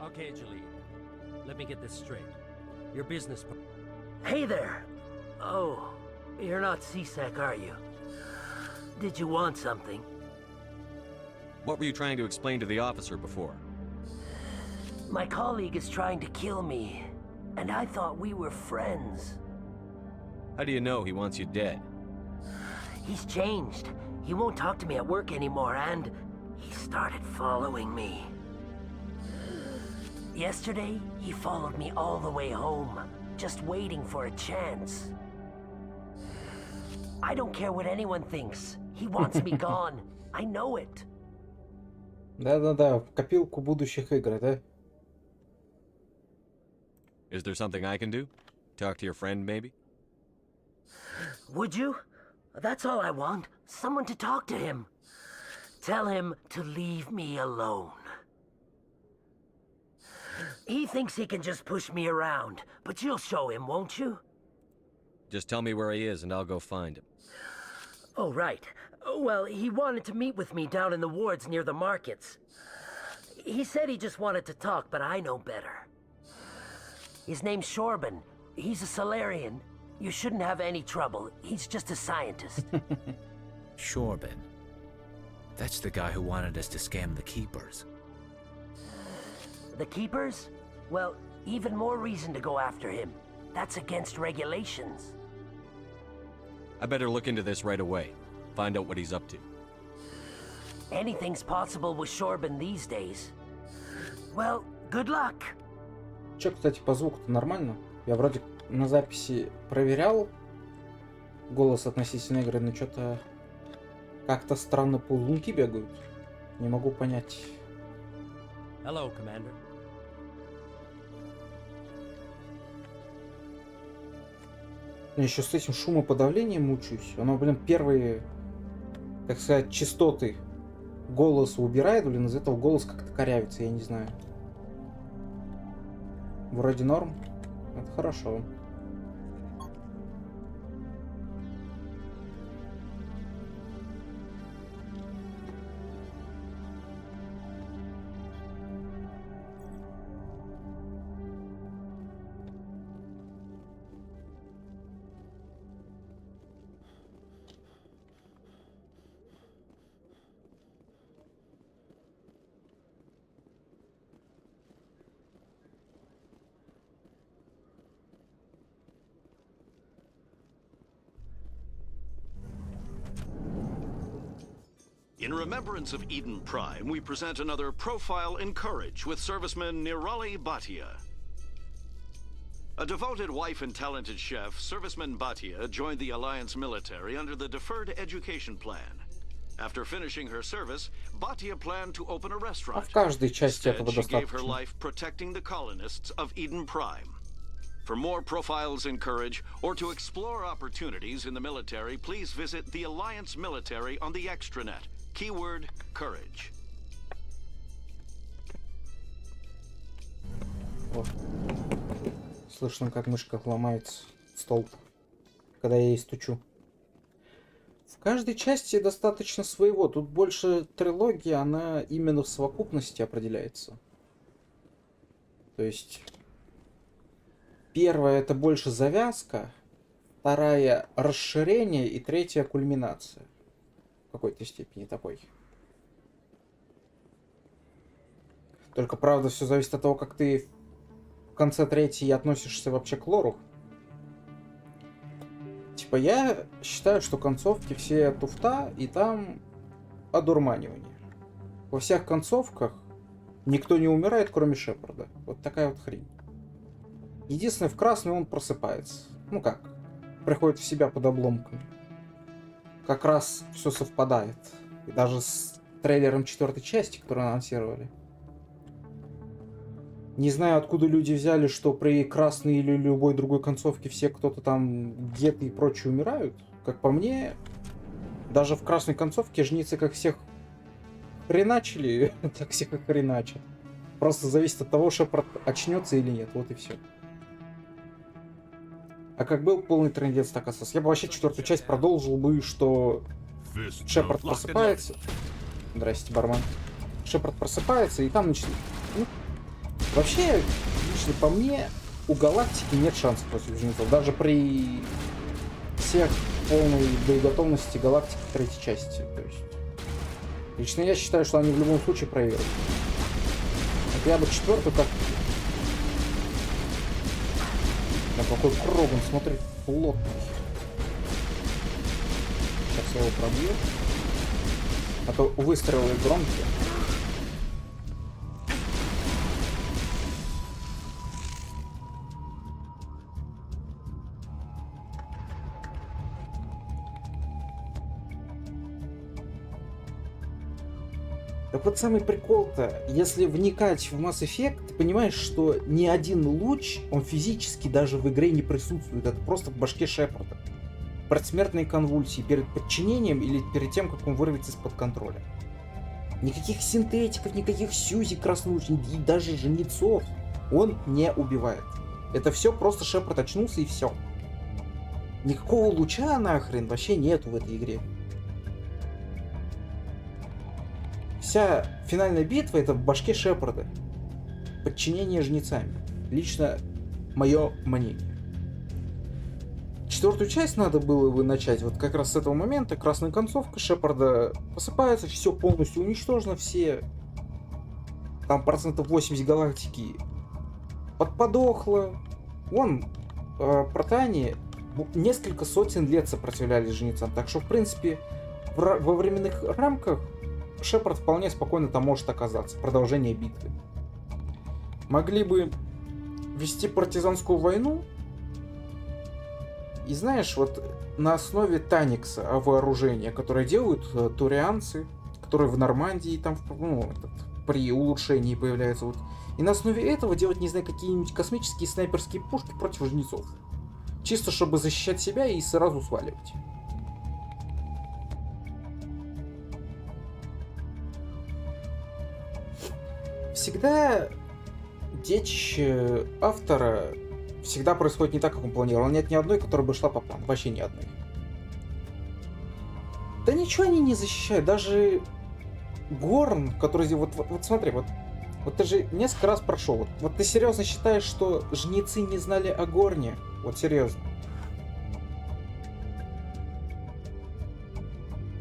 Okay, Jalid. Let me get this straight. Your business... Hey there! Oh, you're not CSEC, are you? Did you want something? What were you trying to explain to the officer before? My colleague is trying to kill me, and I thought we were friends. How do you know he wants you dead? He's changed. He won't talk to me at work anymore, and he started following me. Yesterday, he followed me all the way home, just waiting for a chance. I don't care what anyone thinks. He wants me gone. I know it. Да-да-да, в копилку будущих игр, да? Is there something I can do? Talk to your friend, maybe? Would you? That's all I want. Someone to talk to him. Tell him to leave me alone. He thinks he can just push me around, but you'll show him, won't you? Just tell me where he is and I'll go find him. Oh, right. Well, he wanted to meet with me down in the wards near the markets. He said he just wanted to talk, but I know better. His name's Shorban. He's a Solarian. You shouldn't have any trouble. He's just a scientist. Shorban. That's the guy who wanted us to scam the Keepers. The Keepers? Well, even more reason to go after him. That's against regulations. I better look into this right away. Find out what he's up to. Anything's possible with Shorban these days. Well, good luck. Че, кстати, по звуку-то нормально? Я вроде на записи проверял голос относительно игры, но что-то как-то странно ползунки бегают. Не могу понять. Hello, Commander. Я еще с этим шумоподавлением мучаюсь. Оно, блин, первые, так сказать, частоты голоса убирает, блин, из этого голос как-то корявится, я не знаю. Вроде норм. Это хорошо. In remembrance of Eden Prime, we present another profile in courage with serviceman Nirali Bhatia. A devoted wife and talented chef, serviceman Bhatia joined the Alliance military under the Deferred Education Plan. After finishing her service, Bhatia planned to open a restaurant. В каждой части Instead, этого she gave her достаточно. life protecting the colonists of Eden Prime. For more profiles in courage, or to explore opportunities in the military, please visit the Alliance military on the extranet. Keyword courage. Вот. Слышно, как мышка ломается столб, когда я ей стучу. В каждой части достаточно своего. Тут больше трилогия, она именно в совокупности определяется. То есть первая это больше завязка, вторая расширение и третья кульминация. В какой-то степени такой. Только, правда, все зависит от того, как ты в конце третьей относишься вообще к лору. Типа, я считаю, что концовки все туфта, и там одурманивание. Во всех концовках никто не умирает, кроме Шепарда. Вот такая вот хрень. Единственное, в красный он просыпается. Ну как? Приходит в себя под обломками. Как раз все совпадает. И даже с трейлером 4-й части, которую анонсировали. Не знаю, откуда люди взяли, что при красной или любой другой концовке все кто-то там где-то и прочие умирают. Как по мне, даже в красной концовке жницы как всех хреначили, так всех и хреначат. Просто зависит от того, Шепард очнется или нет. Вот и все. А как был полный трындец, так остался. Я бы вообще 4-ю часть продолжил бы, что Шепард просыпается. Здрасте, бармен. Шепард просыпается, и там начинает. Ну, вообще, лично по мне, у галактики нет шансов против жнецов. Даже при всех полной боеготовности галактики в 3-й части. То есть, лично я считаю, что они в любом случае проиграют. Вот я бы 4-ю как... На какой круг он смотрит плотный. Сейчас я его пробью. А то выстрелы громкие. Так вот самый прикол-то, если вникать в Mass Effect, ты понимаешь, что ни один луч, он физически даже в игре не присутствует. Это просто в башке Шепарда. предсмертные конвульсии перед подчинением или перед тем, как он вырвется из-под контроля. Никаких синтетиков, никаких Сьюзи краснушек и даже жнецов он не убивает. Это все просто Шепард очнулся и все. Никакого луча нахрен вообще нету в этой игре. Вся финальная битва это в башке Шепарда. Подчинение жнецами. Лично мое мнение. Четвертую часть надо было бы начать вот как раз с этого момента. Красная концовка Шепарда посыпается, все полностью уничтожено, все там процентов 80 галактики подохло. Вон протане несколько сотен лет сопротивлялись жнецам, так что в принципе во временных рамках Шепард вполне спокойно там может оказаться. Продолжение битвы. Могли бы вести партизанскую войну. И знаешь, вот на основе Таникса вооружения, которое делают турианцы, которые в Нормандии там при улучшении появляются. Вот. И на основе этого делать, не знаю, какие-нибудь космические снайперские пушки против жнецов. Чисто чтобы защищать себя и сразу сваливать. Всегда детище автора всегда происходит не так, как он планировал. Нет ни одной, которая бы шла по плану. Вообще ни одной. Да ничего они не защищают. Даже Горн, который... Вот смотри, вот ты же несколько раз прошел. Вот ты серьезно считаешь, что жнецы не знали о Горне? Вот серьезно.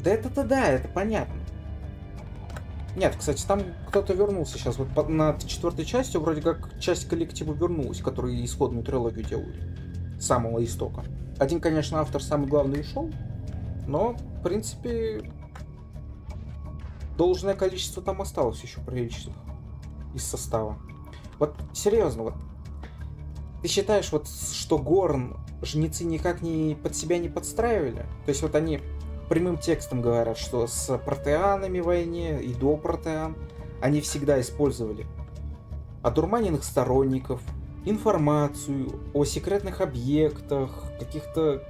Да это понятно. Нет, кстати, там кто-то вернулся сейчас. Вот на четвертой части вроде как часть коллектива вернулась, которые исходную трилогию делали. С самого истока. Один, конечно, автор самый главный ушел, но, в принципе, должное количество там осталось еще приличных из состава. Вот, серьезно, вот. Ты считаешь, вот, что Горн жнецы никак под себя не подстраивали? То есть вот они... Прямым текстом говорят, что с протеанами в войне и до протеан они всегда использовали одурманенных сторонников, информацию о секретных объектах, каких-то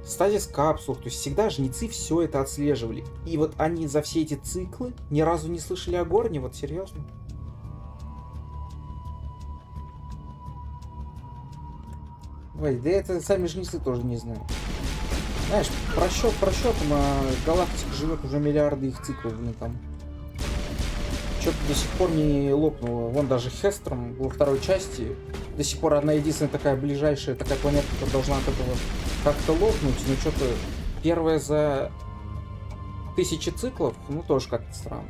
стазис-капсулах. То есть всегда жнецы все это отслеживали. И вот они за все эти циклы ни разу не слышали о Горне, вот серьезно. Ой, да это сами жнецы тоже не знают. Знаешь, просчетом, а галактика живет уже миллиарды их циклов, ну там. Что-то до сих пор не лопнуло. Вон даже Хестром во второй части до сих пор одна единственная такая ближайшая такая планета, которая должна от этого как-то лопнуть, но что-то первое за 1000 циклов, ну тоже как-то странно.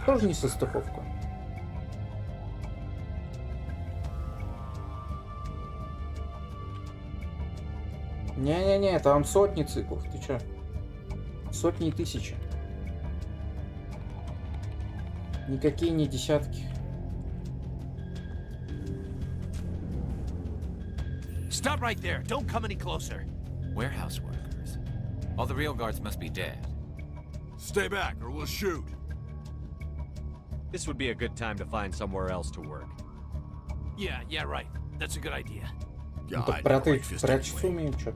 Тоже не состыковка. Не-не-не, там сотни циклов, ты чё? Сотни и тысячи. Никакие не десятки. Stop right there! Don't come any closer! Warehouse workers. All the real guards must be dead. Stay back or we'll shoot. This would be a good time to find somewhere else to work. Yeah, right. That's a good idea. Ну так прятаться умеют, чё?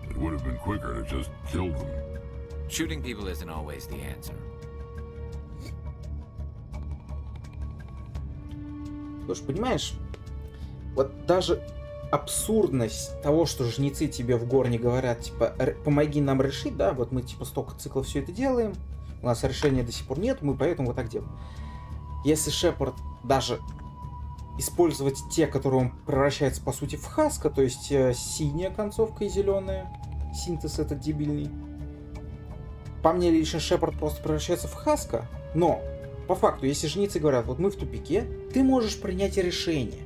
It would have been quicker to just kill them. Shooting people isn't always the answer. Слушай, понимаешь, вот даже абсурдность того, что жнецы тебе в Горне говорят, типа, помоги нам решить, да, вот мы типа столько циклов все это делаем, у нас решения до сих пор нет, мы поэтому вот так делаем. Если Шепард даже использовать те, которые он превращается по сути в Хаска, то есть синяя концовка и зеленая, синтез этот дебильный. По мне лично Шепард просто превращается в Хаска, но по факту, если жнецы говорят, вот мы в тупике, ты можешь принять решение.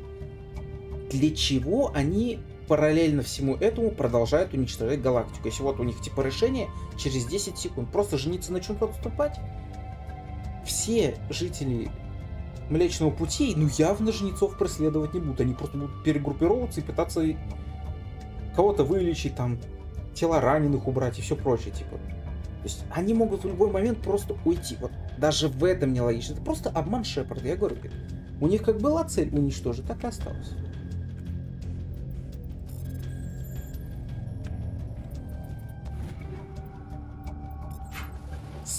Для чего они параллельно всему этому продолжают уничтожать галактику? Если вот у них типа решение через 10 секунд, просто жнецы начнут отступать, все жители Млечного Пути, ну явно жнецов преследовать не будут. Они просто будут перегруппироваться и пытаться кого-то вылечить, там, тела раненых убрать и все прочее, типа. То есть они могут в любой момент просто уйти. Вот даже в этом нелогично. Это просто обман Шепарда, я говорю. У них как была цель уничтожить, так и осталось.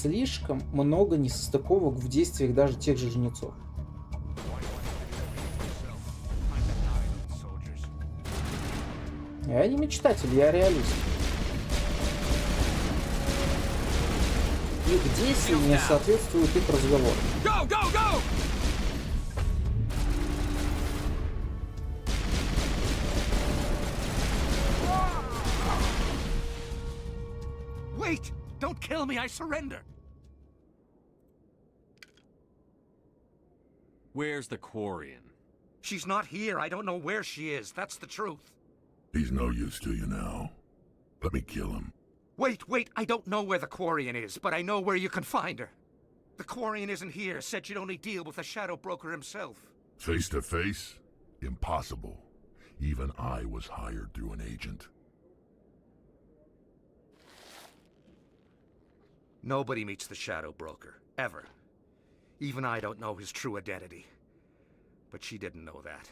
слишком много несостыковок в действиях даже тех же жнецов. Я не мечтатель, я реалист. Их действия не соответствуют их разговорам. Go, go, go! Wait! Don't kill me, I surrender! Where's the Quarian? She's not here. I don't know where she is. That's the truth. He's no use to you now. Let me kill him. Wait, I don't know where the Quarian is, but I know where you can find her. The Quarian isn't here. Said she'd only deal with the Shadow Broker himself. Face to face? Impossible. Even I was hired through an agent. Nobody meets the Shadow Broker, ever. Even I don't know his true identity. But she didn't know that.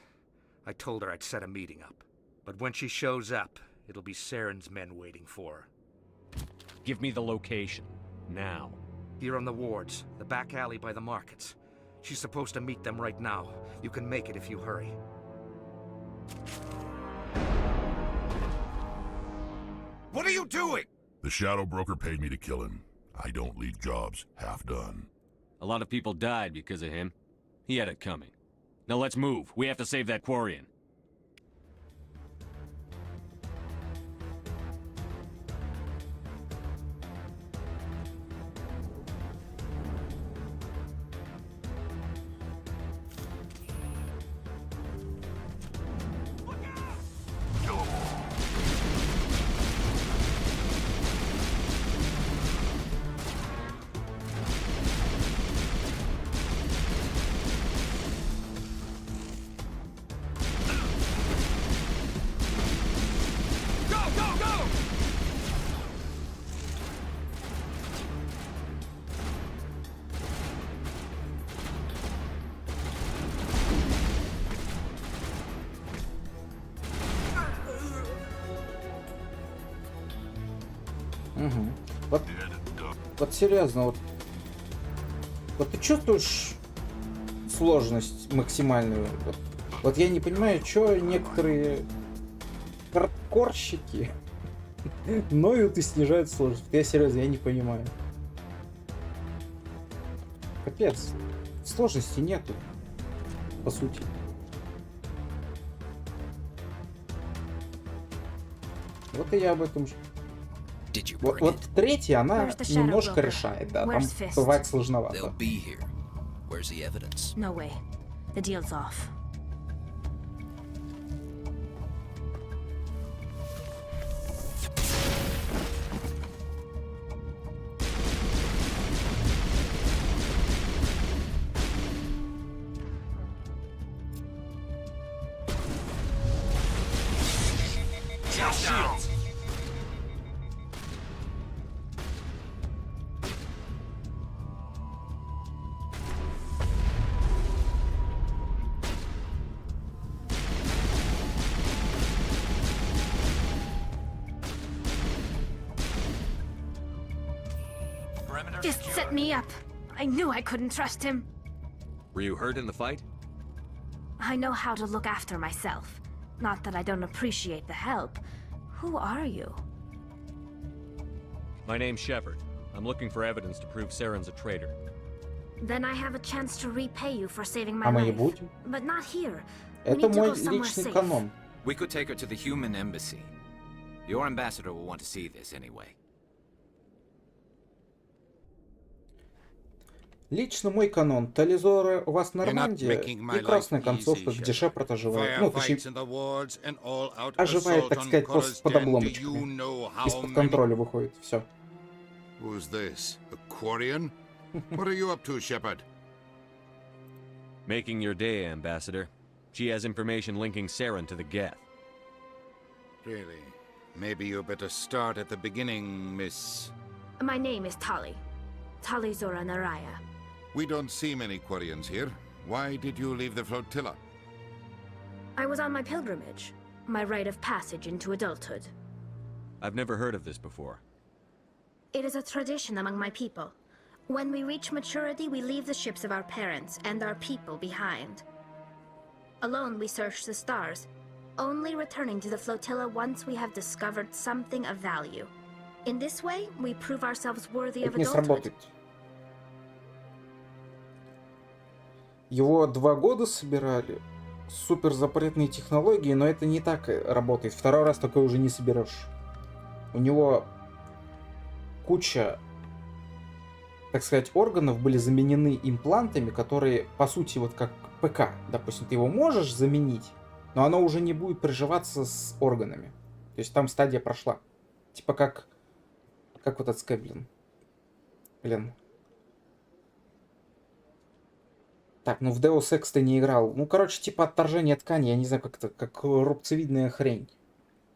I told her I'd set a meeting up. But when she shows up, it'll be Saren's men waiting for her. Give me the location. Now. Here on the wards, the back alley by the markets. She's supposed to meet them right now. You can make it if you hurry. What are you doing? The Shadow Broker paid me to kill him. I don't leave jobs half done. A lot of people died because of him. He had it coming. Now let's move. We have to save that Quarian. Угу. Вот серьезно, вот ты чувствуешь сложность максимальную? Вот я не понимаю, что некоторые хардкорщики ноют и снижают сложность. Я серьезно, я не понимаю. Капец, сложности нету, по сути. Вот и я об этом же. Вот третья, она немножко решает, да, там бывает сложновато. No way. The deal's off. This set me up. I knew I couldn't trust him. Were you hurt in the fight? I know how to look after myself. Not that I don't appreciate the help. Who are you? My name's Shepard. I'm looking for evidence to prove Saren's a traitor. Then I have a chance to repay you for saving my life. But not here. Это мой личный канон. We could take her to the human embassy. Your ambassador will want to see this anyway. Лично мой канон. Тализоры у вас Нормандия и красная концовка, где Шепард оживает. Ну, точнее, оживает, так сказать, просто под обломочками. Из-под контроля выходит. Все. Who's this? A Quarian? What are you up to, Shepard? Making your day, Ambassador. She has information linking Saren to the Geth. Really? Maybe you better start at the beginning, Miss... My name is Tali. Tali Zora Naraya. We don't see many Quarians here. Why did you leave the flotilla? I was on my pilgrimage. My rite of passage into adulthood. I've never heard of this before. It is a tradition among my people. When we reach maturity, we leave the ships of our parents and our people behind. Alone, we search the stars, only returning to the flotilla once we have discovered something of value. In this way, we prove ourselves worthy of Это не adulthood. сработает. Его 2 года собирали. Супер запретные технологии, но это не так работает. Второй раз такое уже не соберешь. У него куча, так сказать, органов были заменены имплантами, которые, по сути, вот как ПК. Допустим, ты его можешь заменить, но оно уже не будет приживаться с органами. То есть там стадия прошла. Типа как вот этот скай, блин. Так, ну в Deus Ex ты не играл. Ну, короче, типа отторжение ткани, я не знаю, как это, как рубцевидная хрень.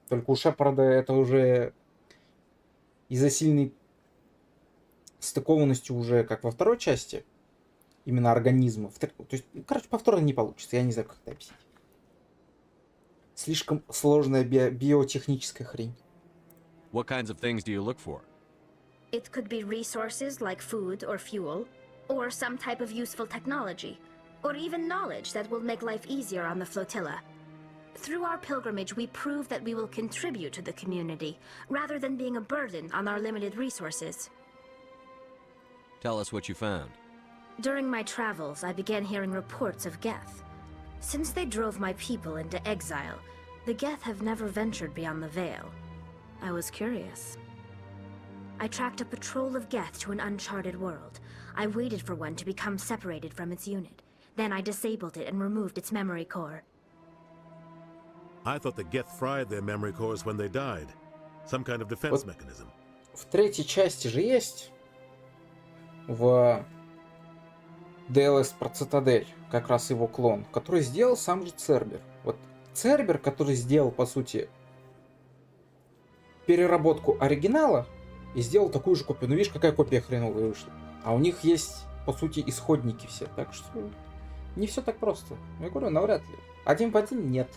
Только у Шепарда это уже из-за сильной стыкованности уже, как во второй части, именно организма. То есть, короче, повторно не получится, я не знаю, как это объяснить. Слишком сложная биотехническая хрень. What kinds of things do you look for? It could be resources like food or fuel, or some type of useful technology, or even knowledge that will make life easier on the flotilla. Through our pilgrimage, we prove that we will contribute to the community, rather than being a burden on our limited resources. Tell us what you found. During my travels, I began hearing reports of Geth. Since they drove my people into exile, the Geth have never ventured beyond the Veil. I was curious. I tracked a patrol of Geth to an uncharted world. I waited for one to become separated from its unit. Then I disabled it and removed its memory core. I thought the Geth fried their memory cores when they died. Some kind of defense mechanism. В третьей части же есть в DLS про Цитадель как раз его клон, который сделал сам же Цербер. Вот Цербер, который сделал, по сути, переработку оригинала и сделал такую же копию. Ну, видишь, какая копия хреновая вышла. А у них есть, по сути, исходники все. Так что не все так просто. Я говорю, навряд ли. Один в один нет.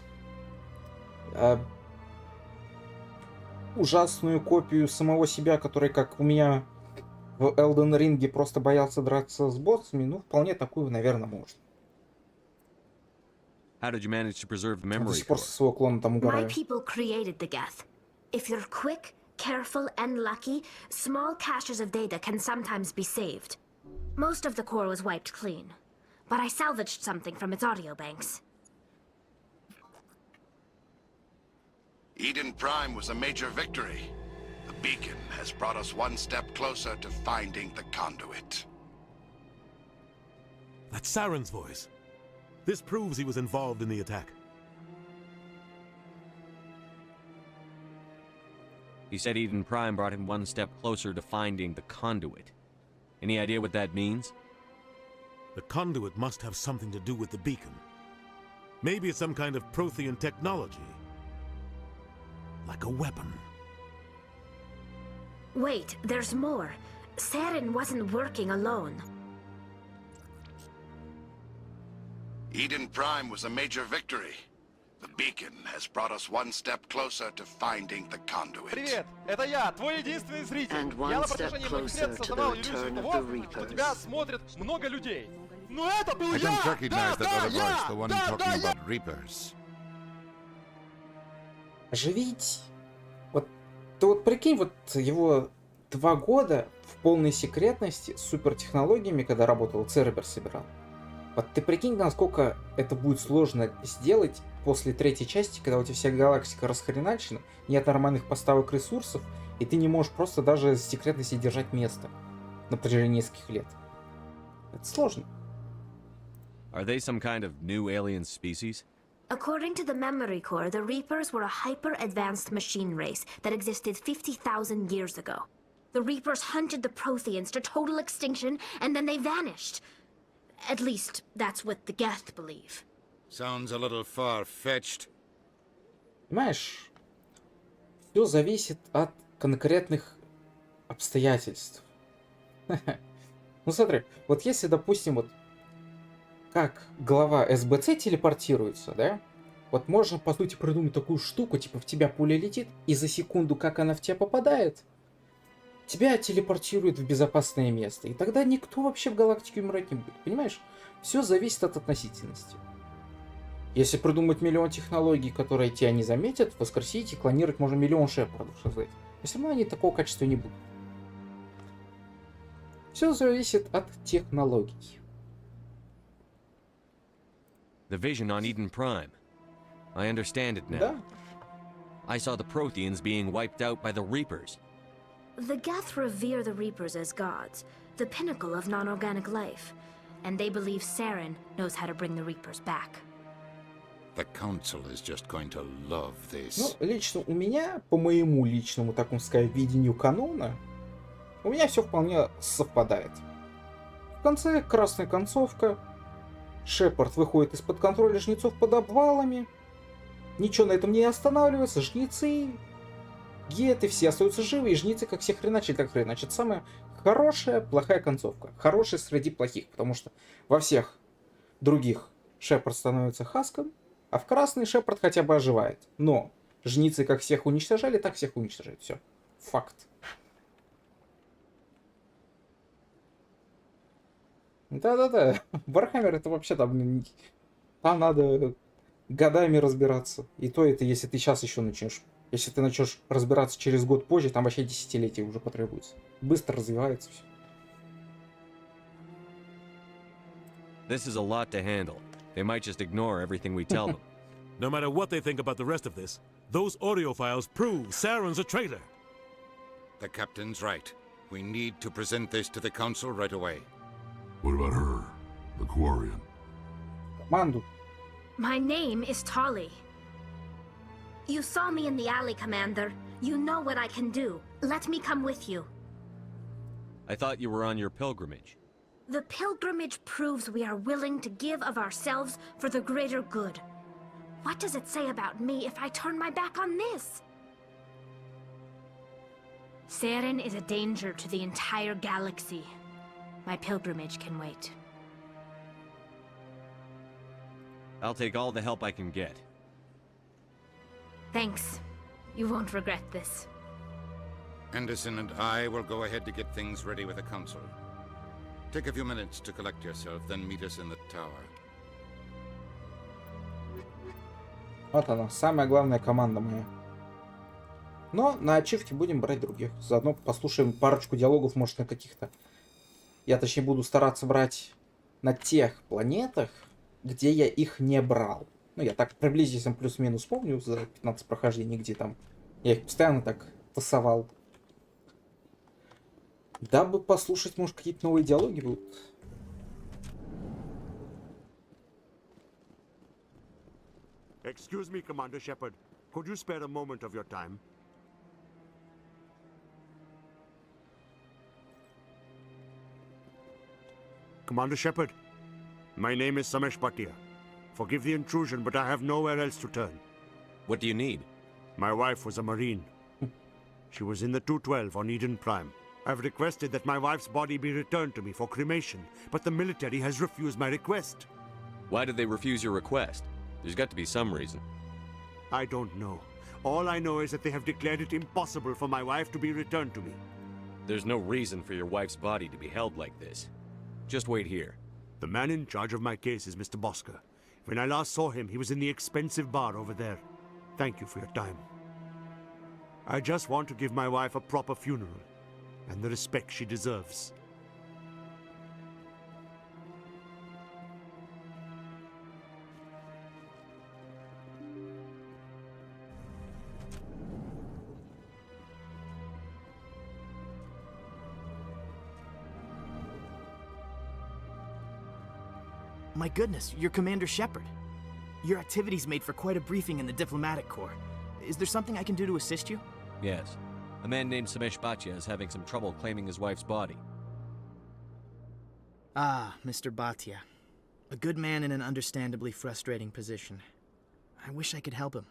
Ужасную копию самого себя, который, как у меня в Elden Ring, просто боялся драться с боссами, ну, вполне такую, наверное, можно. How did you manage to preserve the memory До сих пор со своего клона там My угораю. people created the Geth. If you're quick, careful, and lucky, small caches of data can sometimes be saved. Most of the core was wiped clean, but I salvaged something from its audio banks. Eden Prime was a major victory. The beacon has brought us one step closer to finding the conduit. That's Saren's voice. This proves he was involved in the attack. He said Eden Prime brought him one step closer to finding the conduit. Any idea what that means? The conduit must have something to do with the beacon. Maybe it's some kind of Prothean technology. Like a weapon. Wait, there's more. Saren wasn't working alone. Eden Prime was a major victory. The beacon has brought us one step closer to finding the conduit. Привет, это я, твой единственный зритель. Я на протяжении многих лет создавал иллюзию того, что тебя смотрит много людей. Но это был I я! don't recognize that other voice, the one talking я! about Reapers. Оживить. Вот ты вот прикинь, вот его 2 года в полной секретности с супертехнологиями, когда работал, Цербер собирал. Вот ты прикинь, насколько это будет сложно сделать после 3-й части, когда у тебя вся галактика расхреначена, нет нормальных поставок ресурсов, и ты не можешь просто даже с секретности держать место на протяжении нескольких лет. Это сложно. Are they some kind of new alien species? According to the memory core, the Reapers were a hyper-advanced machine race that existed 50,000 years ago. The Reapers hunted the Protheans to total extinction, and then they vanished. At least, that's what the Geth believe. Sounds a little far-fetched. Понимаешь, все зависит от конкретных обстоятельств. Ну смотри, вот если, допустим, вот как глава СБЦ телепортируется, да? Вот можно, по сути, придумать такую штуку, типа в тебя пуля летит, и за секунду, как она в тебя попадает, тебя телепортируют в безопасное место, и тогда никто вообще в галактике умирать не будет, понимаешь? Все зависит от относительности. Если придумать миллион технологий, которые тебя не заметят, воскресить и клонировать можно миллион шепардов создать. Но все равно они такого качества не будут. Все зависит от технологий. The vision on Eden Prime. I understand it now. Да. I saw the Protheans being wiped out by the Reapers. The Geth revere the Reapers as gods, the pinnacle of non-organic life, and they believe Saren knows how to bring the Reapers back. The Council is just going to love this. Ну, лично у меня, по моему личному, так сказать, видению канона, у меня все вполне совпадает. В конце красная концовка, Шепард выходит из-под контроля жнецов под обвалами, ничего на этом не останавливается, жнецы, геты, все остаются живы, и жнецы как все хреначили, так хреначат. Самая хорошая, плохая концовка. Хорошая среди плохих, потому что во всех других Шепард становится Хаском, а в красный Шепард хотя бы оживает. Но жнецы как всех уничтожали, так всех уничтожают. Все. Факт. Да-да-да. Вархаммер это вообще там надо годами разбираться. И то это, если ты сейчас еще начнешь. Если ты начнешь разбираться через год позже, там вообще десятилетия уже потребуется. Быстро развивается все. This is a lot to handle. They might just ignore everything we tell them. No matter what they think about the rest of this, those audio files prove Saren's a traitor. The captain's right. We need to present this to the Council right away. What about her, the Quarian? Команду. My name is Tali. You saw me in the alley, Commander. You know what I can do. Let me come with you. I thought you were on your pilgrimage. The pilgrimage proves we are willing to give of ourselves for the greater good. What does it say about me if I turn my back on this? Saren is a danger to the entire galaxy. My pilgrimage can wait. I'll take all the help I can get. Thanks. You won't regret this. Anderson and I will go ahead to get things ready with the Council. Take a few minutes to collect yourself, then meet us in the tower. Вот она, самая главная команда моя. Но на ачивке будем брать других. Заодно послушаем парочку диалогов, может, на каких-то... Я, точнее, буду стараться брать на тех планетах, где я их не брал. Ну, я так приблизительно плюс-минус помню за 15 прохождений, где там... Я их постоянно так тасовал. Дабы послушать, может, какие-то новые диалоги будут. Excuse me, Commander Shepard. Could you spare a moment of your time? Commander Shepard, my name is Samesh Bhatia. Forgive the intrusion, but I have nowhere else to turn. What do you need? My wife was a Marine. She was in the 212 on Eden Prime. I've requested that my wife's body be returned to me for cremation, but the military has refused my request. Why did they refuse your request? There's got to be some reason. I don't know. All I know is that they have declared it impossible for my wife to be returned to me. There's no reason for your wife's body to be held like this. Just wait here. The man in charge of my case is Mr. Bosker. When I last saw him, he was in the expensive bar over there. Thank you for your time. I just want to give my wife a proper funeral, and the respect she deserves. My goodness, you're Commander Shepard. Your activities made for quite a briefing in the Diplomatic Corps. Is there something I can do to assist you? Yes. A man named Samesh Bhatia is having some trouble claiming his wife's body. Ah, Mr. Bhatia. A good man in an understandably frustrating position. I wish I could help him.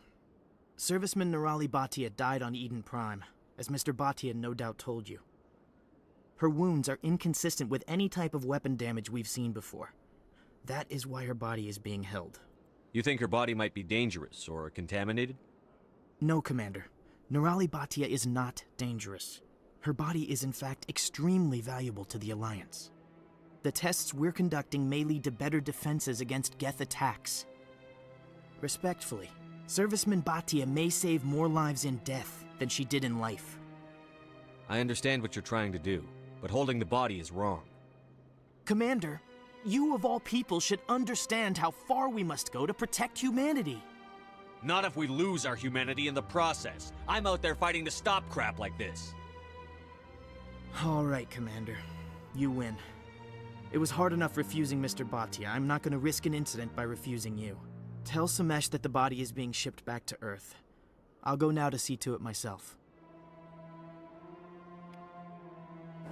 Serviceman Nirali Bhatia died on Eden Prime, as Mr. Bhatia no doubt told you. Her wounds are inconsistent with any type of weapon damage we've seen before. That is why her body is being held. You think her body might be dangerous or contaminated? No, Commander. Nirali Bhatia is not dangerous. Her body is in fact extremely valuable to the Alliance. The tests we're conducting may lead to better defenses against Geth attacks. Respectfully, Serviceman Bhatia may save more lives in death than she did in life. I understand what you're trying to do, but holding the body is wrong. Commander, you of all people should understand how far we must go to protect humanity. Not if we lose our humanity in the process. I'm out there fighting to stop crap like this. All right, Commander. You win. It was hard enough refusing Mr. Bhatia. I'm not going to risk an incident by refusing you. Tell Samesh that the body is being shipped back to Earth. I'll go now to see to it myself.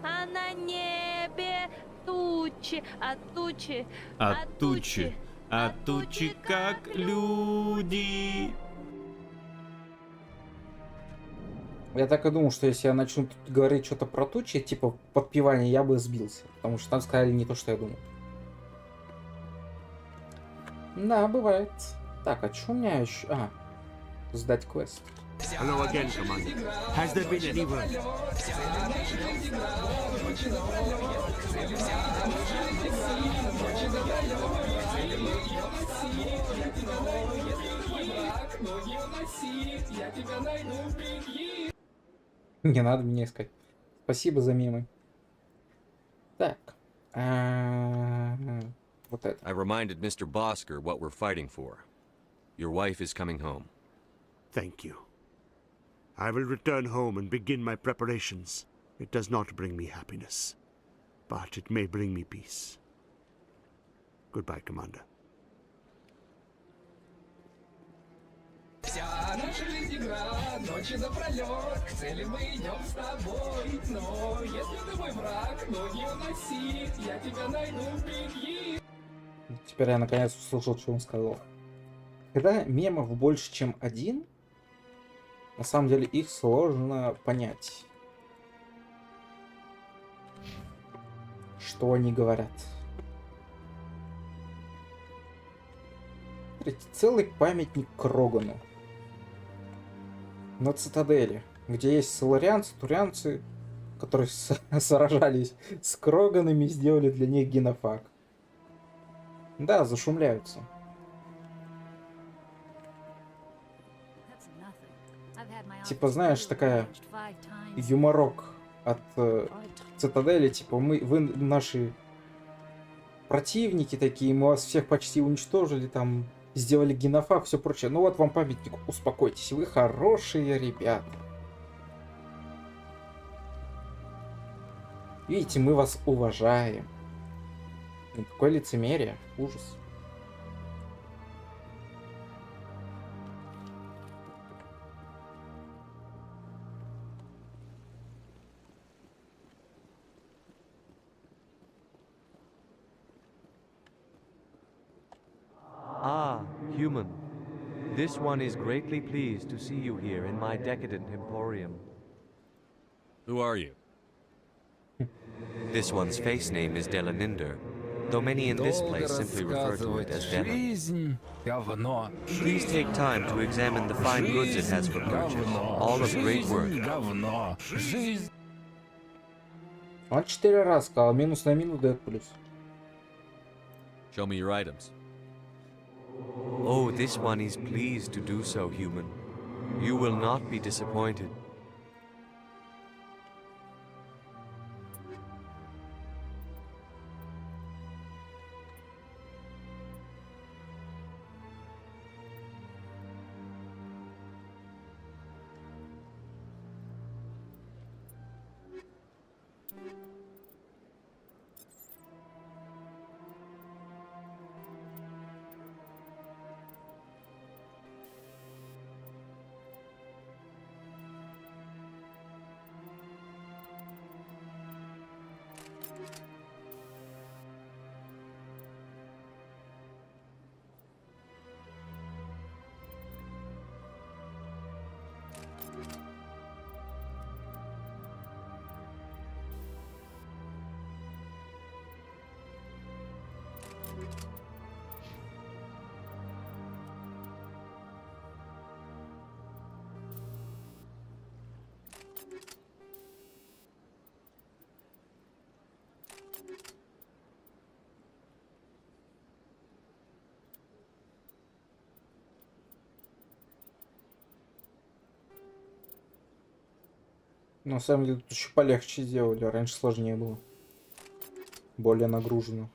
А на небе тучи, а тучи, а тучи как люди. Я так и думал, что если я начну тут говорить что-то про тучи, типа подпевание, я бы сбился. Потому что там сказали не то, что я думал. Да, бывает. Так, а что у меня еще? А, сдать квест. Hello again, Commander. Has there been any word? Не надо меня искать. Спасибо за мемы. Так. Вот это. I reminded Mr. Bosker what we're fighting for. Your wife is coming home. Thank you. I will return home and begin my preparations. It does not bring me happiness, but it may bring me peace. Goodbye, Commander. Вся наша жизнь игра, ночи напролёт, к цели мы идем с тобой. Но если ты мой враг, ноги уноси, я тебя найду, беги. Теперь я наконец услышал, что он сказал. Когда мемов больше, чем один, на самом деле их сложно понять. Что они говорят. Смотрите, целый памятник Крогану. На цитадели, где есть соларианцы, турианцы, которые сражались с Кроганами и сделали для них генофаг. Да, зашумляются. Типа, знаешь, такая юморок от цитадели, типа, вы наши противники такие, мы вас всех почти уничтожили, там, сделали генофаг, все прочее. Ну вот вам памятник, успокойтесь, вы хорошие ребята. Видите, мы вас уважаем. Какое лицемерие, ужас. Ah, human. This one is greatly pleased to see you here in my decadent emporium. Who are you? This one's face name is Delaninder, though many in this place simply refer to it as Delan. Please take time to examine the fine goods it has for purchase, all of great worth. Он 4 раза сказал, минус на минус дает плюс. Show me your items. Oh, this one is pleased to do so, human. You will not be disappointed. На самом деле тут еще полегче сделали, раньше сложнее было. Более нагружено.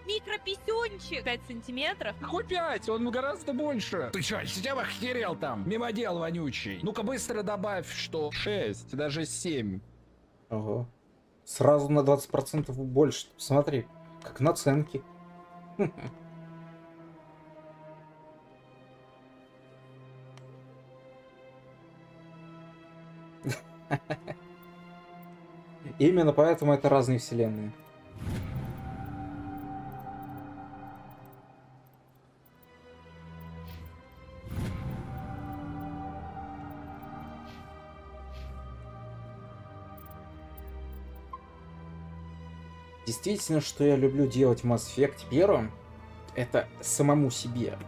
Микрописюнчик. 5 сантиметров. Какой 5? Он гораздо больше. Ты чё, система охерел там? Мимодел вонючий. Ну-ка быстро добавь, что 6, даже 7. Ого. Сразу на 20% больше. Смотри, как наценки. Именно поэтому это разные вселенные. Действительно, что я люблю делать в Mass Effect 1, это самому себе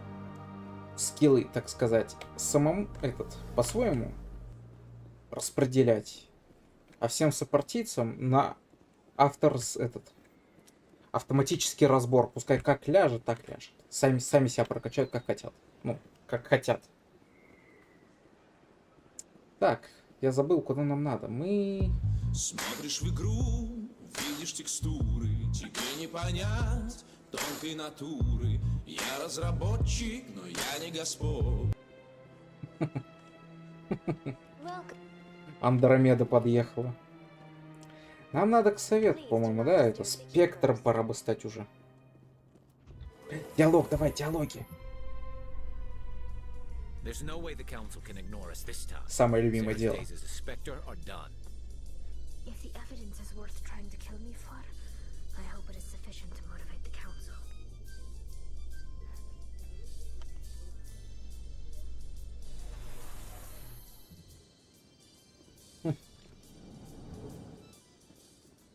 скиллы, так сказать, самому по-своему распределять, а всем сопартийцам на автоматический разбор. Пускай как ляжет, так ляжет. Сами себя прокачают, как хотят. Ну, как хотят. Так, я забыл, куда нам надо. Мы... Смотришь в игру, видишь текстуры, тебе не понять тонкой натуры. Я разработчик, но я не господь. Андромеда подъехала. Нам надо к совету, по-моему, да? Это спектром пора бы стать уже. Диалог, давай, диалоги. Самое любимое дело.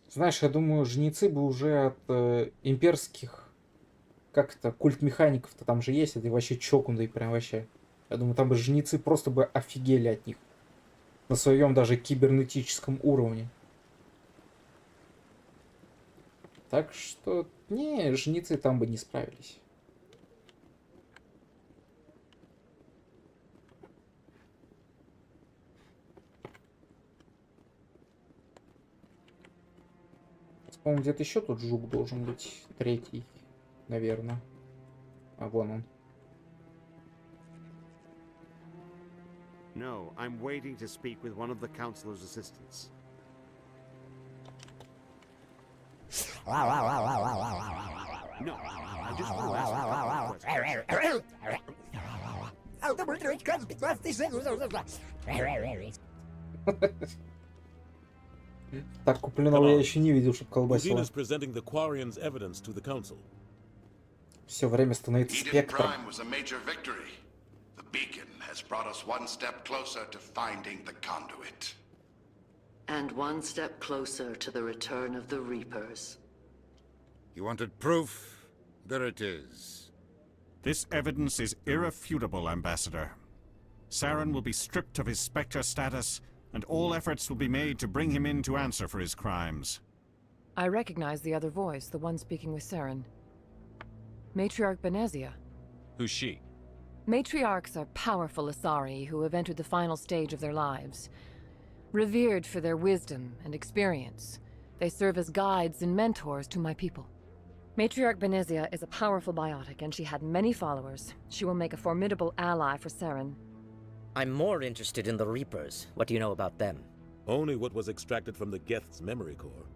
Знаешь, я думаю, жнецы бы уже от имперских, как это, культ механиков-то там же есть, это вообще чокнутые прям вообще. Я думаю, там бы жнецы просто бы офигели от них. На своем даже кибернетическом уровне. Так что, не, жнецы там бы не справились. По-моему, где-то еще тут жук должен быть. Третий, наверное. А вон он. No, I'm waiting to speak with one of the councilor's assistants. No, I just want to ask. Так купленного я еще не видел, чтобы колбасило. Все время становится спектром. Has brought us one step closer to finding the conduit. And one step closer to the return of the Reapers. You wanted proof? There it is. This evidence is irrefutable, Ambassador. Saren will be stripped of his Spectre status, and all efforts will be made to bring him in to answer for his crimes. I recognize the other voice, the one speaking with Saren. Matriarch Benezia. Who's she? Matriarchs are powerful Asari who have entered the final stage of their lives. Revered for their wisdom and experience, they serve as guides and mentors to my people. Matriarch Benezia is a powerful biotic, and she had many followers. She will make a formidable ally for Saren. I'm more interested in the Reapers. What do you know about them? Only what was extracted from the Geth's memory core.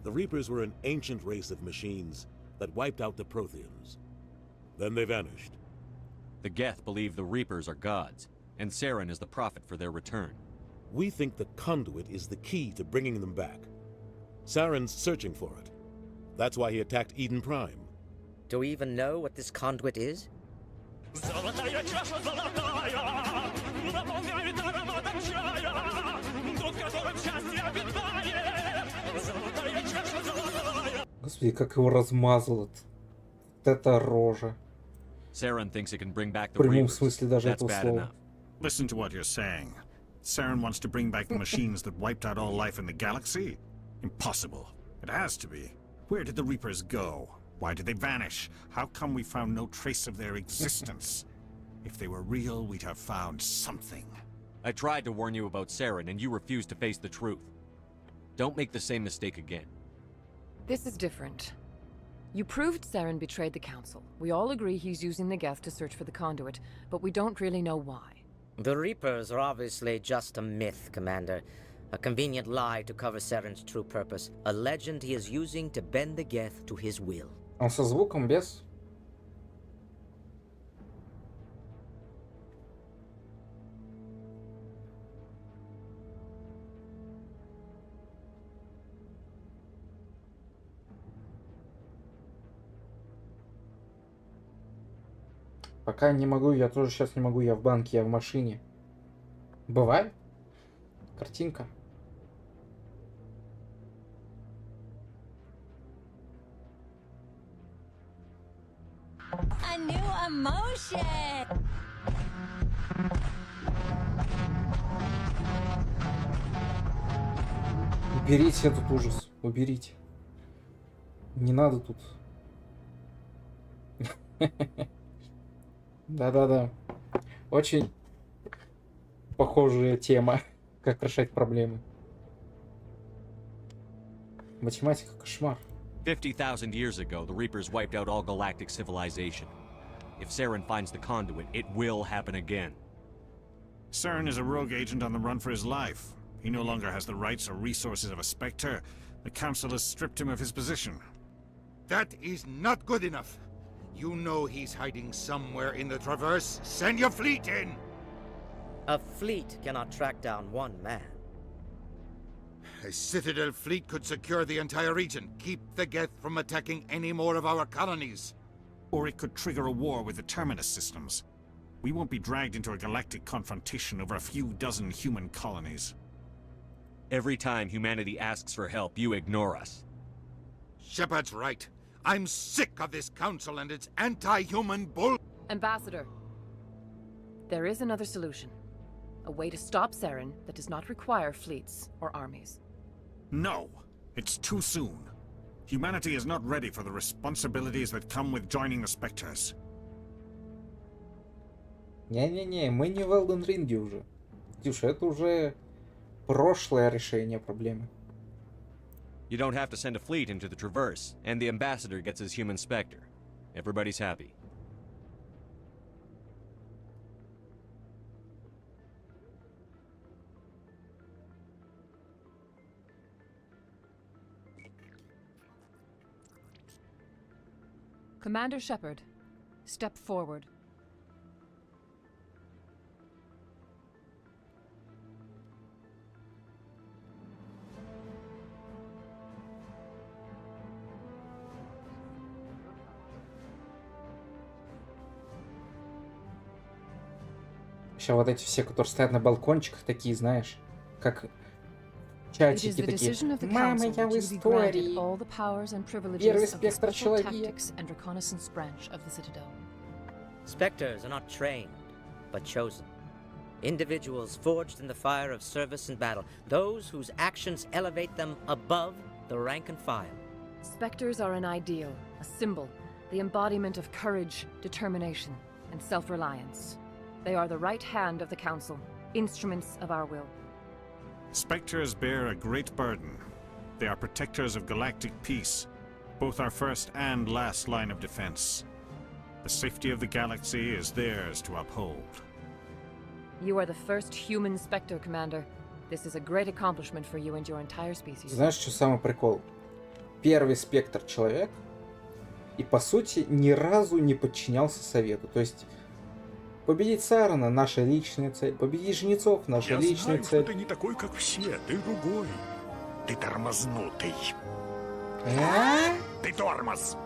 The Reapers were an ancient race of machines that wiped out the Protheans. Then they vanished. The Geth believe the Reapers are gods, and Saren is the prophet for their return. We think the conduit is the key to bringing them back. Saren's searching for it. That's why he attacked Eden Prime. Do we even know what this conduit is? Господи, как его размазало. Это рожа. Saren thinks it can bring back В the прямом Reapers. смысле даже That's этого bad слова. enough. Listen to what you're saying. Saren wants to bring back the machines that wiped out all life in the galaxy? Impossible. It has to be. Where did the Reapers go? Why did they vanish? How come we found no trace of their existence? If they were real, we'd have found something. I tried to warn you about Saren, and you refused to face the truth. Don't make the same mistake again. This is different. You proved Saren betrayed the Council. We all agree he's using the Geth to search for the conduit, but we don't really know why. The Reapers are obviously just a myth, Commander. A convenient lie to cover Saren's true purpose. A legend he is using to bend the Geth to his will. Он со звуком без? Пока не могу, я тоже сейчас не могу, я в банке, я в машине. Бывает? Картинка. A new emotion! Уберите этот ужас, уберите. Не надо тут. Да-да-да. Очень похожая тема, как решать проблемы. Математика кошмар. 50,000 years ago, the Reapers wiped out all galactic civilization. If Saren finds the conduit, it will happen again. Saren is a rogue agent on the run for his life. He no longer has the rights or resources of a Spectre. The Council has stripped him of his position. That is not good enough. You know he's hiding somewhere in the Traverse. Send your fleet in! A fleet cannot track down one man. A Citadel fleet could secure the entire region, keep the Geth from attacking any more of our colonies. Or it could trigger a war with the Terminus systems. We won't be dragged into a galactic confrontation over a few dozen human colonies. Every time humanity asks for help, you ignore us. Shepard's right. I'm sick of this council and its anti-human bull— Ambassador, there is another solution. A way to stop Saren that does not require fleets or armies. No! It's too soon. Humanity is not ready for the responsibilities that come with joining the Spectres. Не-не-не, мы не в Elden Ring уже. Дюша, это уже прошлое решение проблемы. You don't have to send a fleet into the Traverse, and the Ambassador gets his human Spectre. Everybody's happy. Commander Shepard, step forward. Сейчас вот эти все, которые стоят на балкончиках, такие, знаешь, как чатики такие. Мама, я в истории. Первый спектр человека. Spectres are not trained, but chosen. Individuals forged in the fire of service and battle. Those whose actions elevate them above the rank and file. Spectres are an ideal, a symbol, the embodiment of courage, determination, and self-reliance. They are the right hand of the Council, instruments of our will. Spectres bear a great burden. They are protectors of galactic peace, both our first and last line of defense. The safety of the galaxy is theirs to uphold. You are the first human Spectre, Commander. This is a great accomplishment for you and your entire species. Знаешь, что самый прикол? Первый спектр человек, и по сути ни разу не подчинялся совету. То есть победить Сарана — наша личная цель, победить жнецов — наша личная цель. Я знаю, что ты не такой, как все, ты другой. Ты тормознутый. Ты тормоз.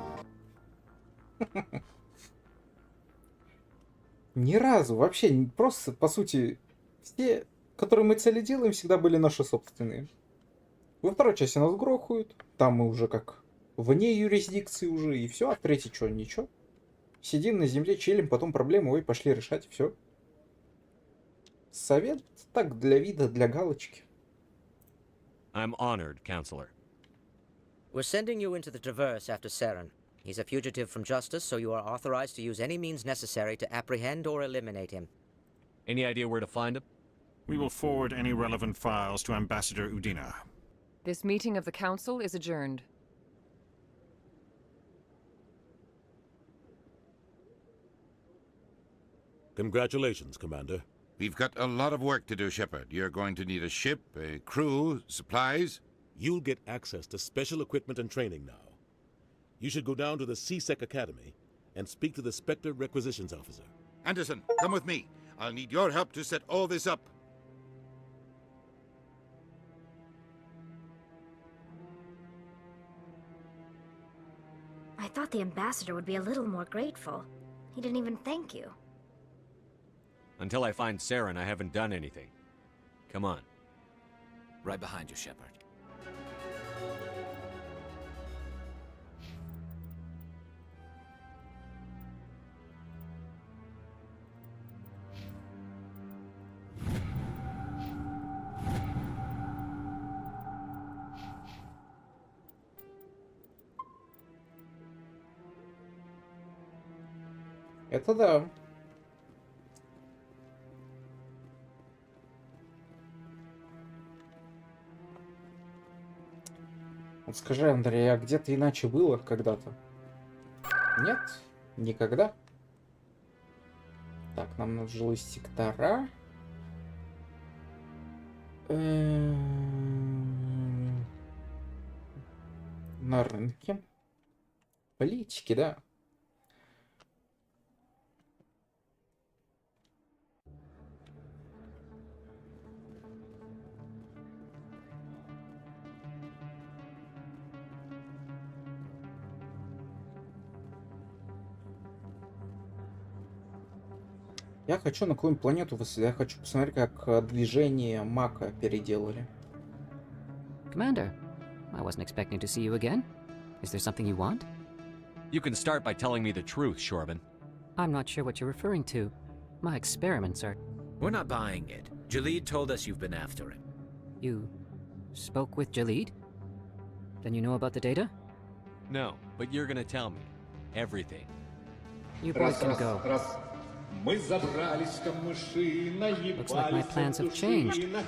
Ни разу. Вообще, просто, по сути, все, которые мы цели делаем, всегда были наши собственные. Во второй части нас грохают. Там мы уже как вне юрисдикции уже. И все. А в третьей что? Ничего. Сидим на земле, чилим, потом проблемы, ой, пошли решать, все. Совет так для вида, для галочки. I'm honored, Counselor. We're sending you into the Traverse after Saren. He's a fugitive from justice, so you are authorized to use any means necessary to apprehend or eliminate him. Any idea where to find him? We will forward any relevant files to Ambassador Udina. This meeting of the Council is adjourned. Congratulations, Commander. We've got a lot of work to do, Shepard. You're going to need a ship, a crew, supplies. You'll get access to special equipment and training now. You should go down to the CSEC Academy and speak to the Spectre Requisitions Officer. Anderson, come with me. I'll need your help to set all this up. I thought the ambassador would be a little more grateful. He didn't even thank you. Until I find Saren, I haven't done anything. Come on. Right behind you, Shepard. Это да. Вот скажи, Андрей, а где-то иначе было когда-то? Нет? Никогда? Так, нам нужны жилые сектора. На рынке. Политики, да. Я хочу на какую-нибудь планету высадить. Я хочу посмотреть, как движение Мака переделали. Commander, I wasn't expecting to see you again. Is there something you want? You can start by telling me the truth, Shorban. I'm not sure what you're referring to. My experiments are... We're not buying it. Jalid told us you've been after him. You spoke with Jalid? Then you know about the data? No, but you're gonna tell me. Everything. You boys can go. Looks like my plans have changed. It's not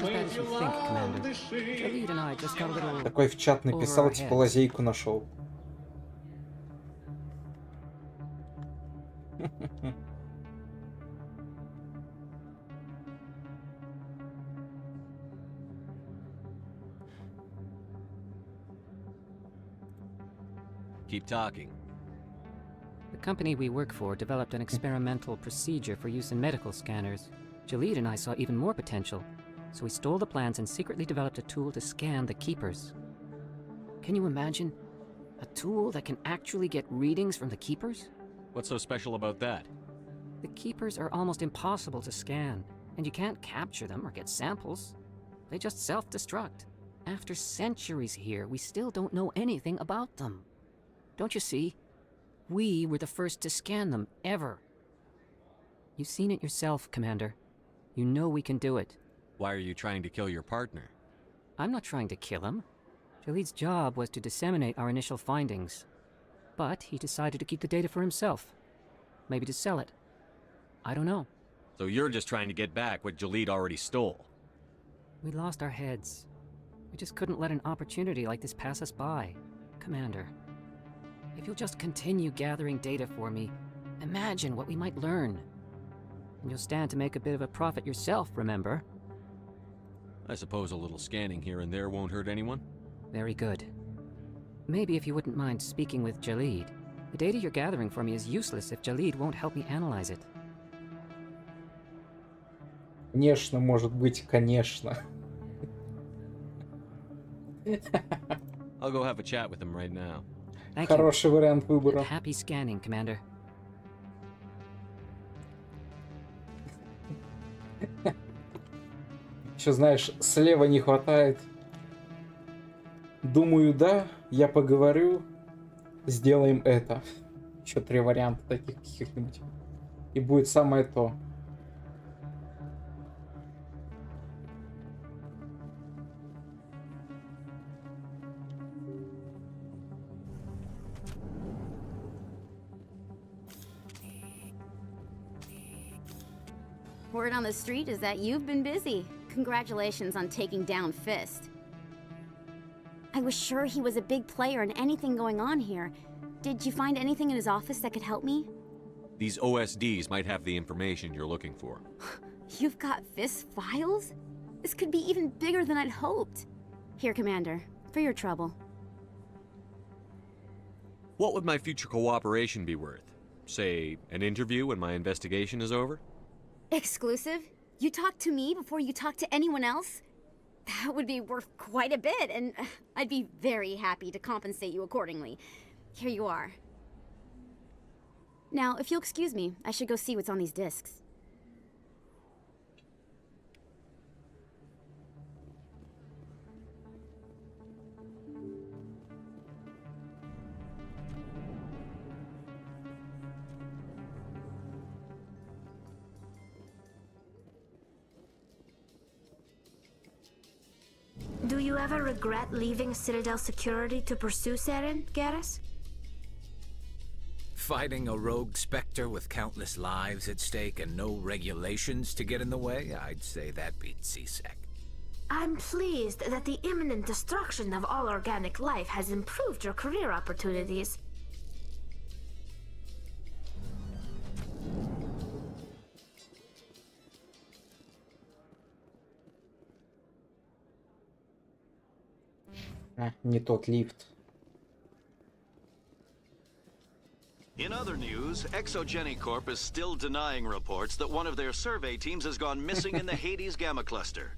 as bad as you think, Commander. Jalid and I just got a little... Такой в чат написал, типа лазейку нашел. Keep talking. The company we work for developed an experimental procedure for use in medical scanners. Jalid and I saw even more potential, so we stole the plans and secretly developed a tool to scan the Keepers. Can you imagine? A tool that can actually get readings from the Keepers? What's so special about that? The Keepers are almost impossible to scan, and you can't capture them or get samples. They just self-destruct. After centuries here, we still don't know anything about them. Don't you see? We were the first to scan them, ever. You've seen it yourself, Commander. You know we can do it. Why are you trying to kill your partner? I'm not trying to kill him. Jalid's job was to disseminate our initial findings. But he decided to keep the data for himself. Maybe to sell it. I don't know. So you're just trying to get back what Jalid already stole? We lost our heads. We just couldn't let an opportunity like this pass us by. Commander, if you'll just continue gathering data for me, imagine what we might learn. And you'll stand to make a bit of a profit yourself, remember? I suppose a little scanning here and there won't hurt anyone? Very good. Maybe if you wouldn't mind speaking with Jalid. The data you're gathering for me is useless if Jalid won't help me analyze it. Конечно, может быть, конечно. I'll go have a chat with him right now. Thank Хороший вариант выбора. you. Happy scanning, Commander. Еще, знаешь, слева не хватает. Думаю, да, я поговорю, сделаем это. Еще 3 варианта таких каких-нибудь. И будет самое то. Word on the street is that you've been busy. Congratulations on taking down Fist. I was sure he was a big player in anything going on here. Did you find anything in his office that could help me? These OSDs might have the information you're looking for. You've got Fist files? This could be even bigger than I'd hoped. Here, Commander, for your trouble. What would my future cooperation be worth? Say, an interview when my investigation is over? Exclusive? You talk to me before you talk to anyone else? That would be worth quite a bit, and I'd be very happy to compensate you accordingly. Here you are. Now, if you'll excuse me, I should go see what's on these discs. Do you ever regret leaving Citadel Security to pursue Seren, Garrus? Fighting a rogue specter with countless lives at stake and no regulations to get in the way? I'd say that beats CSEC. I'm pleased that the imminent destruction of all organic life has improved your career opportunities. Не тот лифт. In other news, Exogeny Corp is still denying reports that one of their survey teams has gone missing in the Hades Gamma Cluster.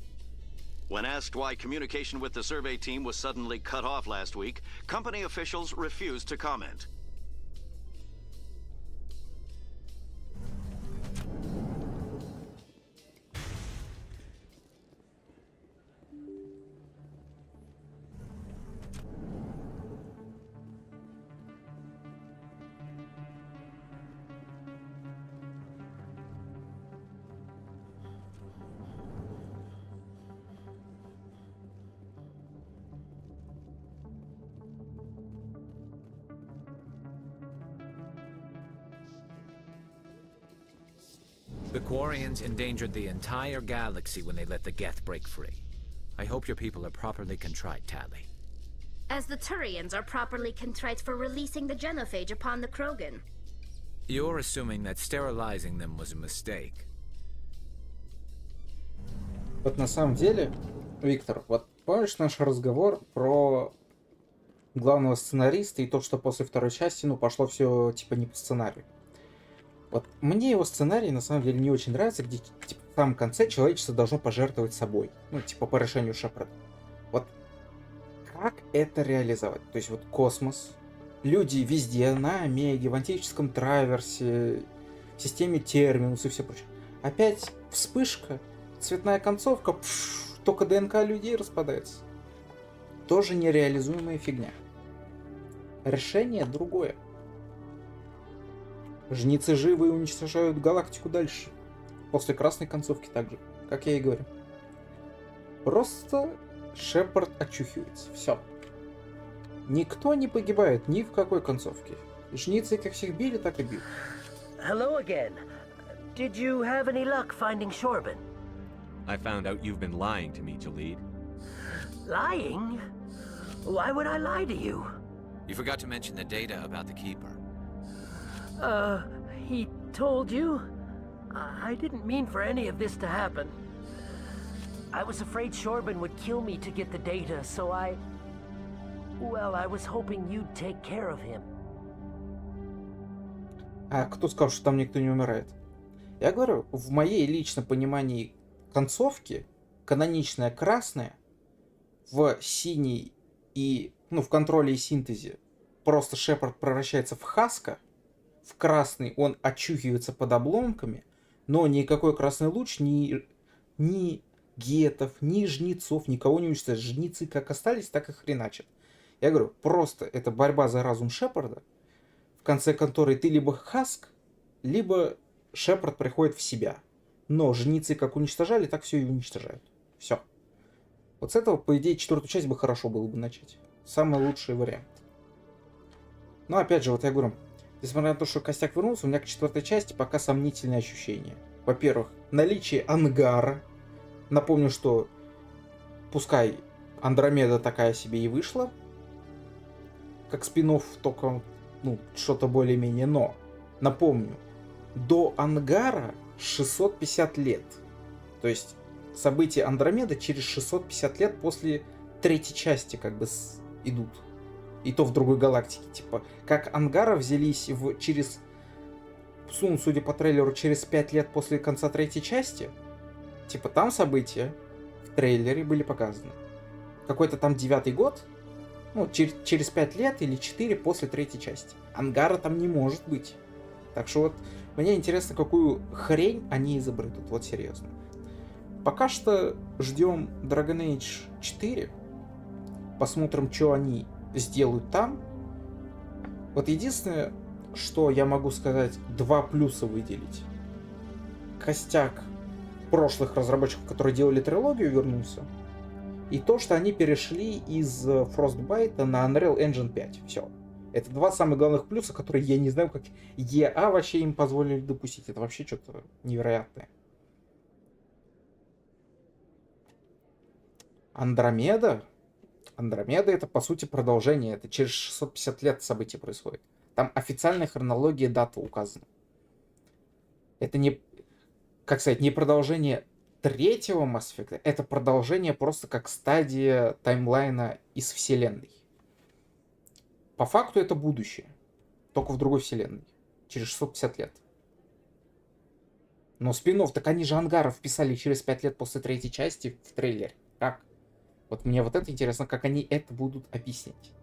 When asked why communication with the survey team was suddenly cut off last week, company officials refused to comment. The Quarians endangered the entire galaxy when they let the Geth break free. I hope your people are properly contrite, Tally. As the Turians are properly contrite for releasing the genophage upon the Krogan. You're assuming that sterilizing them was a mistake. Вот на самом деле, Виктор, вот помнишь наш разговор про главного сценариста и то, что после второй части, ну, пошло все типа не по сценарию. Вот мне его сценарий на самом деле не очень нравится, где типа, в самом конце человечество должно пожертвовать собой. Ну, типа по решению Шепарда. Вот как это реализовать? То есть вот космос, люди везде, на Омеге, в антическом траверсе, в системе Терминус и все прочее. Опять вспышка, цветная концовка, только ДНК людей распадается. Тоже нереализуемая фигня. Решение другое. Жнецы живы и уничтожают галактику дальше. После красной концовки также, как я и говорю. Просто Шепард очухивается. Все. Никто не погибает ни в какой концовке. Жницы как всех били, так и бьют. Hello again. Did you have any luck finding Shorban? I found out you've been lying to me, Jalid. Lying? Why would I lie to you? You forgot to mention the data about the Keeper. He told you? I didn't mean for any of this to happen. I was afraid Shorban would kill me to get the data, so well, I was hoping you'd take care of him. А кто сказал, что там никто не умирает? Я говорю, в моей личном понимании концовки каноничная красная в синей и, ну, в контроле и синтезе просто Шепард превращается в Хаска, в красный он очухивается под обломками, но никакой красный луч ни гетов, ни жнецов, никого не уничтожит. Жнецы как остались, так и хреначат. Я говорю, просто это борьба за разум Шепарда, в конце которой ты либо Хаск, либо Шепард приходит в себя. Но жнецы как уничтожали, так все и уничтожают. Все. Вот с этого, по идее, 4-ю часть бы хорошо было бы начать. Самый лучший вариант. Но опять же, вот я говорю, несмотря на то, что Костяк вернулся, у меня к 4-й части пока сомнительные ощущения. Во-первых, наличие ангара. Напомню, что пускай Андромеда такая себе и вышла, как спин-офф, только что-то более-менее, но напомню, до ангара 650 лет. То есть события Андромеды через 650 лет после 3-й части как бы идут. И то в другой галактике. Типа, как ангара взялись судя по трейлеру, через 5 лет после конца 3-й части. Типа, там события в трейлере были показаны. Какой-то там 9-й год. Через 5 лет или 4 после 3-й части. Ангара там не может быть. Так что вот мне интересно, какую хрень они изобретут. Вот серьезно. Пока что ждем Dragon Age 4. Посмотрим, что они сделают там. Вот единственное, что я могу сказать, 2 плюса выделить. Костяк прошлых разработчиков, которые делали трилогию, вернулся. И то, что они перешли из Frostbite на Unreal Engine 5. Все. Это 2 самых главных плюса, которые я не знаю, как EA вообще им позволили допустить. Это вообще что-то невероятное. Андромеда это, по сути, продолжение. Это через 650 лет события происходит. Там официальная хронология даты указана. Это не, как сказать, не продолжение 3-го Mass Effect, это продолжение просто как стадия таймлайна из вселенной. По факту это будущее. Только в другой вселенной. Через 650 лет. Но спин-офф, так они же ангаров писали через 5 лет после 3-й части в трейлере. Как? Вот мне вот это интересно, как они это будут объяснять.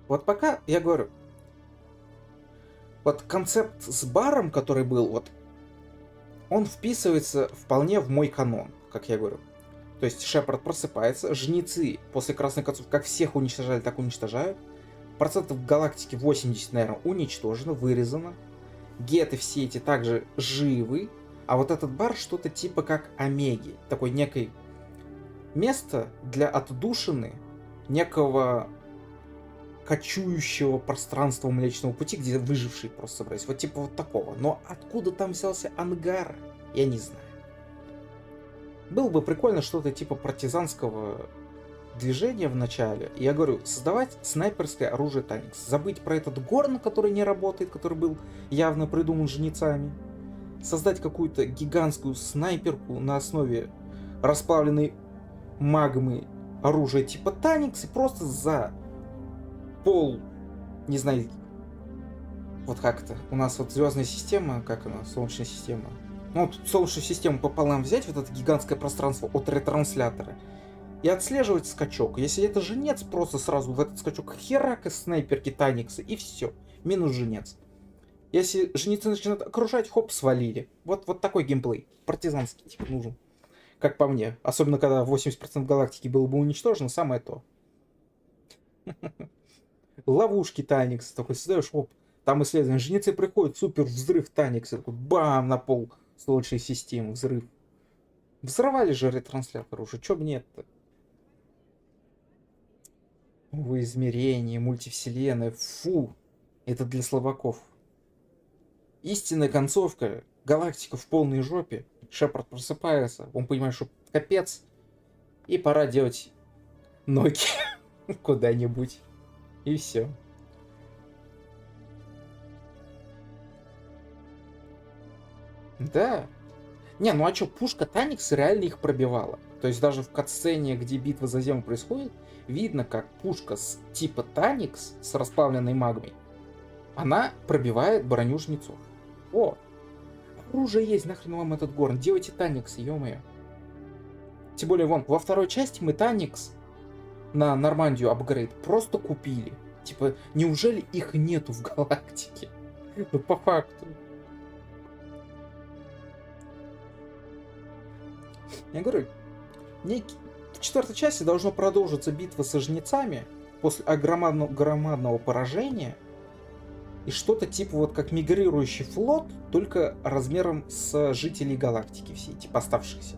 Вот пока, я говорю, вот концепт с баром, который был, вот, он вписывается вполне в мой канон, как я говорю. То есть Шепард просыпается, жнецы после красной концовки как всех уничтожали, так уничтожают. Процентов галактики 80, наверное, уничтожено, вырезано. Геты все эти также живы. А вот этот бар что-то типа как Омеги. Такой некой место для отдушины некого кочующего пространства Млечного Пути, где выжившие просто собрались. Вот типа вот такого. Но откуда там взялся ангар, я не знаю. Было бы прикольно что-то типа партизанского движения в начале. Я говорю, создавать снайперское оружие Таникс. Забыть про этот горн, который не работает, который был явно придуман жнецами. Создать какую-то гигантскую снайперку на основе расплавленной магмы оружия типа Таникс и просто за не знаю, вот как это, у нас вот звездная система, как она, Солнечная система. Ну вот Солнечную систему пополам взять, вот это гигантское пространство от ретранслятора и отслеживать скачок. Если это жнец, просто сразу в этот скачок херак из снайперки Таникса и все, минус жнец. Если жнецы начинают окружать, хоп, свалили. Вот такой геймплей, партизанский типа нужен. Как по мне. Особенно, когда 80% галактики было бы уничтожено, самое то. Ловушки Таникса. Такой создаешь, оп, там исследование. Жнецы приходят, супер, взрыв Таникса. Такой, бам, на пол Солнечной системы, взрыв. Взорвали же ретранслятор уже, чё бы нет-то? Новые измерения, мультивселенная, фу. Это для слабаков. Истинная концовка. Галактика в полной жопе. Шепард просыпается. Он понимает, что капец. И пора делать ноги куда-нибудь. И все. Да. Не, ну а чё, пушка Таникс реально их пробивала. То есть даже в катсцене, где битва за Землю происходит, видно, как пушка с типа Таникс с расплавленной магмой, она пробивает броню жнецов. О! Оружие есть, нахрен вам этот горн. Делайте Таникс, ё-моё. Тем более, вон, во второй части мы Таникс на Нормандию апгрейд просто купили. Типа, неужели их нету в галактике? Ну, по факту. Я говорю, в 4-й части должно продолжиться битва со жнецами после громадного поражения. И что-то типа вот как мигрирующий флот, только размером с жителей галактики всей, типа оставшихся.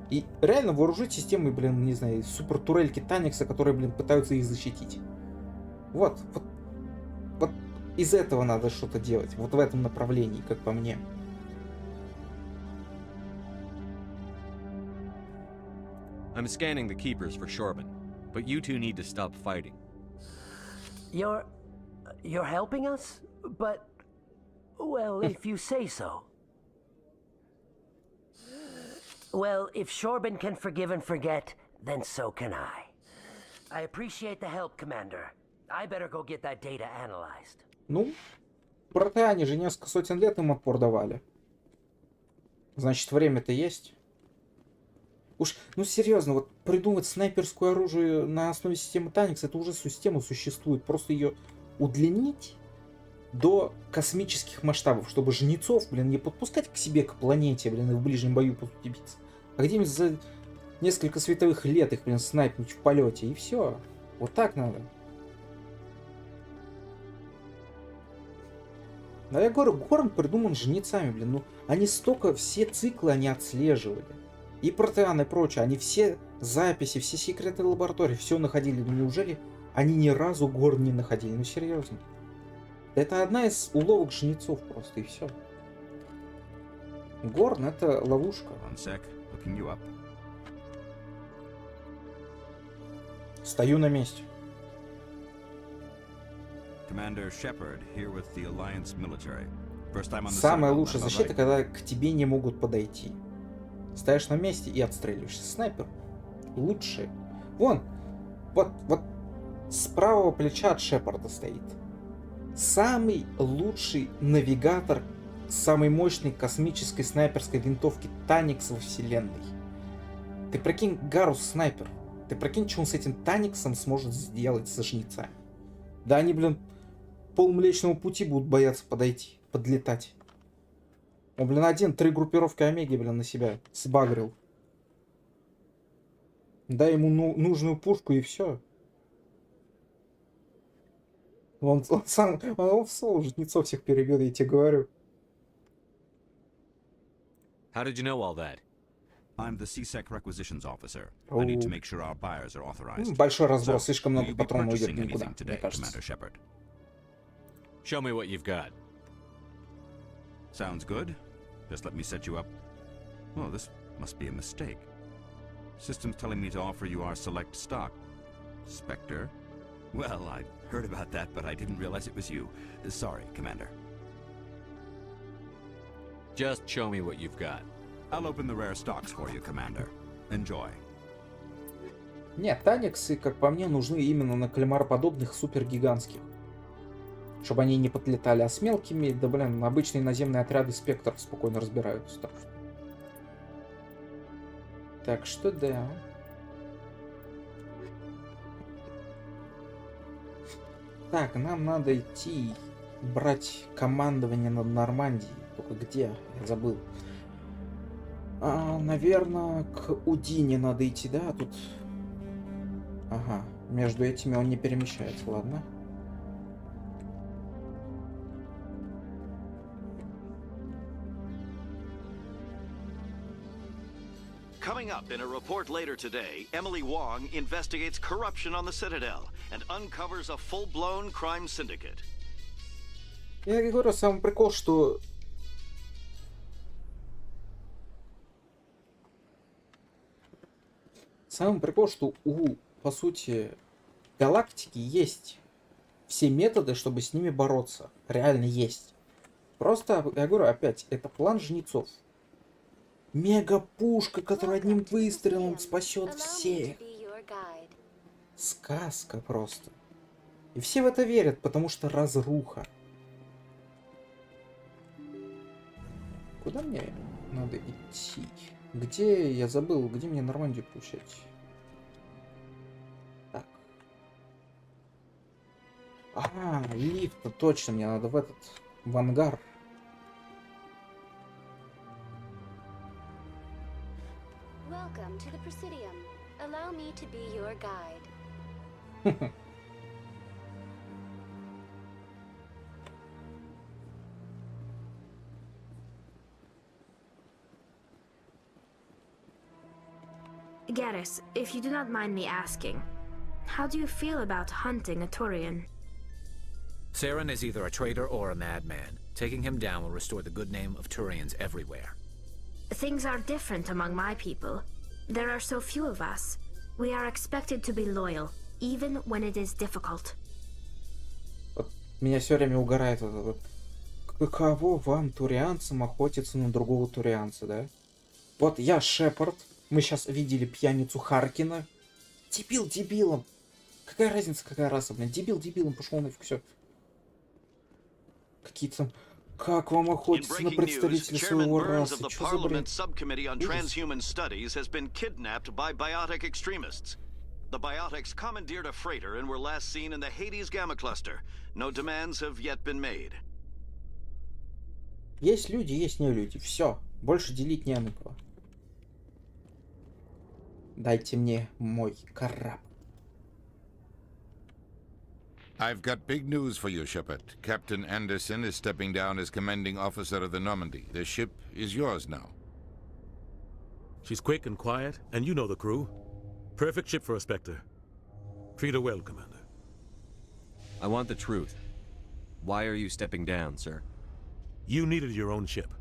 И реально вооружить системой, блин, не знаю, супер турельки Таникса, которые, блин, пытаются их защитить. Вот из этого надо что-то делать. Вот в этом направлении, как по мне. I'm scanning the keepers for Shorban, but you two need to stop fighting. You're helping us? But, well, if you say so. Well, if Shorban can forgive and forget, then so can I. I appreciate the help, Commander. I better go get that data analyzed. Ну, протеане же несколько сотен лет им отпор давали. Значит, время-то есть. Уж, ну серьезно, вот придумать снайперское оружие на основе системы Таникс, это уже система существует. Просто ее удлинить до космических масштабов, чтобы жнецов, блин, не подпускать к себе, к планете, блин, и в ближнем бою биться. А где-нибудь за несколько световых лет их, блин, снайпнуть в полете, и все. Вот так надо. Но я говорю, Горн придуман жнецами, блин, ну, они столько, все циклы они отслеживали. И протеаны и прочее, они все записи, все секреты лаборатории, все находили. Ну неужели они ни разу Горн не находили? Ну серьезно. Это одна из уловок жнецов просто, и все. Горн — это ловушка. Стою на месте. Самая лучшая защита, когда к тебе не могут подойти. Стоишь на месте и отстреливаешься. Снайпер. Лучший. Вон. Вот с правого плеча от Шепарда стоит. Самый лучший навигатор самой мощной космической снайперской винтовки Таникс во вселенной. Ты прикинь, Гарус снайпер. Ты прикинь, что он с этим Таниксом сможет сделать со жнецами. Да они, блин, полмлечного пути будут бояться подойти, подлетать. Он, блин, 3 группировки Омеги, блин, на себя сбагрил. Дай ему нужную пушку и все. Он сам, он в соло жнецов всех перебьет, я тебе говорю. How did you know all that? I'm the CSEC requisitions officer. I need to make sure our buyers are authorized. Большой разброс, слишком много патронов уйдет никуда, мне кажется. Show me what you've got. Sounds good. Just let me set you up. Oh, this must be a mistake. System's telling me to offer you our select stock. Spectre? Well, I heard about that, but I didn't realize it was you. Sorry, Commander. Just show me what you've got. I'll open the rare stocks for you, Commander. Enjoy. Нет, Таниксы, как по мне, нужны именно на кальмароподобных супергигантских. Чтобы они не подлетали, а с мелкими, да блин, обычные наземные отряды спектров спокойно разбираются. Так что да. Так, нам надо идти брать командование над Нормандией. Только где? Я забыл. Наверное, к Удине надо идти, да? Тут... Ага, между этими он не перемещается, ладно. Coming up in a report later today, Emily Wong investigates corruption on the Citadel and uncovers a full-blown crime syndicate. Я говорю, самый прикол, что... Самый прикол, что у, по сути, галактики есть все методы, чтобы с ними бороться. Реально есть. Просто, я говорю, опять, это план жнецов. Мега-пушка, которая одним выстрелом спасет всех. Сказка просто. И все в это верят, потому что разруха. Куда мне надо идти? Где, я забыл, где мне Нормандию получать? Так. Лифт, точно, мне надо в ангар. Welcome to the Presidium. Allow me to be your guide. Garrus, if you do not mind me asking, how do you feel about hunting a Turian? Saren is either a traitor or a madman. Taking him down will restore the good name of Turians everywhere. Things are different among my people. There are so few of us. We are expected to be loyal, even when it is difficult. Вот меня все время угорает каково вам, турианцам, охотиться на другого турианца, да? Вот я Шепард. Мы сейчас видели пьяницу Харкина. Дебил дебилом. Какая разница, какая раса, блин? Дебил дебилом, пошел нафиг, все. Какие-то там... Как вам охотиться на представителей своего расы? Что за бред? Subcommittee on Transhuman Studies has been kidnapped by biotic extremists. The biotics commandeered a freighter and were last seen in the Hades Gamma Cluster. No demands have yet been made. Есть люди, есть не люди. Все. Больше делить не на кого. Дайте мне мой корабль. I've got big news for you, Shepard. Captain Anderson is stepping down as commanding officer of the Normandy. The ship is yours now. She's quick and quiet, and you know the crew. Perfect ship for a Spectre. Treat her well, Commander. I want the truth. Why are you stepping down, sir? You needed your own ship.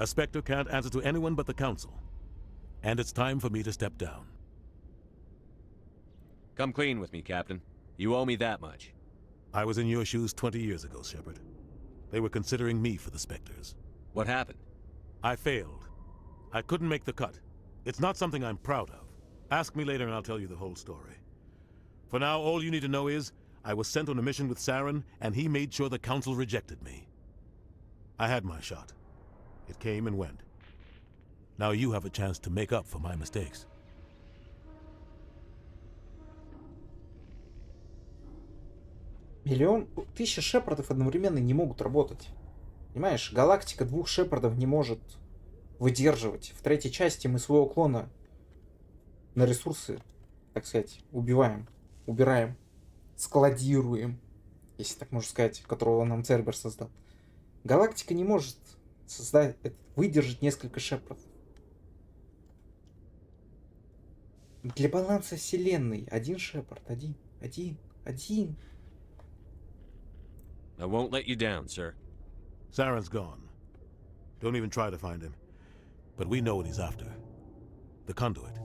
A Spectre can't answer to anyone but the Council. And it's time for me to step down. Come clean with me, Captain. You owe me that much. I was in your shoes 20 years ago, Shepard. They were considering me for the Spectres. What happened? I failed. I couldn't make the cut. It's not something I'm proud of. Ask me later and I'll tell you the whole story. For now, all you need to know is, I was sent on a mission with Saren, and he made sure the Council rejected me. I had my shot. It came and went. Now you have a chance to make up for my mistakes. Тысяча Шепардов одновременно не могут работать. Понимаешь, галактика двух Шепардов не может выдерживать. В третьей части мы своего клона на ресурсы, так сказать, убираем, складируем, если так можно сказать, которого нам Цербер создал. Галактика не может выдержать несколько Шепардов. Для баланса вселенной один Шепард, один. I won't let you down, sir. Saren's gone. Don't even try to find him. But we know what he's after. The conduit.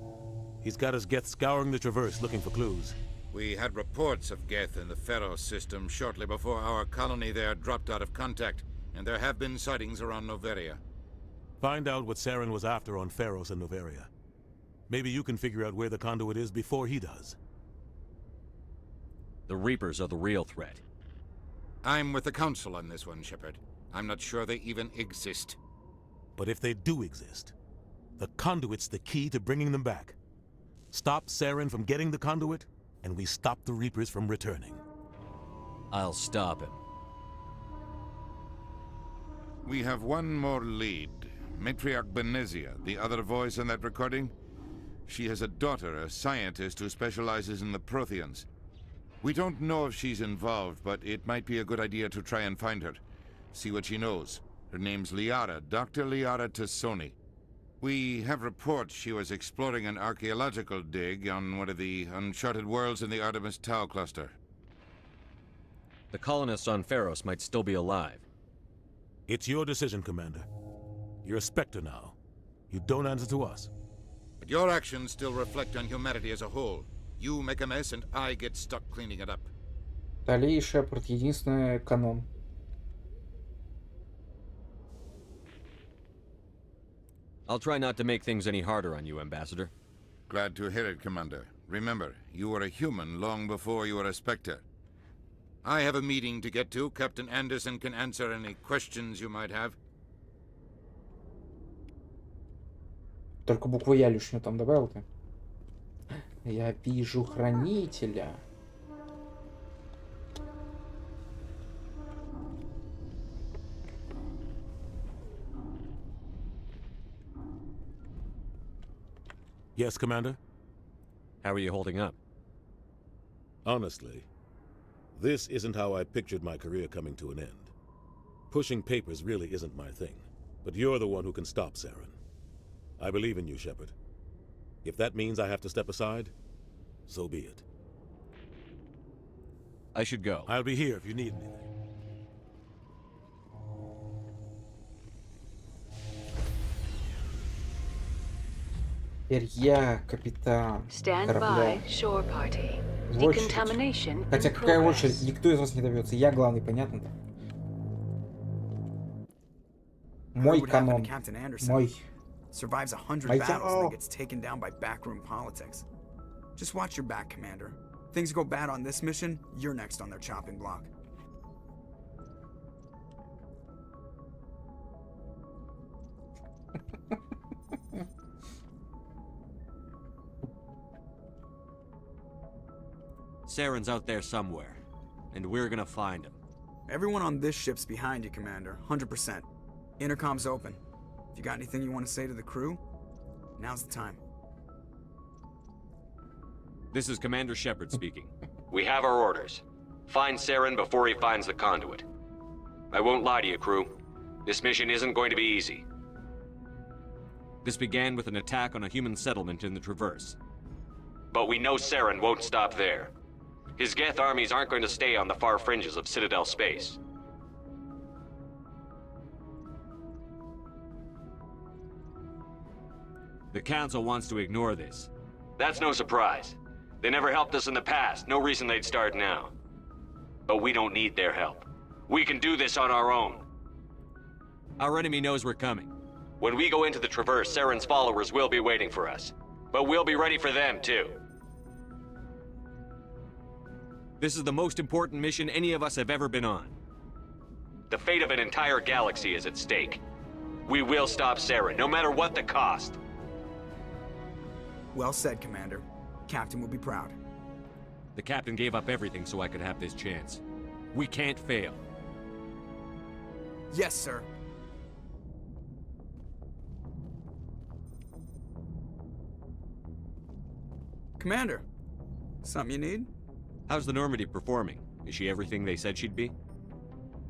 He's got his Geth scouring the Traverse looking for clues. We had reports of Geth in the Pharaoh system shortly before our colony there dropped out of contact, and there have been sightings around Noveria. Find out what Saren was after on Pharos and Noveria. Maybe you can figure out where the conduit is before he does. The Reapers are the real threat. I'm with the Council on this one, Shepard. I'm not sure they even exist. But if they do exist, the conduit's the key to bringing them back. Stop Saren from getting the conduit, and we stop the Reapers from returning. I'll stop him. We have one more lead. Matriarch Benezia, the other voice in that recording. She has a daughter, a scientist who specializes in the Protheans. We don't know if she's involved, but it might be a good idea to try and find her. See what she knows. Her name's Liara, Dr. Liara Tassoni. We have reports she was exploring an archaeological dig on one of the uncharted worlds in the Artemis Tau cluster. The colonists on Pharos might still be alive. It's your decision, Commander. You're a Spectre now. You don't answer to us. But your actions still reflect on humanity as a whole. You make a mess, and I get stuck cleaning it up. Тали и Шепард — единственный канон. I'll try not to make things any harder on you, Ambassador. Glad to hear it, Commander. Remember, you were a human long before you were a Spectre. I have a meeting to get to. Captain Anderson can answer any questions you might have. Только букву «Я» лишнюю там добавил ты. Я вижу хранителя. Yes, Commander? How are you holding up? Honestly, this isn't how I pictured my career coming to an end. Pushing papers really isn't my thing, but you're the one who can stop Saren. I believe in you, Shepard. If that means I have to step aside, so be it. I should go. I'll be here if you need anything. Теперь я капитан корабля. В очередь. Хотя какая очередь? Никто из вас не добьется. Я главный, понятно? Мой канон. Мой. Survives 100 battles and then gets taken down by backroom politics. Just watch your back, Commander. Things go bad on this mission, you're next on their chopping block. Saren's out there somewhere, and we're gonna find him. Everyone on this ship's behind you, Commander. 100%. Intercom's open. If you got anything you want to say to the crew, now's the time. This is Commander Shepard speaking. We have our orders. Find Saren before he finds the conduit. I won't lie to you, crew. This mission isn't going to be easy. This began with an attack on a human settlement in the Traverse. But we know Saren won't stop there. His Geth armies aren't going to stay on the far fringes of Citadel space. The Council wants to ignore this. That's no surprise. They never helped us in the past, no reason they'd start now. But we don't need their help. We can do this on our own. Our enemy knows we're coming. When we go into the Traverse, Saren's followers will be waiting for us. But we'll be ready for them, too. This is the most important mission any of us have ever been on. The fate of an entire galaxy is at stake. We will stop Saren, no matter what the cost. Well said, Commander. Captain will be proud. The Captain gave up everything so I could have this chance. We can't fail. Yes, sir. Commander, something you need? How's the Normandy performing? Is she everything they said she'd be?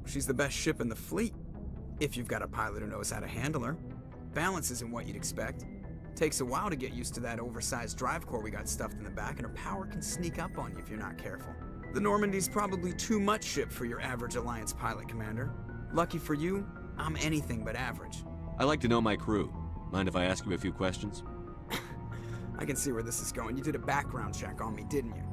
She's the best ship in the fleet, if you've got a pilot who knows how to handle her. Balance isn't what you'd expect. Takes a while to get used to that oversized drive core we got stuffed in the back, and her power can sneak up on you if you're not careful. The Normandy's probably too much ship for your average Alliance pilot, Commander. Lucky for you, I'm anything but average. I like to know my crew. Mind if I ask you a few questions? I can see where this is going. You did a background check on me, didn't you?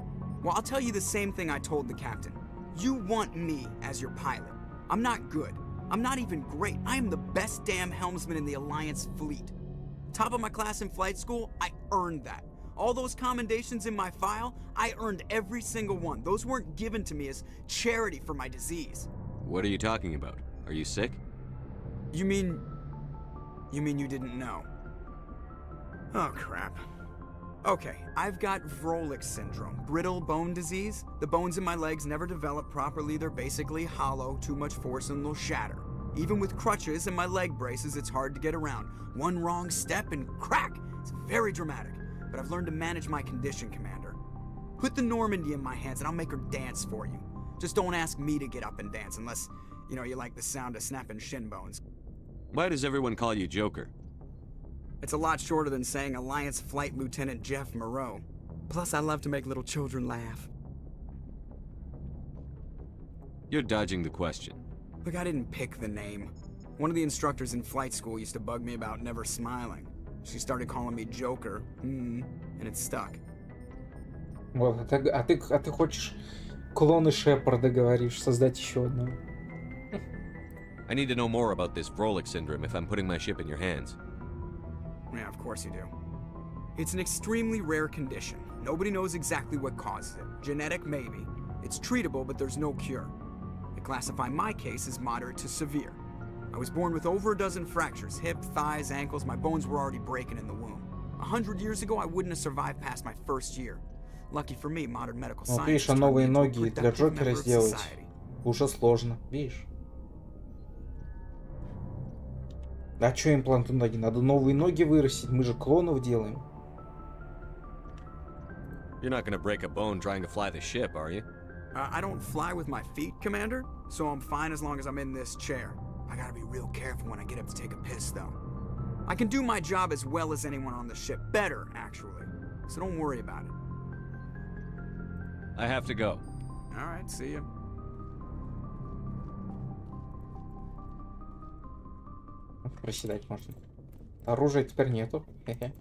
Well, I'll tell you the same thing I told the captain. You want me as your pilot. I'm not good. I'm not even great. I am the best damn helmsman in the Alliance fleet. Top of my class in flight school, I earned that. All those commendations in my file, I earned every single one. Those weren't given to me as charity for my disease. What are you talking about? Are you sick? You mean you didn't know? Oh, crap. Okay, I've got Vrolik syndrome, brittle bone disease. The bones in my legs never develop properly. They're basically hollow, too much force and they'll shatter. Even with crutches and my leg braces, it's hard to get around. One wrong step and crack! It's very dramatic, but I've learned to manage my condition, Commander. Put the Normandy in my hands and I'll make her dance for you. Just don't ask me to get up and dance unless, you know, you like the sound of snapping shin bones. Why does everyone call you Joker? It's a lot shorter than saying Alliance Flight Lieutenant Jeff Moreau. Plus, I love to make little children laugh. You're dodging the question. Look, I didn't pick the name. One of the instructors in flight school used to bug me about never smiling. She started calling me Joker, and it stuck. Вот, а ты хочешь клоны Шепарда, говоришь, создать еще одного. I need to know more about this Vrolik syndrome if I'm putting my ship in your hands. Yeah, of course you do. It's an extremely rare condition. Nobody knows exactly what causes it. Genetic, maybe. It's treatable, but there's no cure. They classify my case as moderate to severe. I was born with over a dozen fractures, hip, thighs, ankles. My bones were already breaking in the womb. 100 years ago, I wouldn't have survived past my first year. Lucky for me, modern medical science. Вот видишь, а новые ноги для Джокера сделать уже сложно, видишь? А чё импланту ноги? Надо новые ноги вырастить, мы же клонов делаем. You're not gonna break a bone trying to fly the ship, are you? I don't fly with my feet, Commander, so I'm fine as long as I'm in this chair. I gotta be real careful when I get up to take a piss, though. I can do my job as well as anyone on the ship. Better, actually. So don't worry about it. I have to go. Alright, see ya. Проседать можно. Оружия теперь нету. Хе-хе.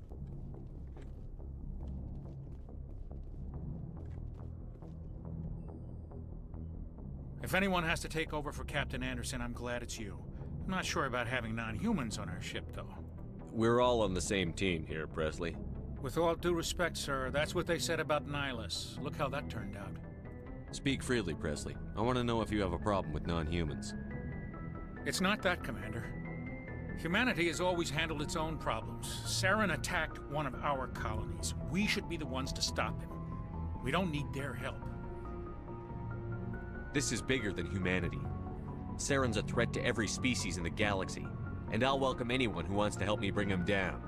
If anyone has to take over for Captain Anderson, I'm glad it's you. I'm not sure about having non-humans on our ship, though. We're all on the same team here, Presley. With all due respect, sir, that's what they said about Nihilus. Look how that turned out. Speak freely, Presley. I want to know if you have a problem with non-humans. It's not that, Commander. Humanity has always handled its own problems. Saren attacked one of our colonies. We should be the ones to stop him. We don't need their help. This is bigger than humanity. Saren's a threat to every species in the galaxy, and I'll welcome anyone who wants to help me bring him down.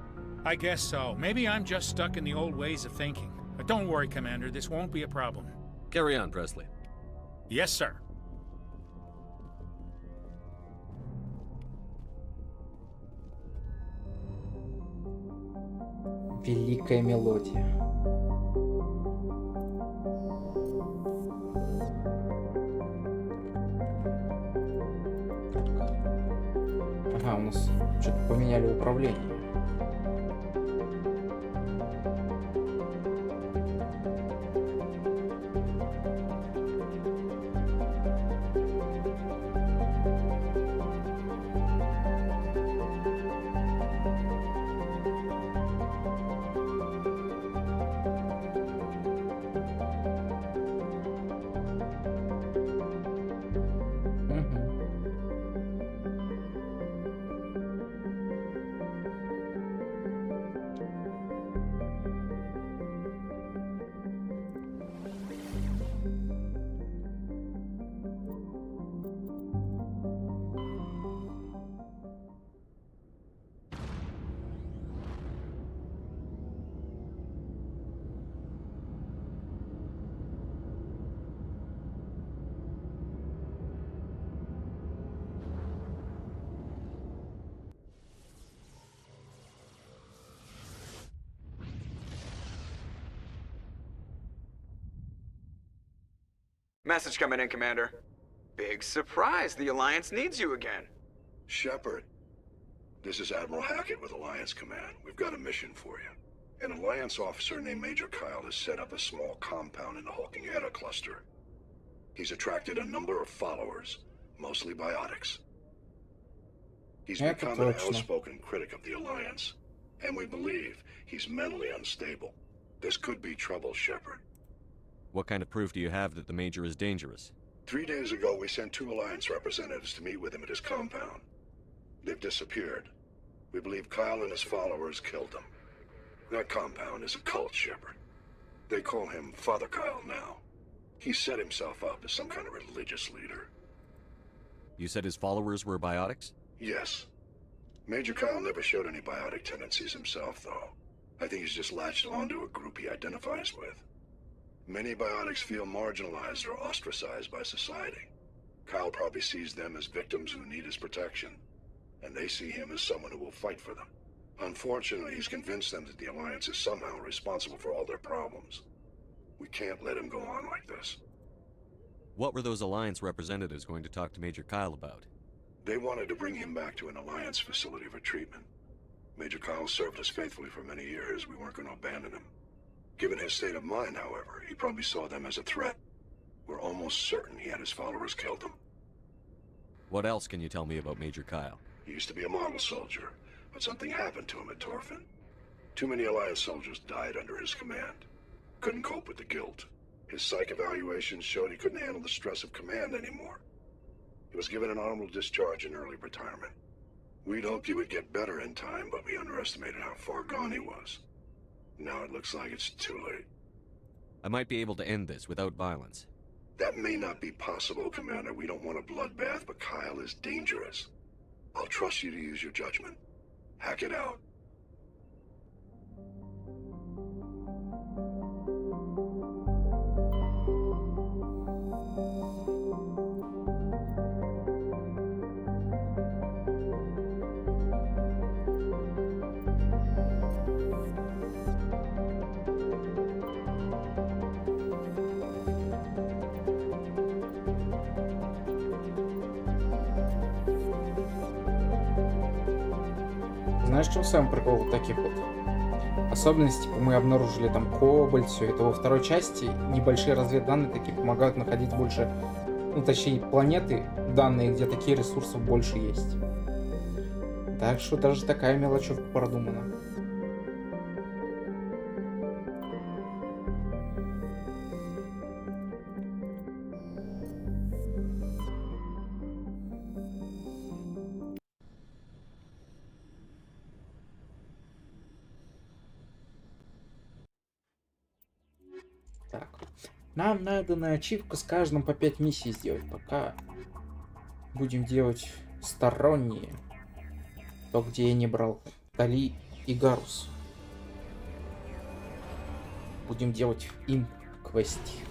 I guess so. Maybe I'm just stuck in the old ways of thinking. But don't worry, Commander, this won't be a problem. Carry on, Presley. Yes, sir. Великая мелодия. Ага, у нас что-то поменяли управление. Message coming in, Commander. Big surprise, the Alliance needs you again. Shepard, this is Admiral Hackett with Alliance Command. We've got a mission for you. An Alliance officer named Major Kyle has set up a small compound in the Hulking Eta cluster. He's attracted a number of followers, mostly biotics. He's become an outspoken critic of the Alliance, and we believe he's mentally unstable. This could be trouble, Shepard. What kind of proof do you have that the Major is dangerous? 3 days ago, we sent 2 Alliance representatives to meet with him at his compound. They've disappeared. We believe Kyle and his followers killed them. That compound is a cult, Shepard. They call him Father Kyle now. He set himself up as some kind of religious leader. You said his followers were biotics? Yes. Major Kyle never showed any biotic tendencies himself, though. I think he's just latched onto a group he identifies with. Many biotics feel marginalized or ostracized by society. Kyle probably sees them as victims who need his protection, and they see him as someone who will fight for them. Unfortunately, he's convinced them that the Alliance is somehow responsible for all their problems. We can't let him go on like this. What were those Alliance representatives going to talk to Major Kyle about? They wanted to bring him back to an Alliance facility for treatment. Major Kyle served us faithfully for many years. We weren't going to abandon him. Given his state of mind, however, he probably saw them as a threat. We're almost certain he had his followers killed him. What else can you tell me about Major Kyle? He used to be a model soldier, but something happened to him at Torfin. Too many Alliance soldiers died under his command. Couldn't cope with the guilt. His psych evaluations showed he couldn't handle the stress of command anymore. He was given an honorable discharge in early retirement. We'd hoped he would get better in time, but we underestimated how far gone he was. Now it looks like it's too late. I might be able to end this without violence. That may not be possible, Commander. We don't want a bloodbath, but Kyle is dangerous. I'll trust you to use your judgment. Hack it out. знаешь, в чем самый прикол вот таких вот особенностей? Типа мы обнаружили там кобальт, все это. Во второй части небольшие разведданные такие помогают находить больше, ну точнее планеты, данные, где такие ресурсов больше есть. Так что даже такая мелочевка продумана. Так, нам надо на ачивку с каждым по 5 миссий сделать. Пока будем делать сторонние. То, где я не брал Тали и Гарус. Будем делать им квести.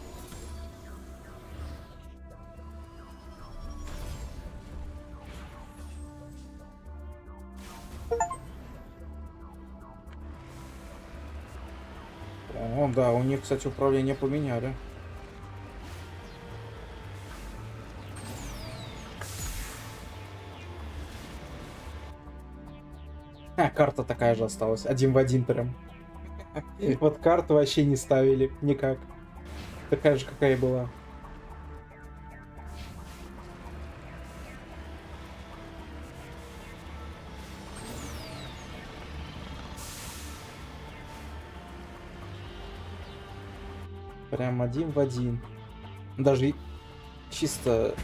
О, да, у них, кстати, управление поменяли. Карта такая же осталась, один в один прям. Вот карту вообще не ставили никак. Такая же, какая и была. Прям один в один. Даже чисто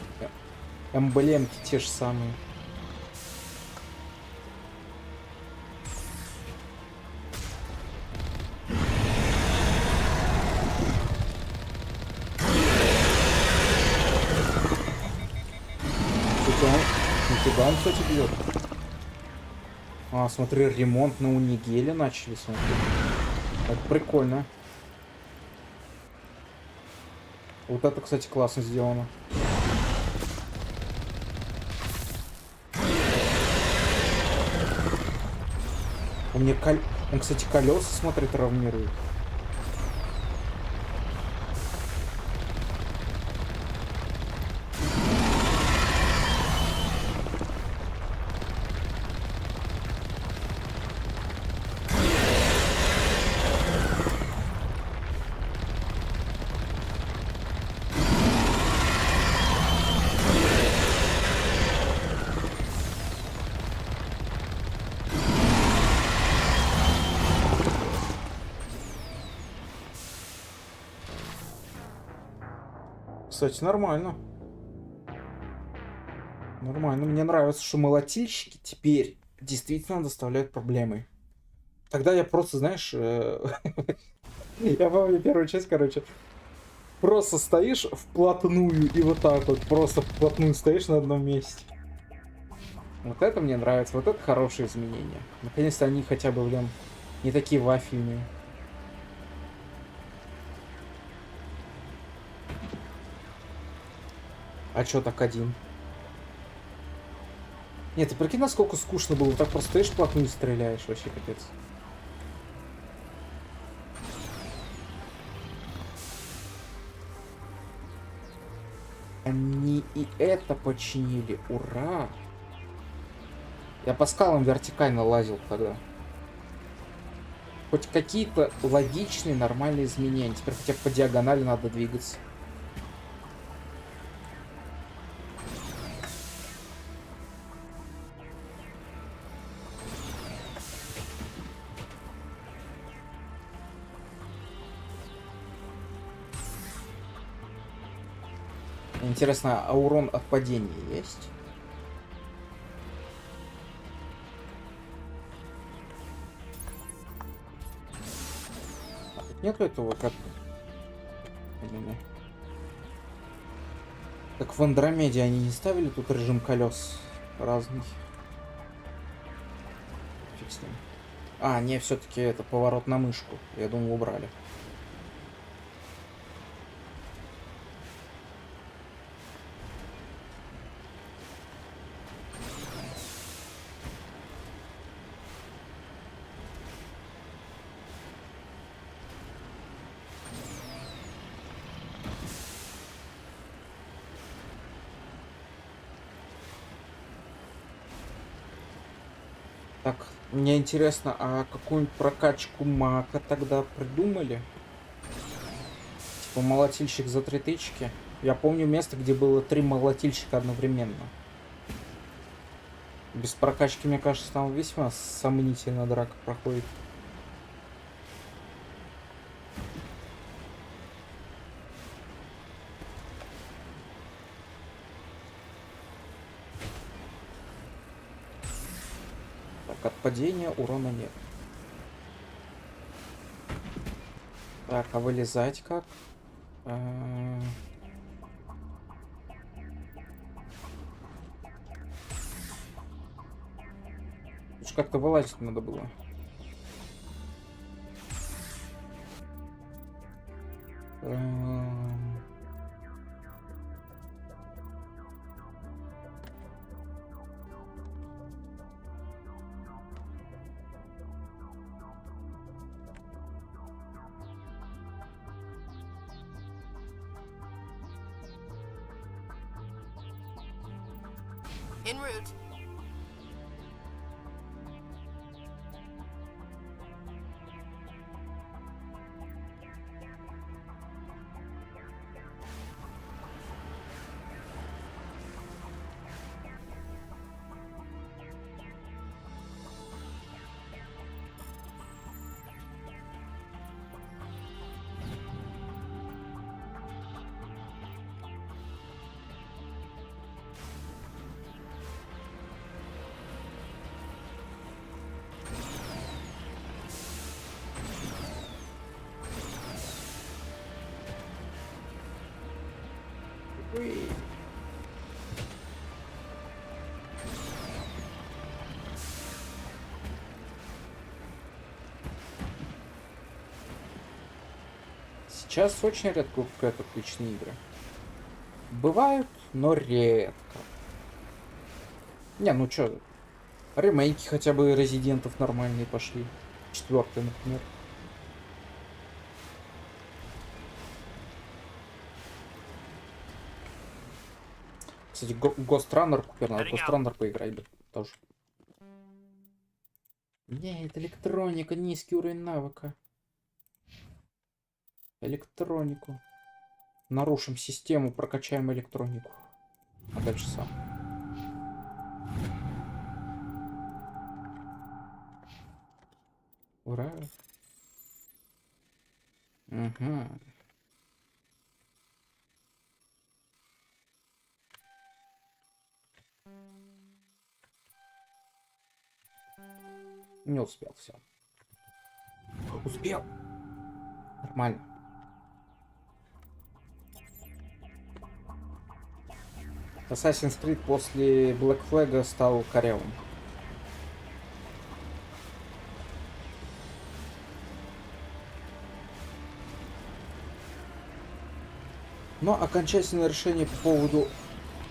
эмблемки те же самые. Нифига он, кстати, бьет. А, смотри, ремонт на Унигеле начали, смотри. Это прикольно. Вот это, кстати, классно сделано. Он, кстати, колеса, смотри, травмирует. Кстати, нормально. Нормально. Мне нравится, что молотильщики теперь действительно доставляют проблемы. Тогда я просто, знаешь... Я помню первую часть, короче. Просто стоишь вплотную и вот так вот. Просто вплотную стоишь на одном месте. Вот это мне нравится. Вот это хорошие изменения. Наконец-то они хотя бы, блин, не такие вафельные. А чё так один? Нет, ты прикинь, насколько скучно было. Так просто стоишь вплотную и стреляешь. Вообще капец. Они и это починили. Ура! Я по скалам вертикально лазил тогда. Хоть какие-то логичные, нормальные изменения. Теперь хотя бы по диагонали надо двигаться. Интересно, а урон от падения есть? Нету этого как... Как в Андромеде они не ставили тут режим колес разный. Фиг с ним. А, не, все-таки это поворот на мышку. Я думал, убрали. Так, Мне интересно, а какую-нибудь прокачку мака тогда придумали? Типа молотильщик за 3 тычки. Я помню место, где было 3 молотильщика одновременно. Без прокачки, мне кажется, там весьма сомнительно драка проходит. Так, от падения урона нет. Так, а вылезать как? Как-то вылазить надо было. En route. Сейчас очень редко выпускают отличные игры. Бывают, но редко. Не, ну чё, ремейки хотя бы резидентов нормальные пошли. 4-й, например. Кстати, Ghost Runner купил, надо Ghost Runner поиграть бы тоже. Нет, электроника, низкий уровень навыка. Электронику. Нарушим систему, прокачаем электронику. А дальше сам. Ура. Угу. Не успел, все. Успел. Нормально. Assassin's Creed после Black Flag стал корявым. Но окончательное решение по поводу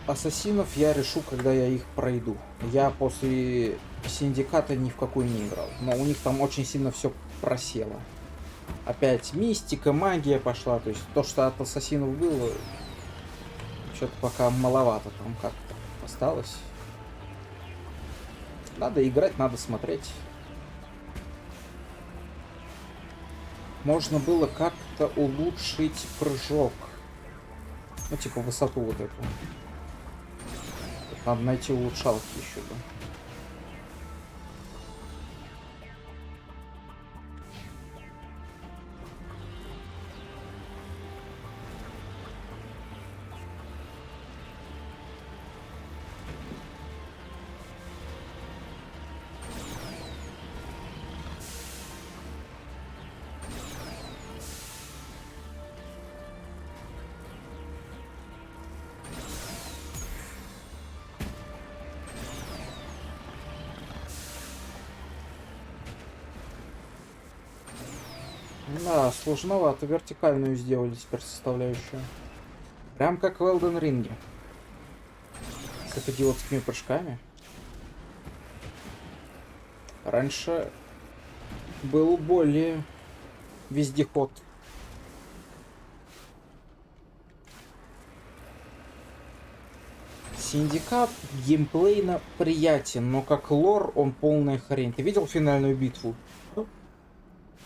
ассасинов я решу, когда я их пройду. Я после Синдиката ни в какую не играл. Но у них там очень сильно все просело. Опять мистика, магия пошла. То есть то, что от ассасинов было, что-то пока маловато там как-то осталось. Надо играть, надо смотреть. Можно было как-то улучшить прыжок. Ну, типа высоту вот эту. Надо найти улучшалки еще, да. Да, сложновато. Вертикальную сделали теперь составляющую. Прям как в Elden Ring. С идиотскими прыжками. Раньше был более вездеход. Синдикат геймплейно приятен, но как лор он полная хрень. Ты видел финальную битву?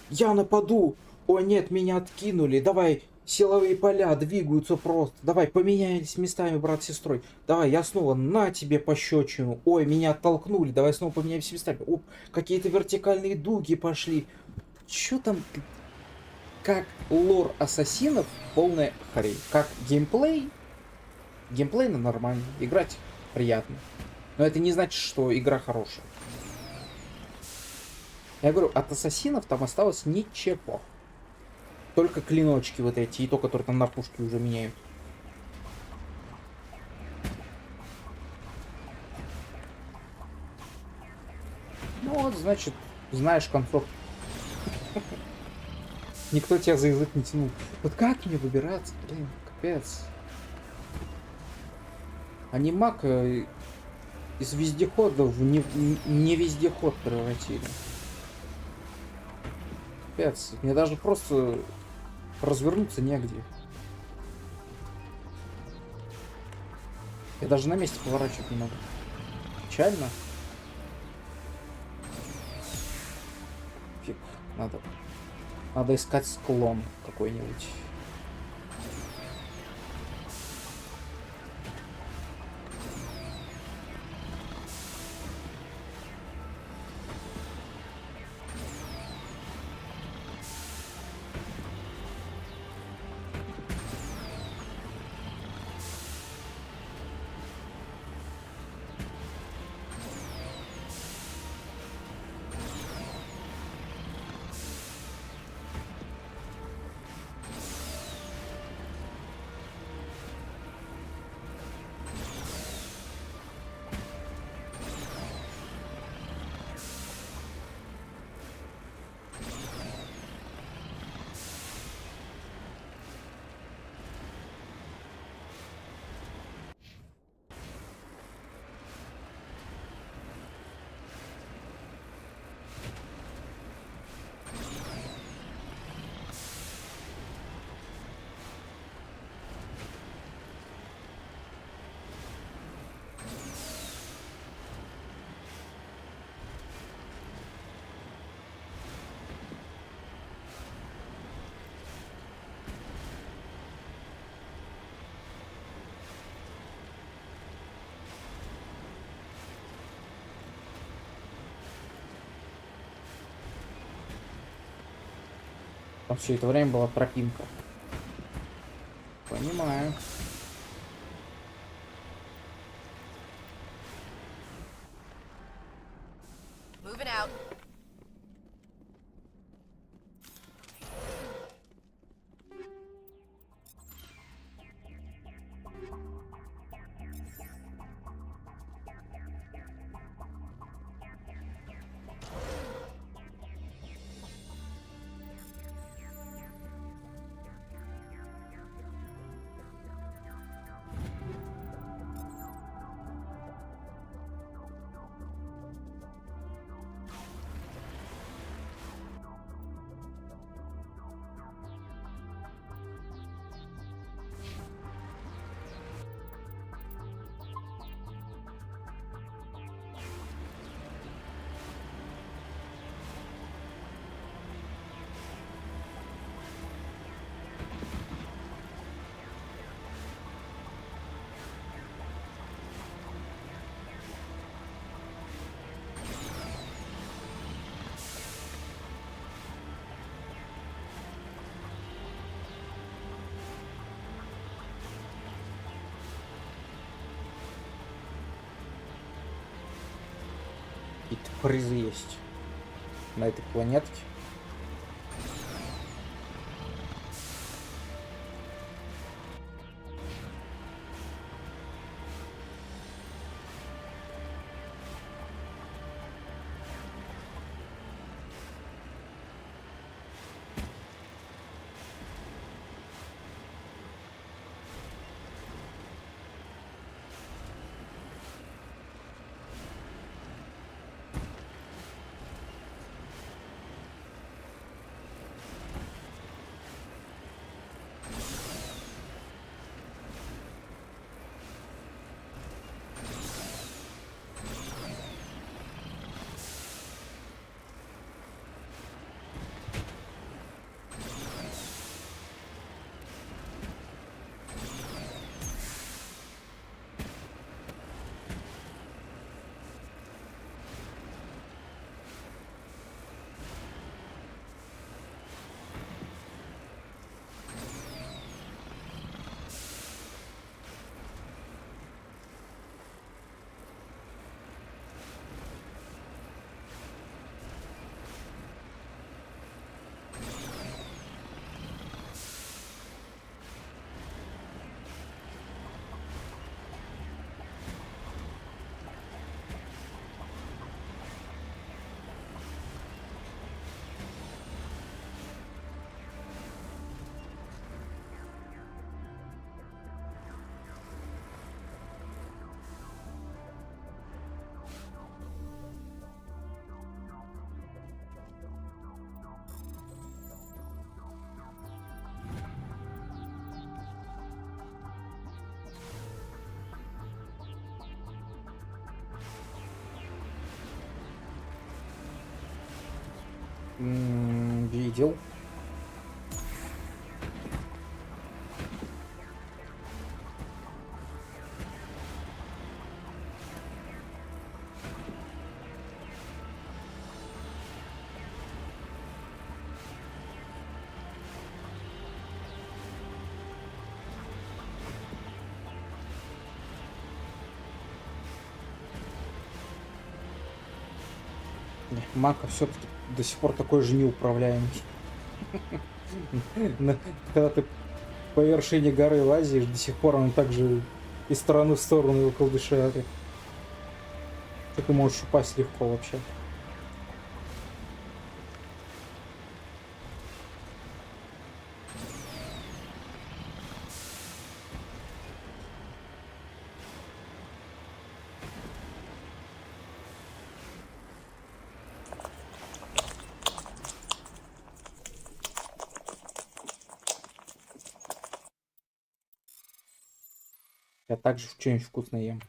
Я нападу! О нет, меня откинули. Давай, силовые поля двигаются просто. Давай, поменялись местами, брат с сестрой. Давай, я снова на тебе пощечину. Ой, меня оттолкнули. Давай снова поменяемся местами. Оп, какие-то вертикальные дуги пошли. Чё там? Как лор ассасинов, полная хрень. Как геймплей? Геймплейно нормально. Играть приятно. Но это не значит, что игра хорошая. Я говорю, от ассасинов там осталось ничего. Только клиночки вот эти, и то, которые там на пушке уже меняют. Ну вот, значит, знаешь концовку. Никто тебя за язык не тянул. Вот как мне выбираться? Блин, капец. Анимак из вездехода в не вездеход превратили. Капец. Мне даже просто развернуться негде. Я даже на месте поворачивать не могу. Печально. Фиг. Надо искать склон какой-нибудь. Там все это время была тропинка. Понимаю. Moving out. Какие-то призы есть на этой планетке. Видел. Мака все-таки до сих пор такой же неуправляемый. Когда ты по вершине горы лазишь, до сих пор он также из стороны в сторону его колдышит. Ты можешь упасть легко вообще. Я также что-нибудь вкусное ем.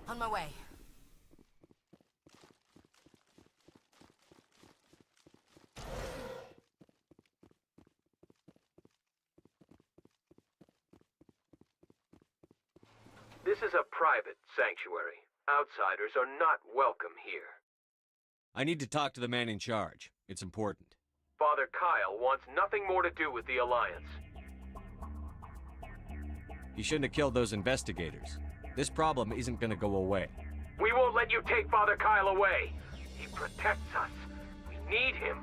On my way. This is a private sanctuary. Outsiders are not welcome here. I need to talk to the man in charge. It's important. Father Kyle wants nothing more to do with the Alliance. You shouldn't have killed those investigators. This problem isn't gonna go away. We won't let you take Father Kyle away. He protects us. We need him.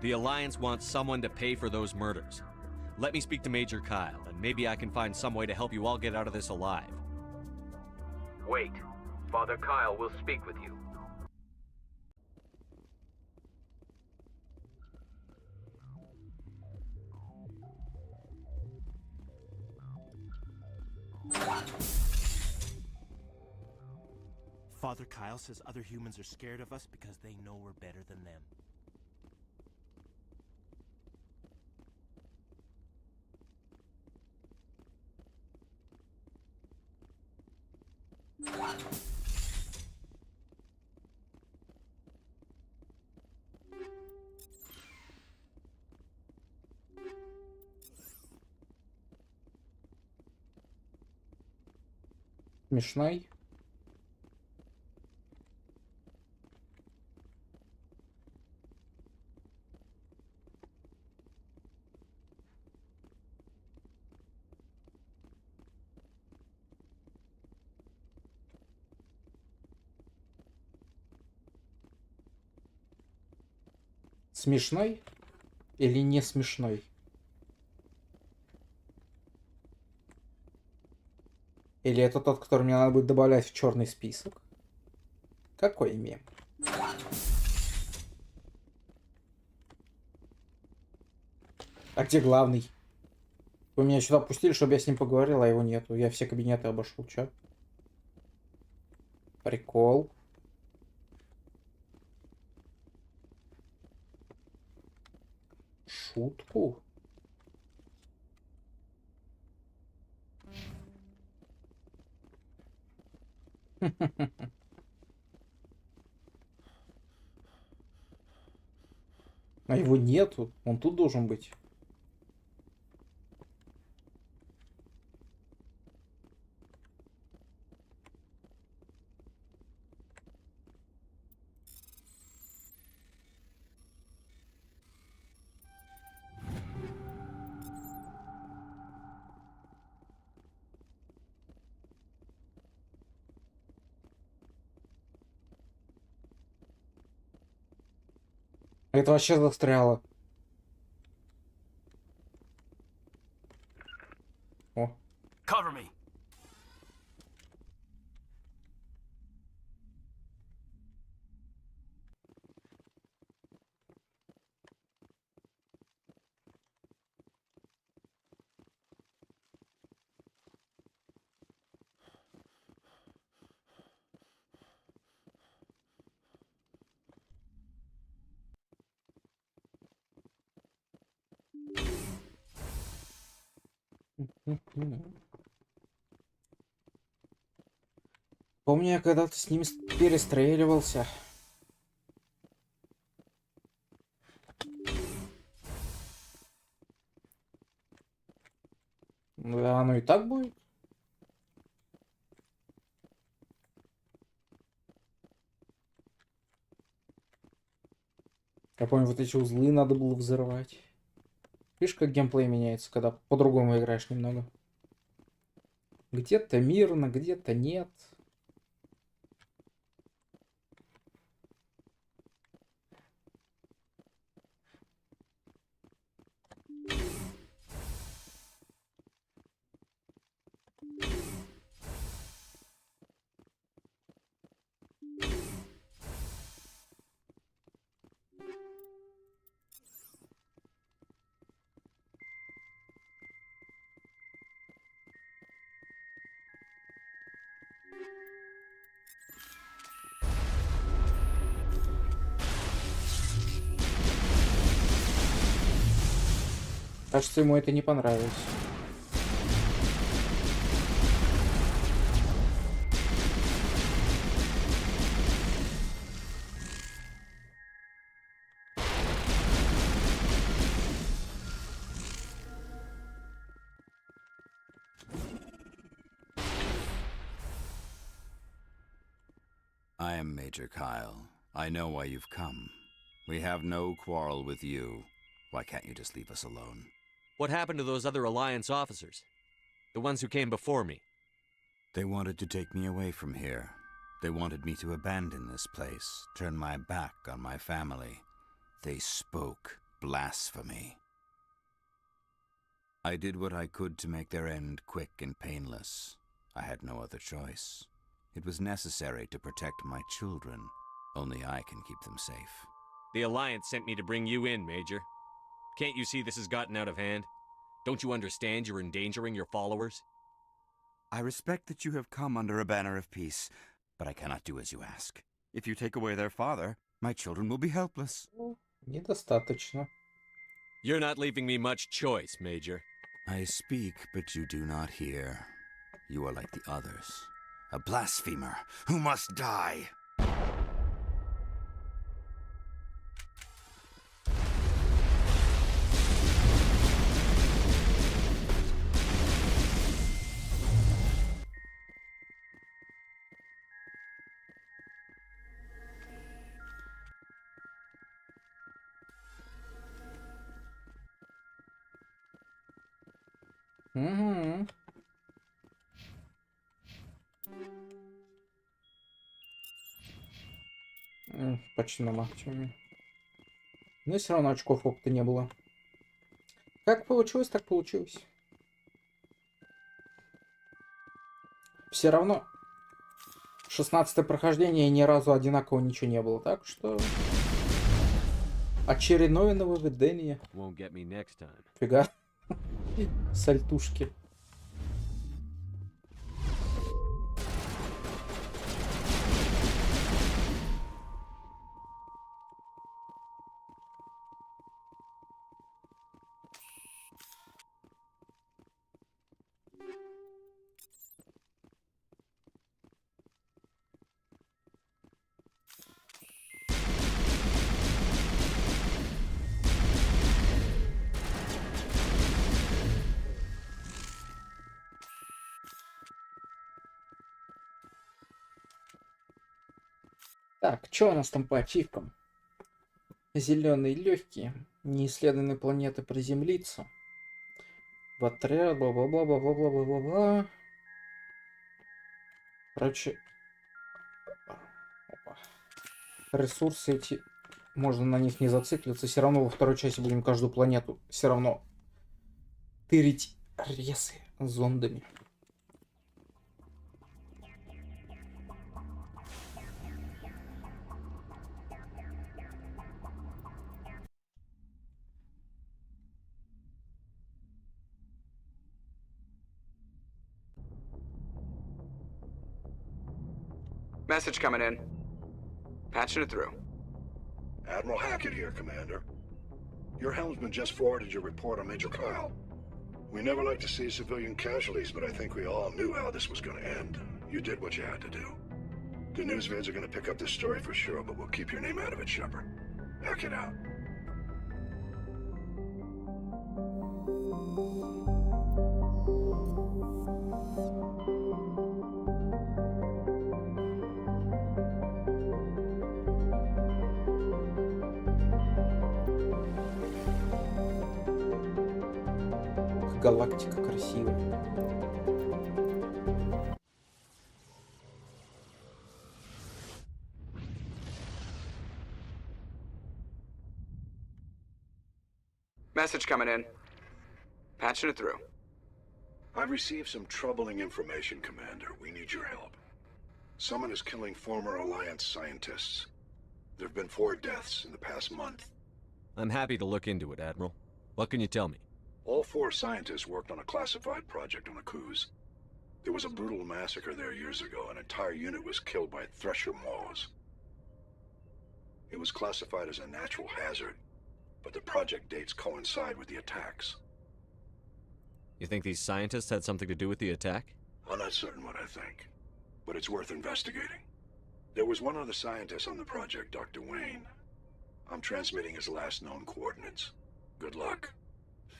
The Alliance wants someone to pay for those murders. Let me speak to Major Kyle, and maybe I can find some way to help you all get out of this alive. Wait. Father Kyle will speak with you. Father Kyle says other humans are scared of us because they know we're better than them. Смешной. Смешной или не смешной? Или это тот, который мне надо будет добавлять в черный список? Какой мем? А где главный? Вы меня сюда пустили, чтобы я с ним поговорил, а его нету. Я все кабинеты обошел. Чё? Прикол. Шутку? А его нету. Он тут должен быть. Это вообще застряло. О. Cover me. Помню, я когда-то с ними перестреливался. Да, оно и так будет. Я помню, вот эти узлы надо было взорвать. Видишь, как геймплей меняется, когда по-другому играешь немного. Где-то мирно, где-то нет. Кажется, ему это не понравилось. I am Major Kyle. I know why you've come. We have no quarrel with you. Why can't you just leave us alone? What happened to those other Alliance officers? The ones who came before me? They wanted to take me away from here. They wanted me to abandon this place, turn my back on my family. They spoke blasphemy. I did what I could to make their end quick and painless. I had no other choice. It was necessary to protect my children. Only I can keep them safe. The Alliance sent me to bring you in, Major. Can't you see this has gotten out of hand? Don't you understand you're endangering your followers? I respect that you have come under a banner of peace, but I cannot do as you ask. If you take away their father, my children will be helpless. Недостаточно. You're not leaving me much choice, Major. I speak, but you do not hear. You are like the others. A blasphemer who must die. Угу. Почти на максимуме. Но все равно очков опыта не было. Как получилось, так получилось. Все равно 16-е прохождение, ни разу одинаково ничего не было. Так что очередное нововведение. Фига. Сальтушки. Так, что у нас там по ачивкам? Зеленые легкие, неисследованные планеты приземлиться. В отряд, бла-бла-бла-бла-бла-бла-бла-бла. Короче, ресурсы эти, можно на них не зациклиться. Все равно во второй части будем каждую планету все равно тырить ресы зондами. Message coming in. Patching it through. Admiral Hackett here, Commander. Your helmsman just forwarded your report on Major Kyle. We never like to see civilian casualties, but I think we all knew how this was going to end. You did what you had to do. The news vids are going to pick up this story for sure, but we'll keep your name out of it, Shepard. Hack it out. Галактика красивая. Message coming in. Patching it through. I've received some troubling information, Commander. We need your help. Someone is killing former Alliance scientists. There have been 4 deaths in the past month. I'm happy to look into it, Admiral. What can you tell me? All 4 scientists worked on a classified project on Akuz. There was a brutal massacre there years ago. An entire unit was killed by Thresher Maws. It was classified as a natural hazard, but the project dates coincide with the attacks. You think these scientists had something to do with the attack? I'm not certain what I think, but it's worth investigating. There was one other scientist on the project, Dr. Wayne. I'm transmitting his last known coordinates. Good luck.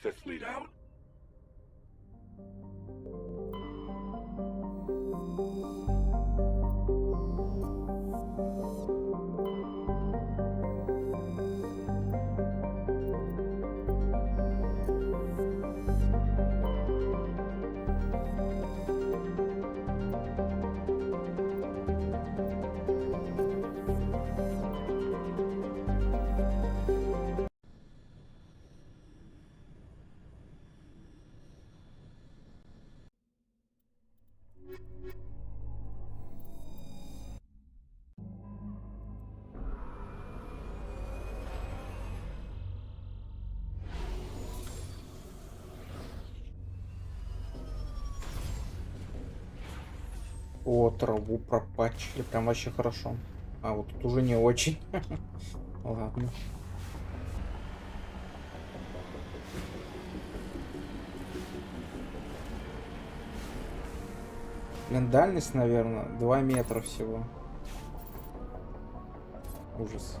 5th Fleet out. О, траву пропачили, прям вообще хорошо. А вот тут уже не очень. Ладно. Дальность, наверное, 2 метра всего. Ужас.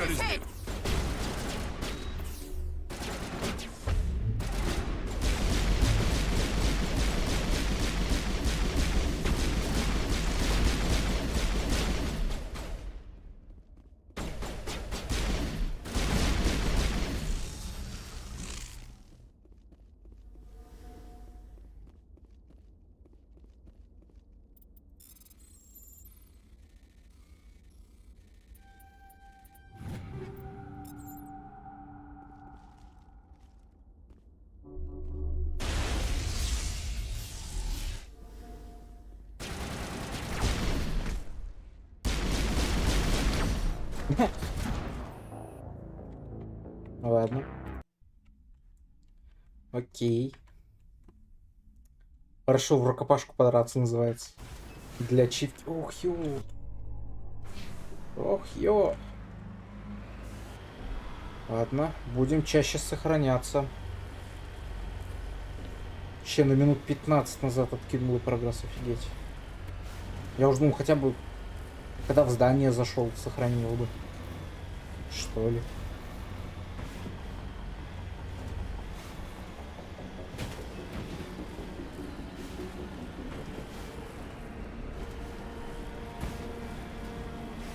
cut his head. Ладно. Окей. Хорошо, в рукопашку подраться называется. Для чиф... Ох, ё. Ох, ё. Ладно, будем чаще сохраняться. Еще на минут 15 назад откинул прогресс, офигеть. Я уже думал, хотя бы, когда в здание зашел, сохранил бы. Что ли?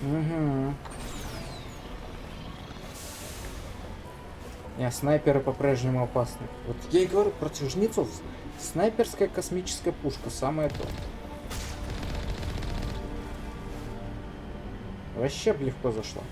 Угу. Снайперы по-прежнему опасны. Вот я и говорю про жнецов. Снайперская космическая пушка, самое то. Вообще бы легко зашло.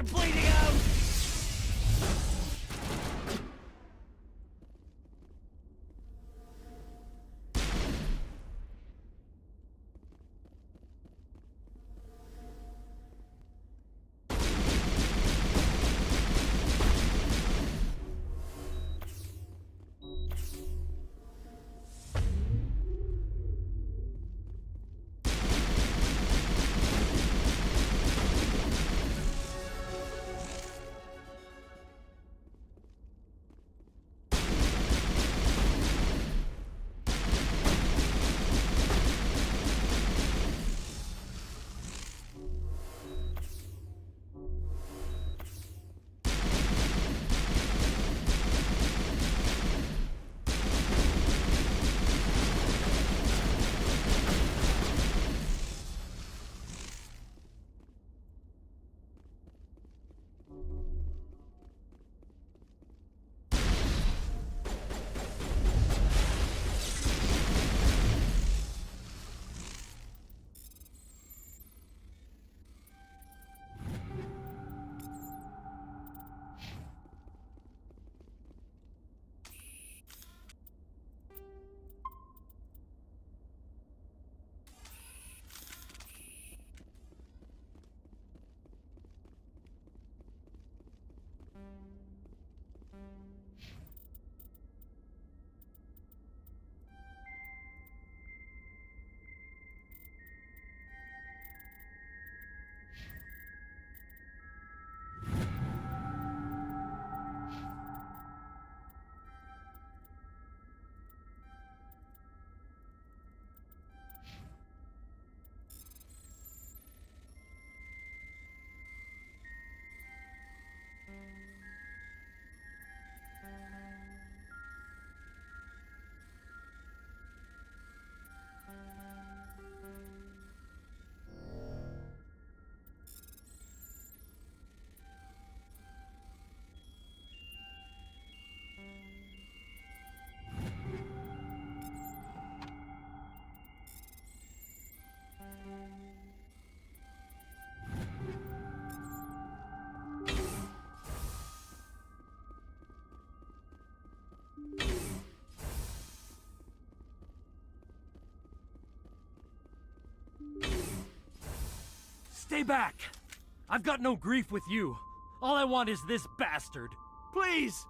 I'm bleeding out! Stay back! I've got no grief with you. All I want is this bastard. Please!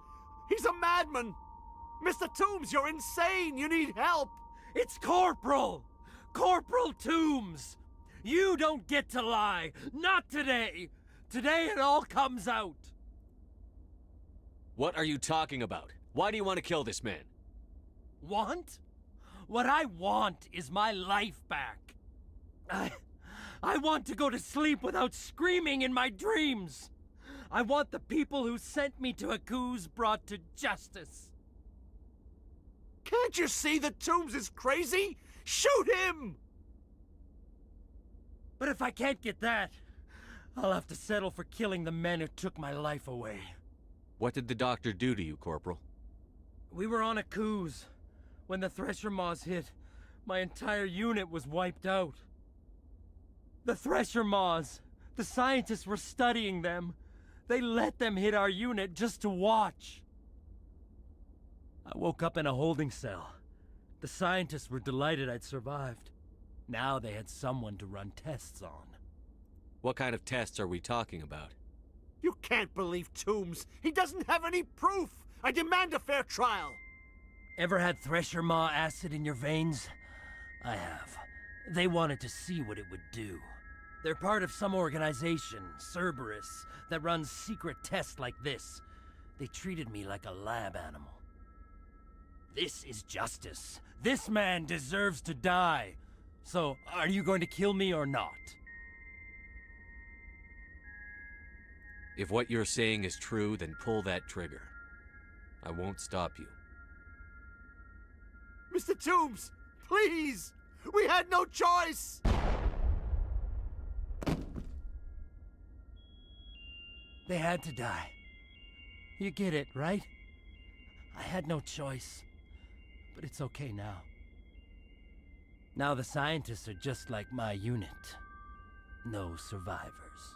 He's a madman! Mr. Toombs, you're insane! You need help! It's Corporal! Corporal Toombs! You don't get to lie! Not today! Today it all comes out! What are you talking about? Why do you want to kill this man? Want? What I want is my life back. I want to go to sleep without screaming in my dreams. I want the people who sent me to Aku's brought to justice. Can't you see that Toombs is crazy? Shoot him! But if I can't get that, I'll have to settle for killing the men who took my life away. What did the doctor do to you, Corporal? We were on Aku's. When the Thresher Maws hit, my entire unit was wiped out. The Thresher Maws, the scientists were studying them. They let them hit our unit just to watch. I woke up in a holding cell. The scientists were delighted I'd survived. Now they had someone to run tests on. What kind of tests are we talking about? You can't believe Toombs. He doesn't have any proof. I demand a fair trial. Ever had Thresher Maw acid in your veins? I have. They wanted to see what it would do. They're part of some organization, Cerberus, that runs secret tests like this. They treated me like a lab animal. This is justice. This man deserves to die. So, are you going to kill me or not? If what you're saying is true, then pull that trigger. I won't stop you. Mr. Toombs, please! We had no choice! They had to die. You get it, right? I had no choice. But it's okay now. Now the scientists are just like my unit. No survivors.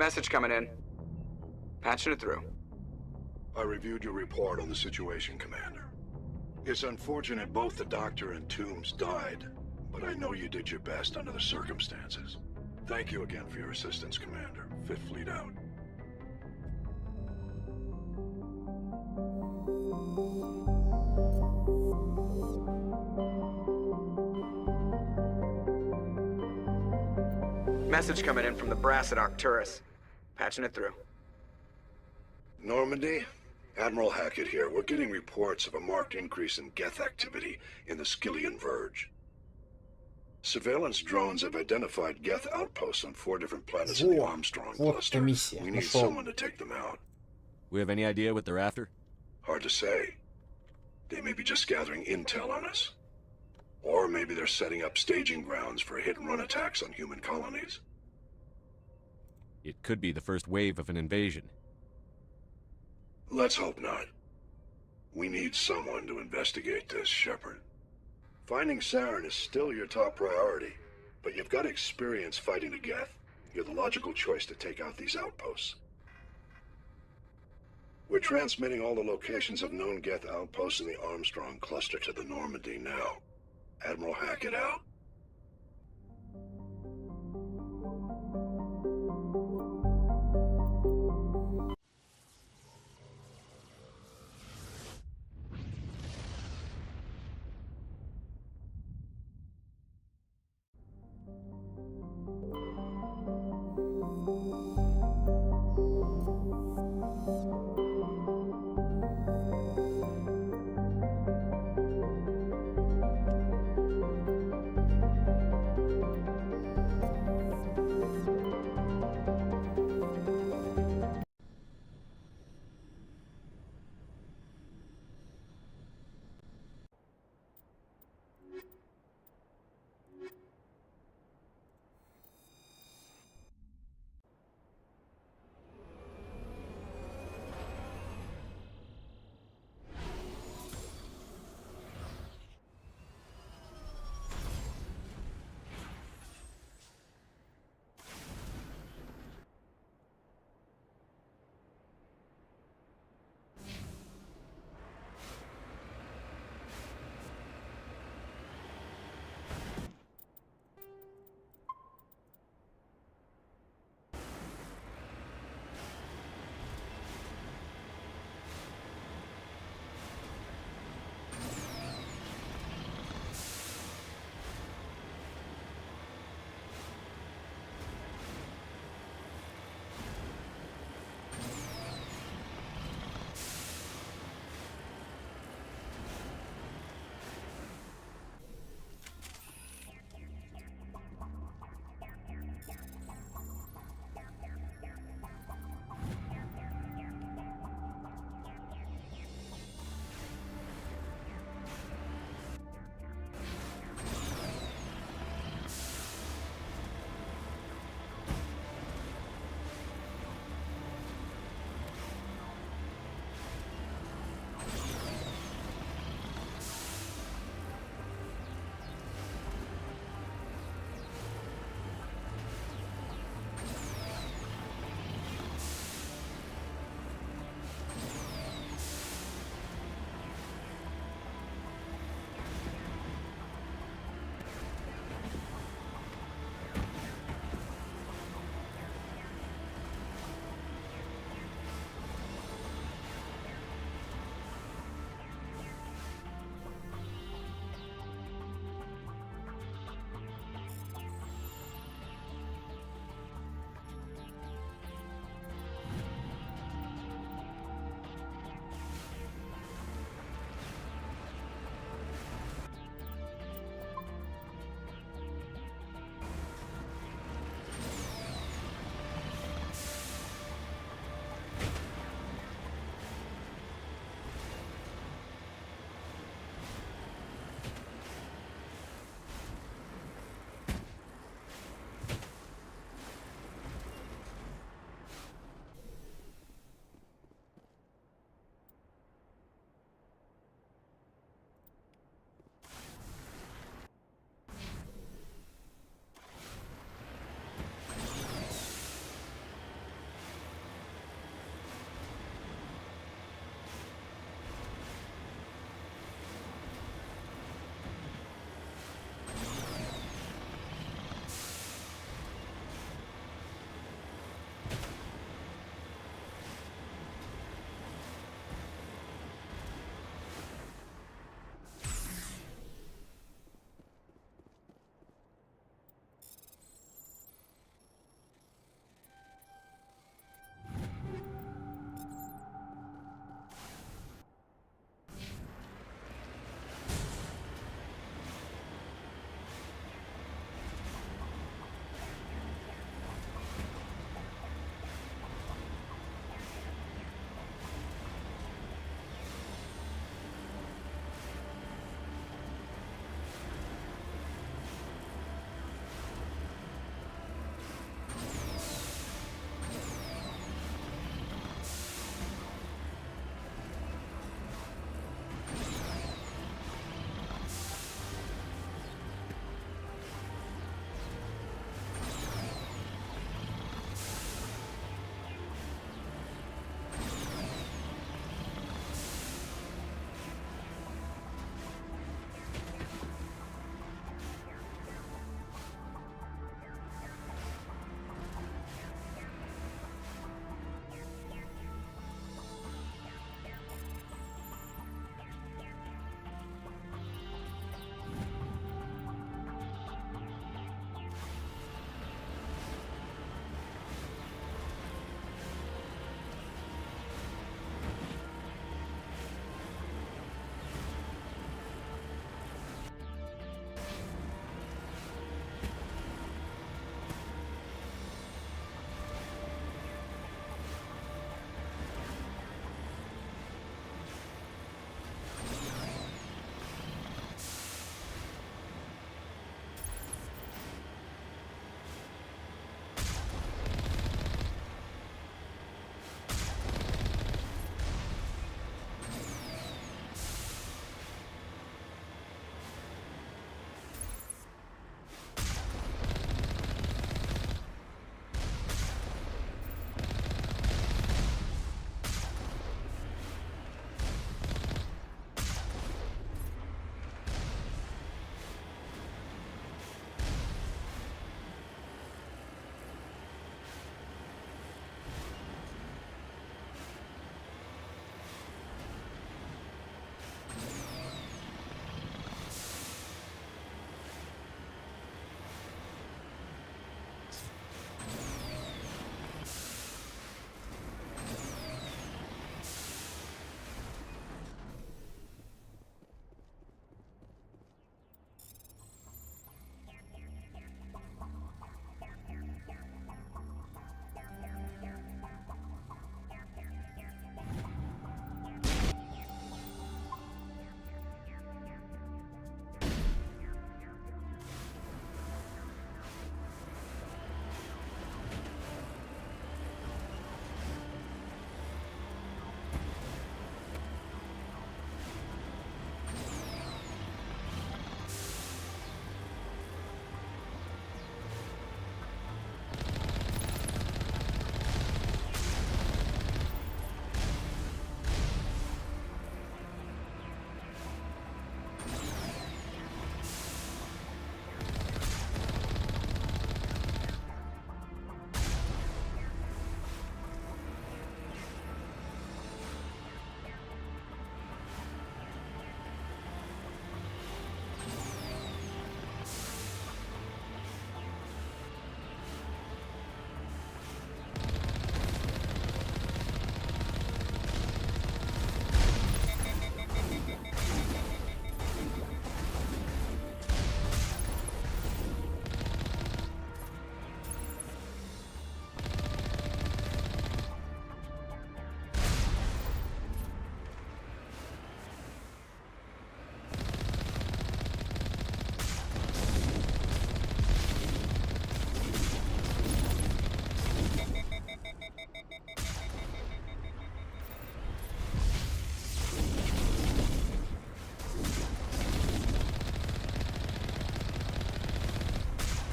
Message coming in. Patching it through. I reviewed your report on the situation, Commander. It's unfortunate both the Doctor and Toombs died, but I know you did your best under the circumstances. Thank you again for your assistance, Commander. Fifth Fleet out. Message coming in from the brass at Arcturus. Patching it through. Normandy? Admiral Hackett here. We're getting reports of a marked increase in Geth activity in the Skyllian Verge. Surveillance drones have identified Geth outposts on 4 different planets in the Armstrong cluster. We need someone to take them out. We have any idea what they're after? Hard to say. They may be just gathering intel on us. Or maybe they're setting up staging grounds for hit-and-run attacks on human colonies. It could be the first wave of an invasion. Let's hope not. We need someone to investigate this, Shepard. Finding Saren is still your top priority, but you've got experience fighting the Geth. You're the logical choice to take out these outposts. We're transmitting all the locations of known Geth outposts in the Armstrong cluster to the Normandy now. Admiral Hackett out.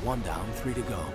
One down, 3 to go.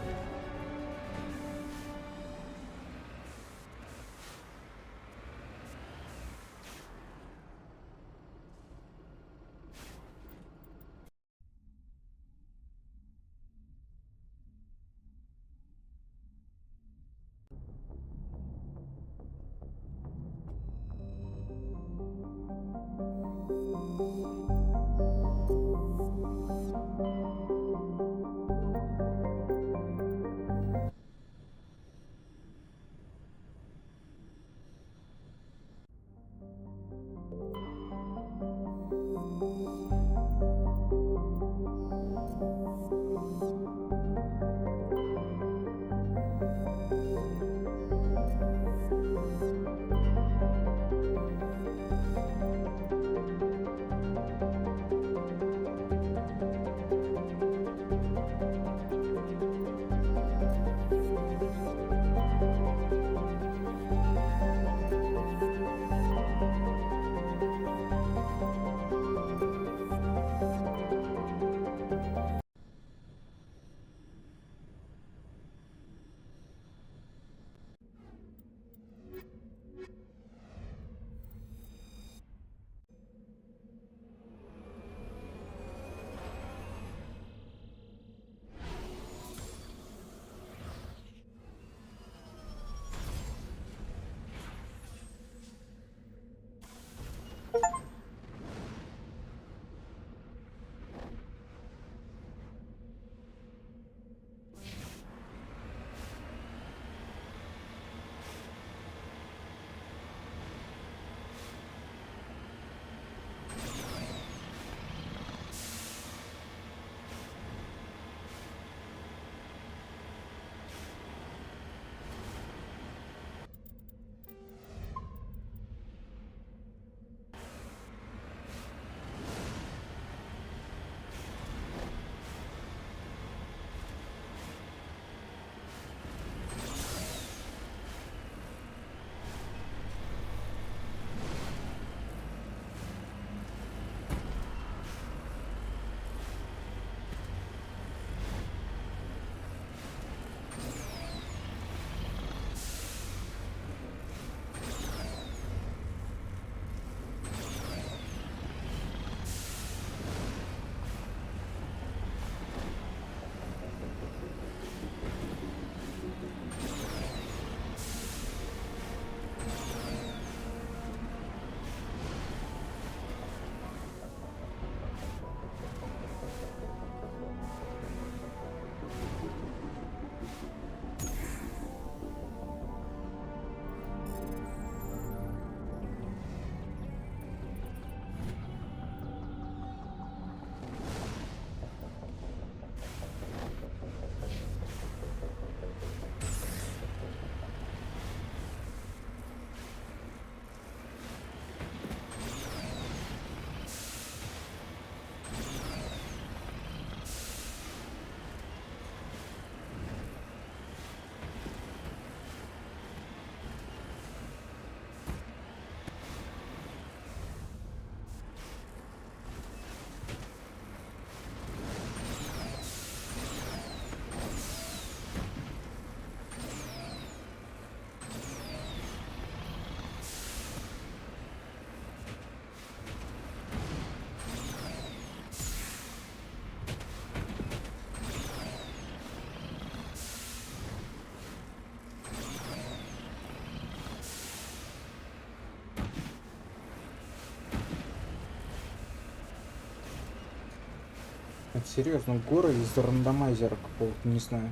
Это серьезно, горы из рандомайзера какого-то, не знаю.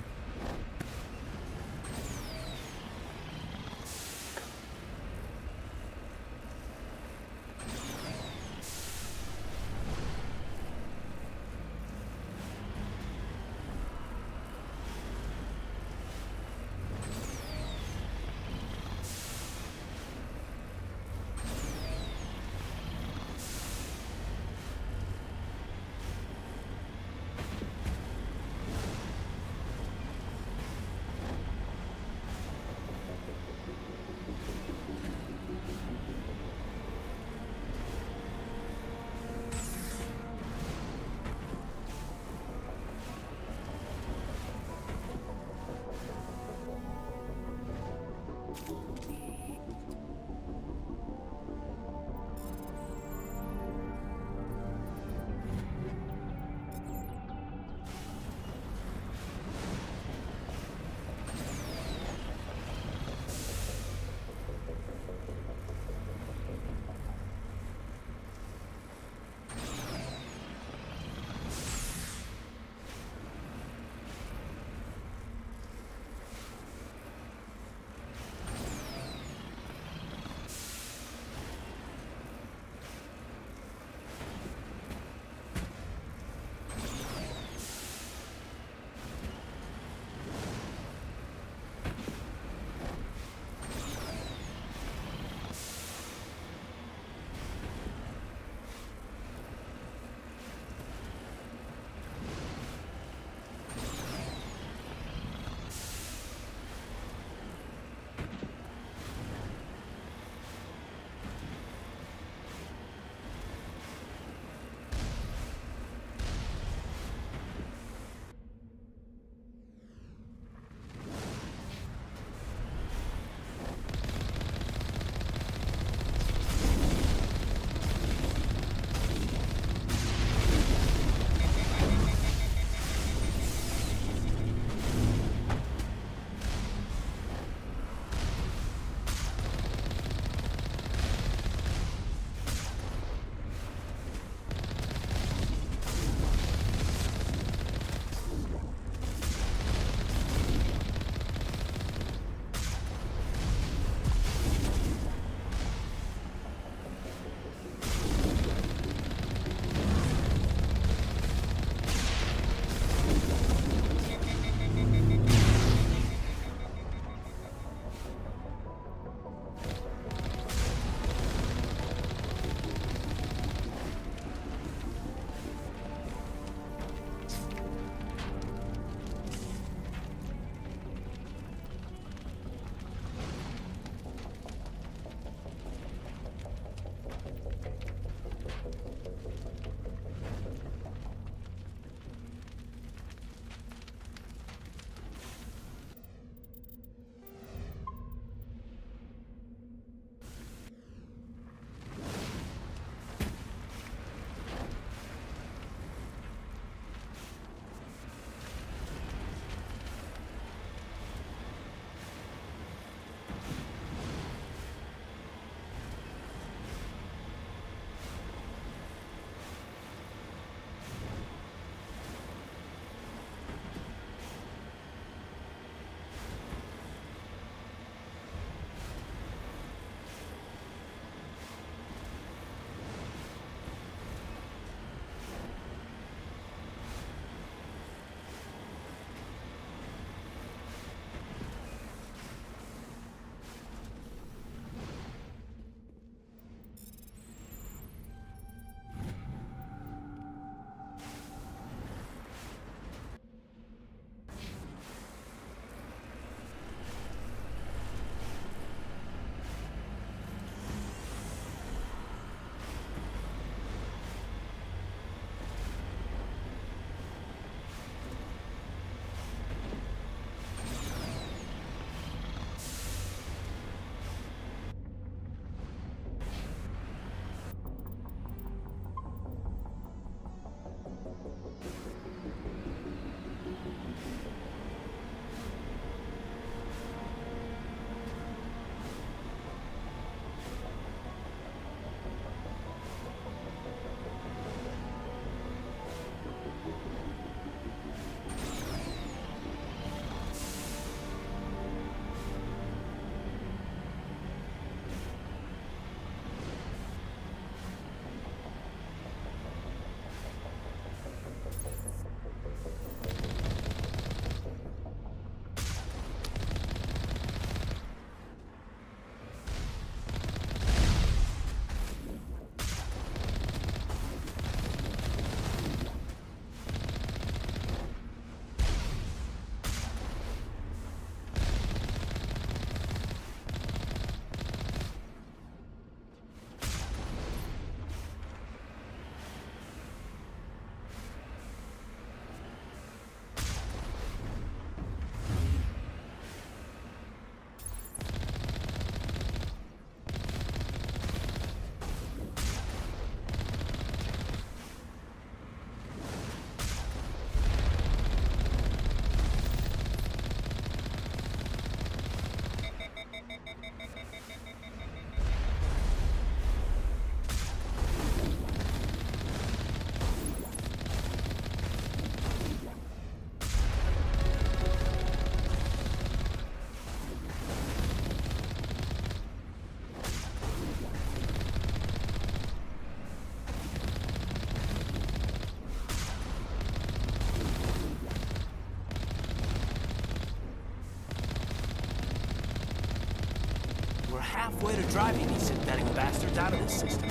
halfway to driving these synthetic bastards out of this system.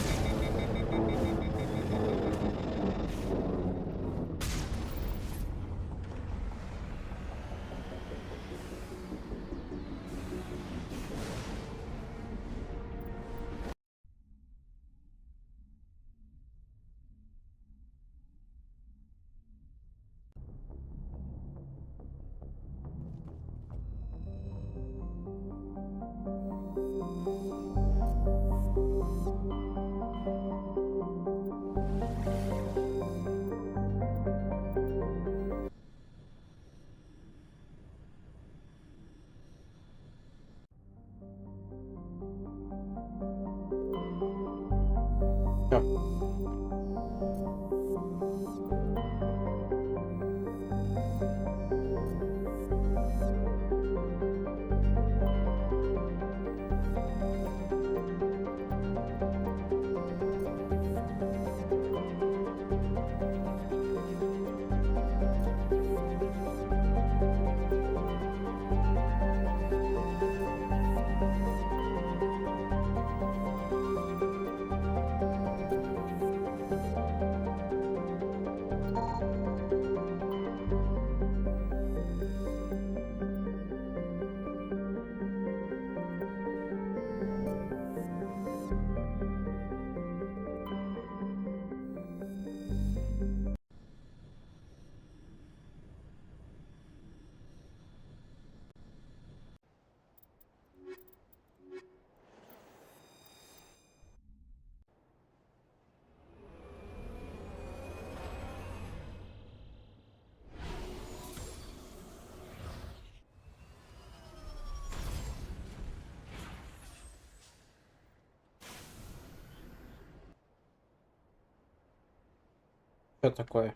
Что такое?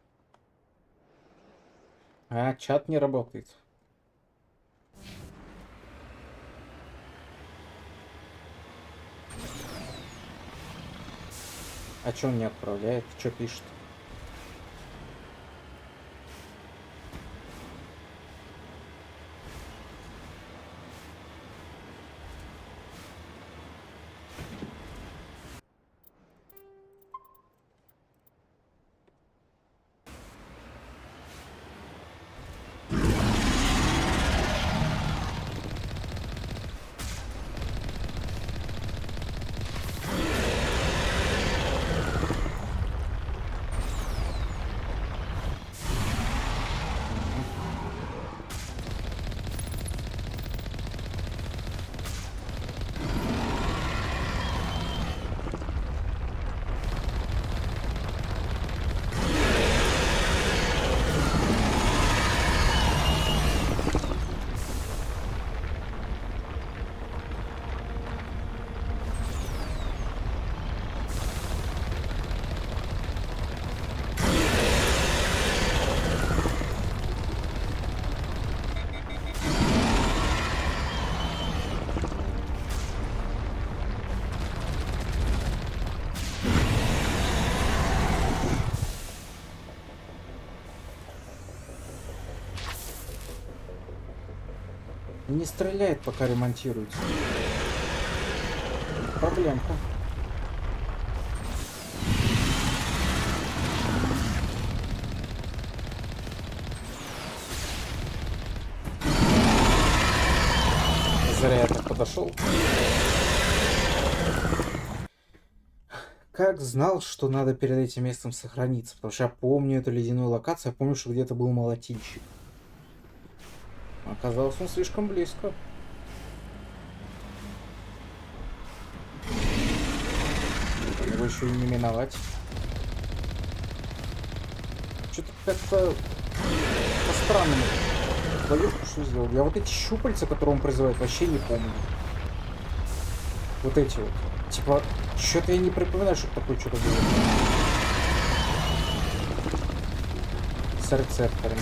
А, чат не работает. А чё он не отправляет? Что пишет? Не стреляет, пока ремонтируется. Проблемка. Зря я так подошел. Как знал, что надо перед этим местом сохраниться, потому что я помню эту ледяную локацию, я помню, что где-то был молотильщик. Оказалось, он слишком близко. Его еще и не миновать. Что-то как-то по-странному. Твоюшку что сделал? Я вот эти щупальца, которые он призывает, вообще не помню. Вот эти вот. Типа, что-то я не припоминаю, что такое что-то было. С рецепторами.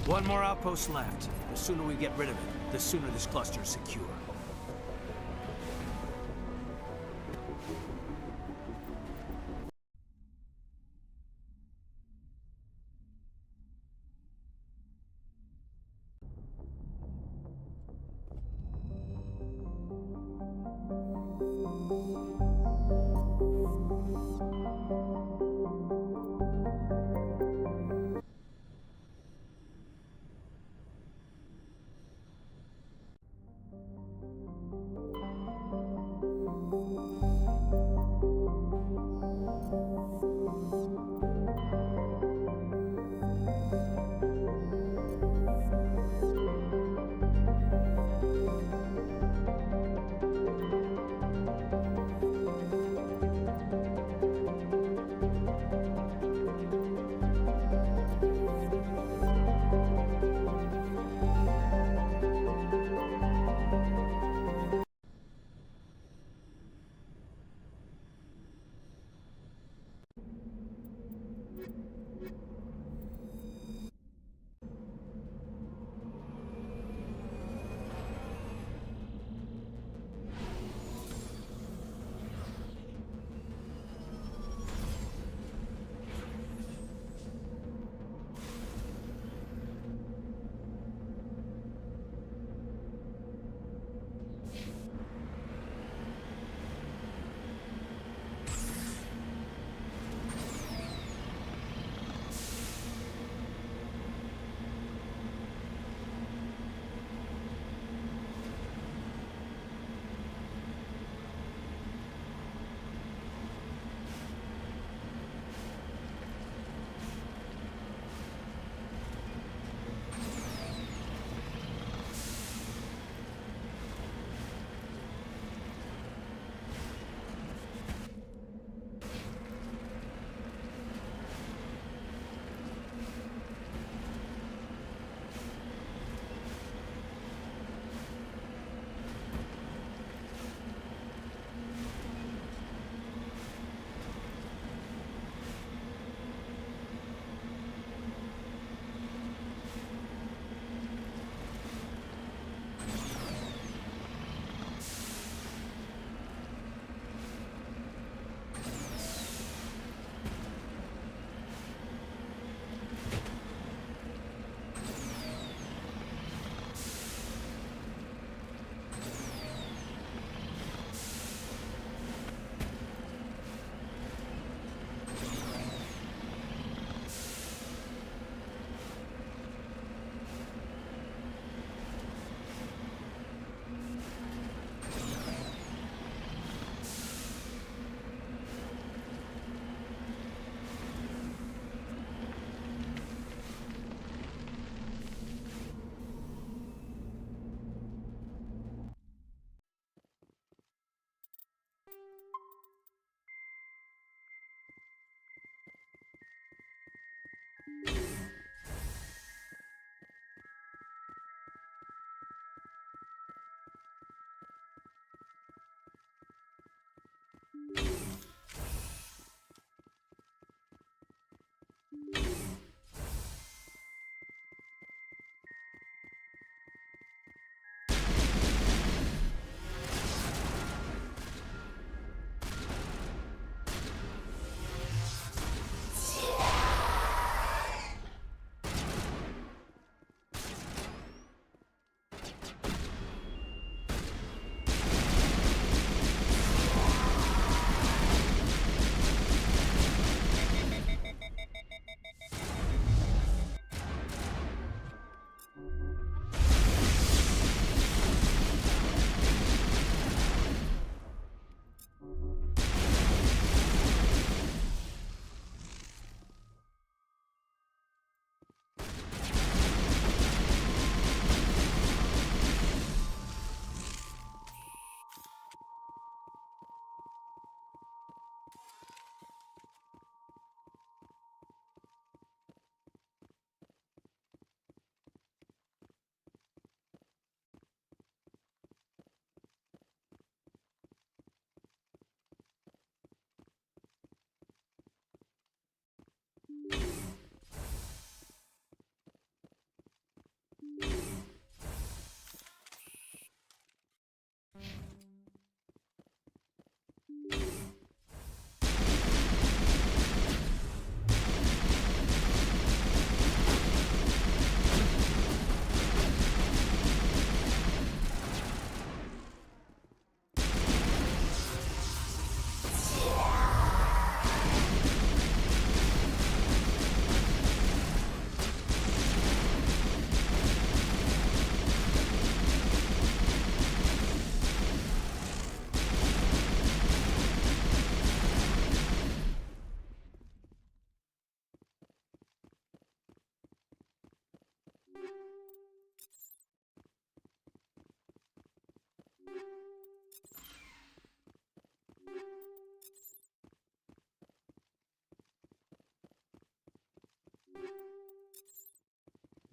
One more outpost left. The sooner we get rid of it, the sooner this cluster is secure.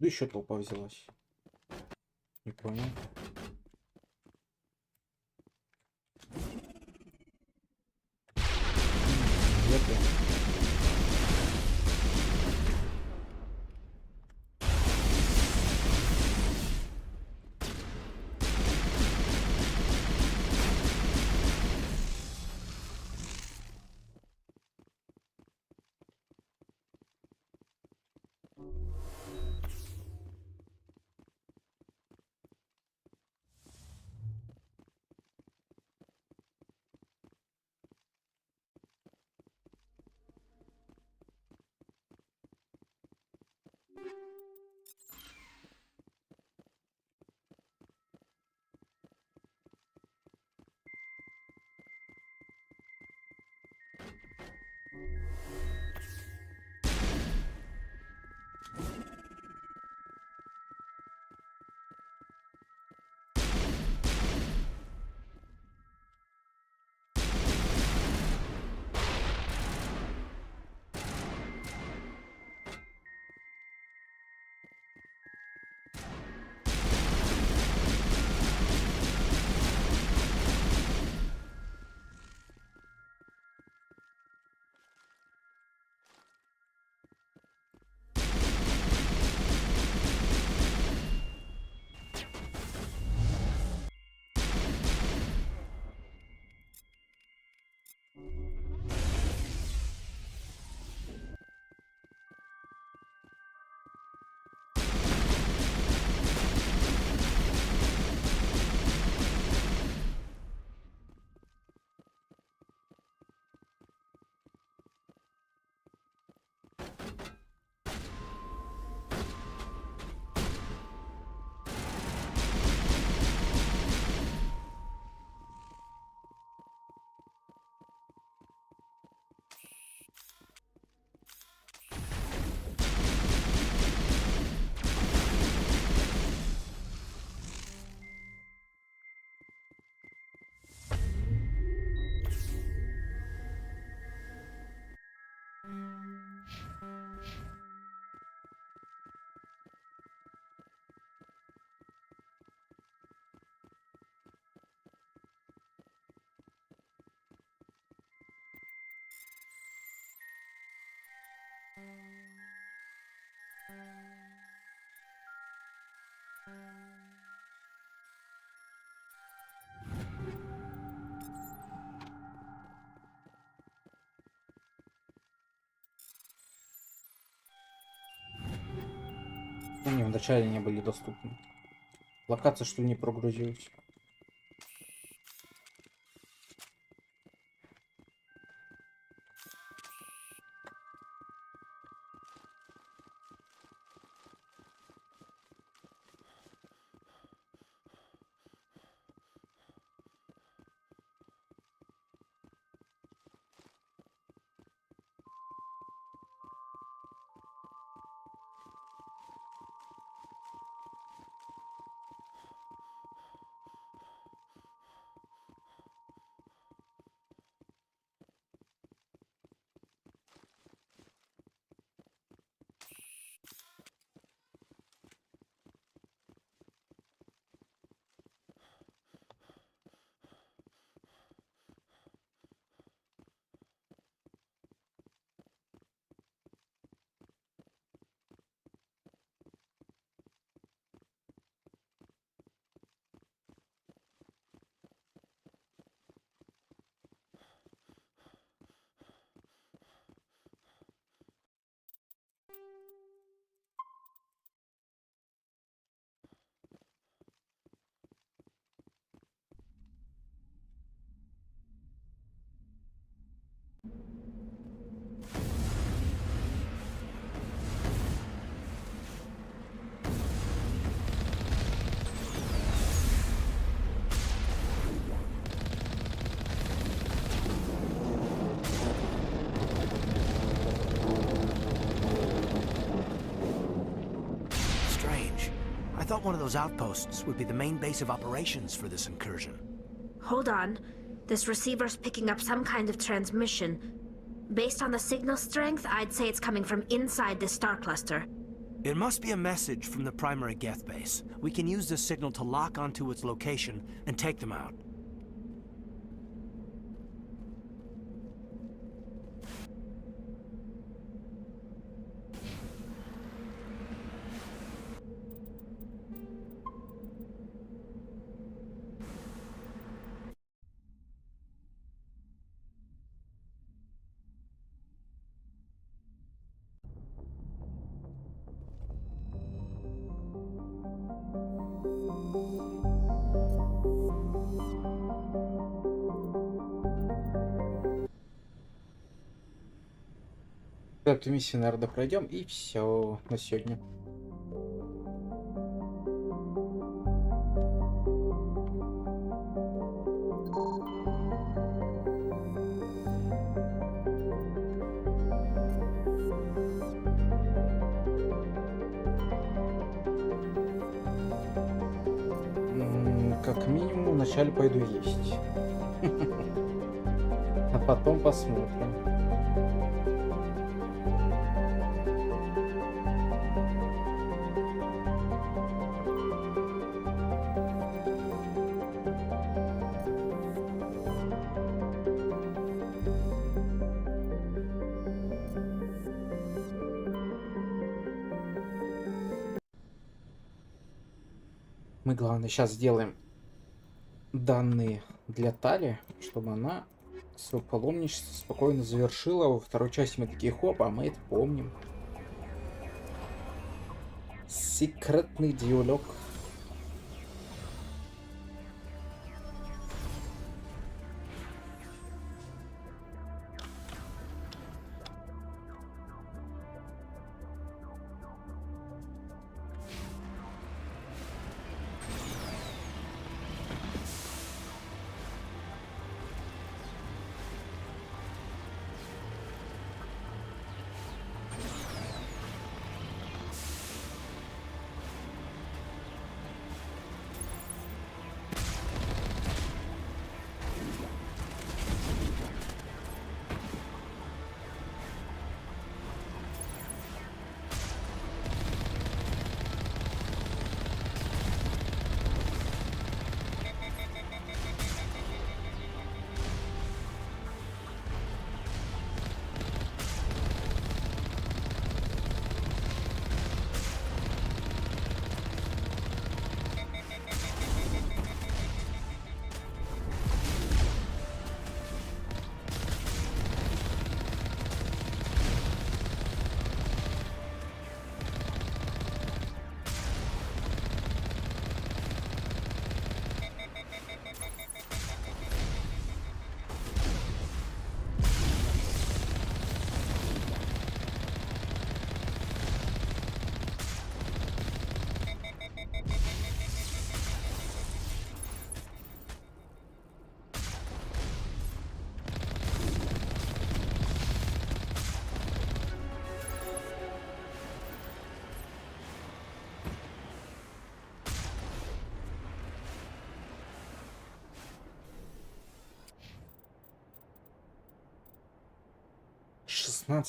Да еще толпа взялась. Не понял. Где-то. Они вначале не были доступны. Локация что ли не прогрузилась? I thought one of those outposts would be the main base of operations for this incursion. Hold on. This receiver's picking up some kind of transmission. Based on the signal strength, I'd say it's coming from inside this star cluster. It must be a message from the primary Geth base. We can use this signal to lock onto its location and take them out. Эту миссию, наверное, пройдем, и все на сегодня. Как минимум, вначале пойду есть. А потом посмотрим. Мы, главное, сейчас сделаем данные для Тали, чтобы она свое паломничество спокойно завершила. Во второй части мы такие, хоп, а мы это помним. Секретный диалог.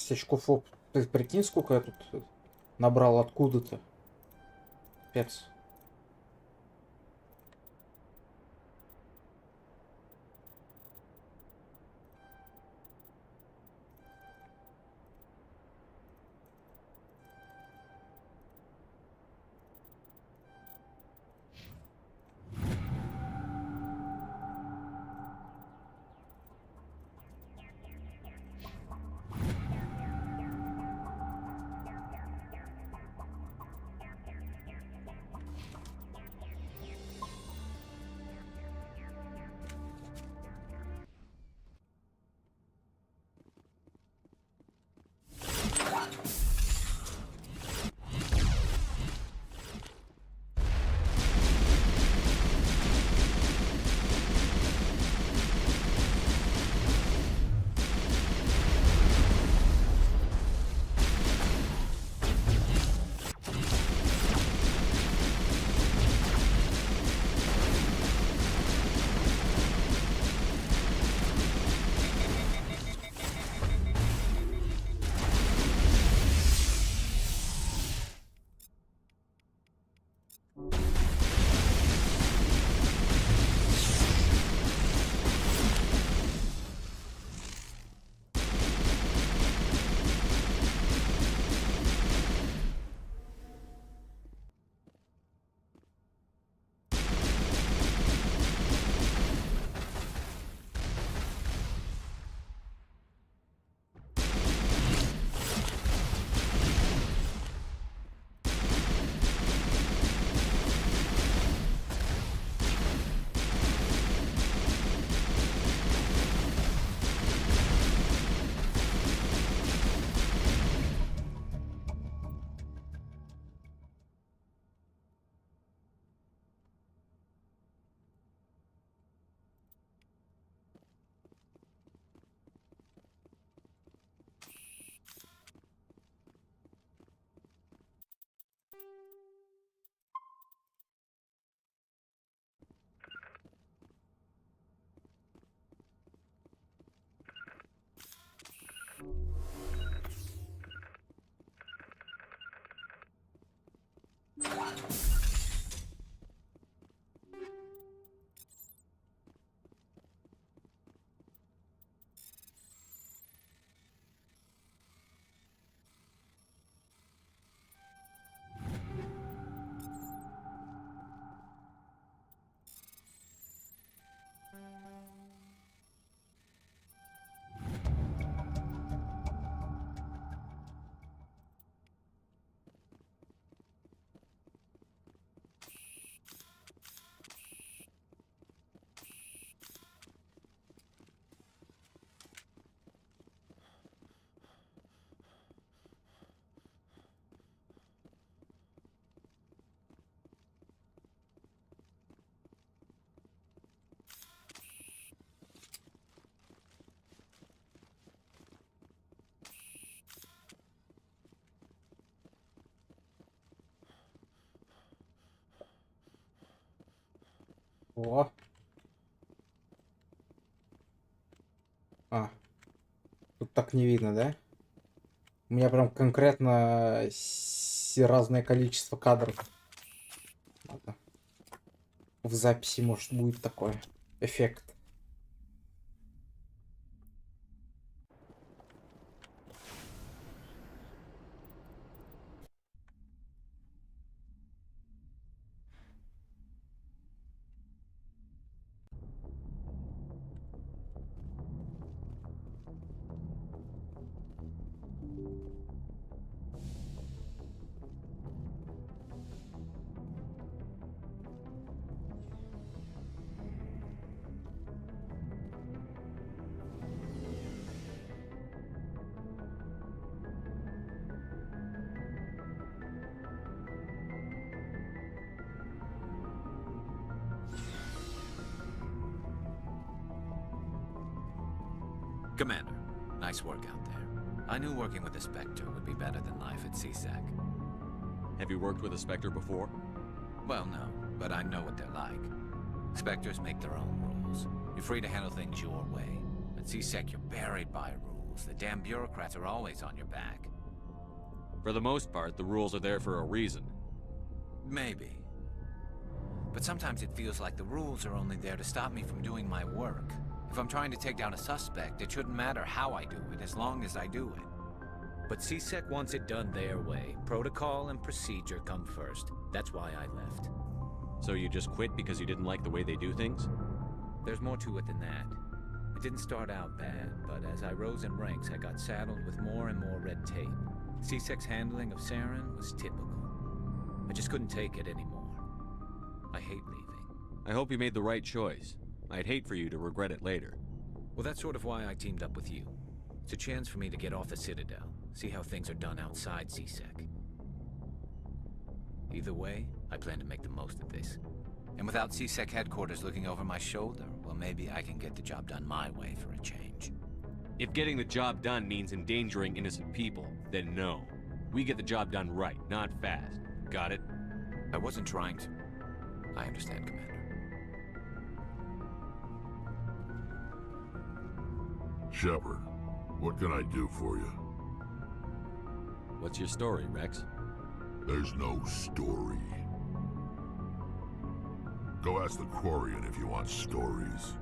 Очков опыта. Прикинь, сколько я тут набрал откуда-то. Пец. О. А. Тут так не видно, да? У меня прям конкретно разное количество кадров. Ладно. В записи, может, будет такой эффект. Commander, nice work out there. I knew working with a Spectre would be better than life at CSEC. Have you worked with a Spectre before? Well, no, but I know what they're like. Spectres make their own rules. You're free to handle things your way. At CSEC, you're buried by rules. The damn bureaucrats are always on your back. For the most part, the rules are there for a reason. Maybe. But sometimes it feels like the rules are only there to stop me from doing my work. If I'm trying to take down a suspect, it shouldn't matter how I do it, as long as I do it. But CSEC wants it done their way. Protocol and procedure come first. That's why I left. So you just quit because you didn't like the way they do things? There's more to it than that. It didn't start out bad, but as I rose in ranks, I got saddled with more and more red tape. CSEC's handling of Saren was typical. I just couldn't take it anymore. I hate leaving. I hope you made the right choice. I'd hate for you to regret it later. Well, that's sort of why I teamed up with you. It's a chance for me to get off the Citadel, see how things are done outside CSEC. Either way, I plan to make the most of this. And without CSEC headquarters looking over my shoulder, well, maybe I can get the job done my way for a change. If getting the job done means endangering innocent people, then no. We get the job done right, not fast. Got it? I wasn't trying to. I understand, Commander. Shepard, what can I do for you? What's your story, Rex? There's no story. Go ask the Quarian if you want stories.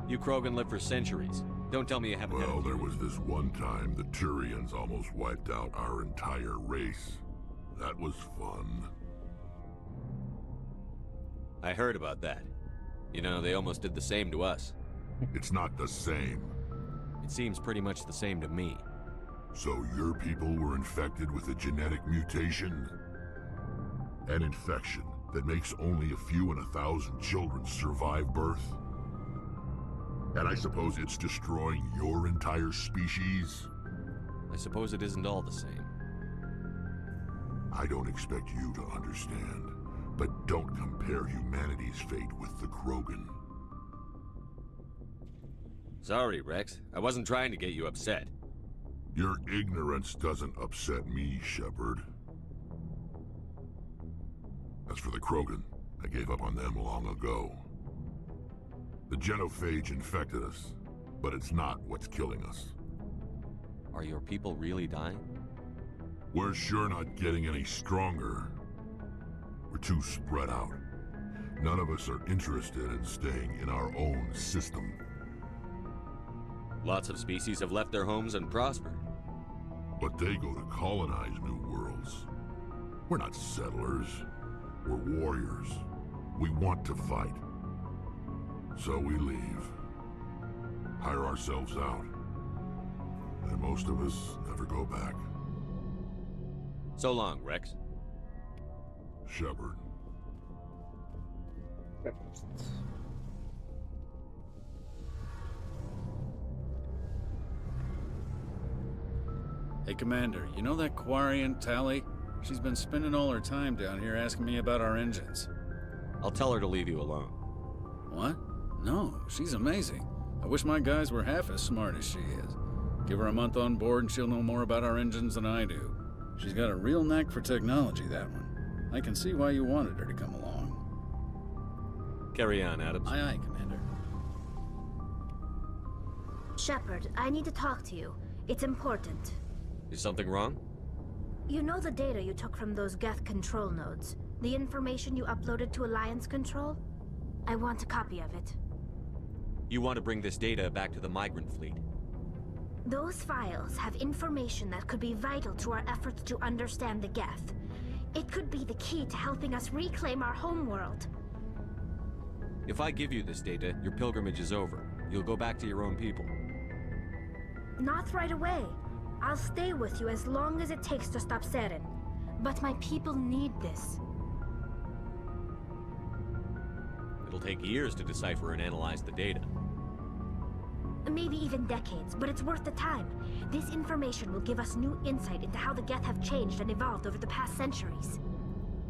You Krogan lived for centuries. Don't tell me you haven't had a Well, there was this one time the Turians almost wiped out our entire race. That was fun. I heard about that. You know, they almost did the same to us. It's not the same. It seems pretty much the same to me. So your people were infected with a genetic mutation? An infection that makes only a few in 1,000 children survive birth? And I suppose it's destroying your entire species? I suppose it isn't all the same. I don't expect you to understand, but don't compare humanity's fate with the Krogan. Sorry, Rex. I wasn't trying to get you upset. Your ignorance doesn't upset me, Shepard. As for the Krogan, I gave up on them long ago. The genophage infected us, but it's not what's killing us. Are your people really dying? We're sure not getting any stronger. We're too spread out. None of us are interested in staying in our own system. Lots of species have left their homes and prospered. But they go to colonize new worlds. We're not settlers. We're warriors. We want to fight. So we leave. Hire ourselves out. And most of us never go back. So long, Rex. Shepard. Hey, Commander, you know that Quarian, Tally? She's been spending all her time down here asking me about our engines. I'll tell her to leave you alone. What? No, she's amazing. I wish my guys were half as smart as she is. Give her a month on board and she'll know more about our engines than I do. She's got a real knack for technology, that one. I can see why you wanted her to come along. Carry on, Adams. Aye, aye, Commander. Shepard, I need to talk to you. It's important. Is something wrong? You know the data you took from those Geth control nodes? The information you uploaded to Alliance Control? I want a copy of it. You want to bring this data back to the migrant fleet? Those files have information that could be vital to our efforts to understand the Geth. It could be the key to helping us reclaim our homeworld. If I give you this data, your pilgrimage is over. You'll go back to your own people. Not right away. I'll stay with you as long as it takes to stop Seren. But my people need this. It'll take years to decipher and analyze the data. Maybe even decades, but it's worth the time. This information will give us new insight into how the Geth have changed and evolved over the past centuries.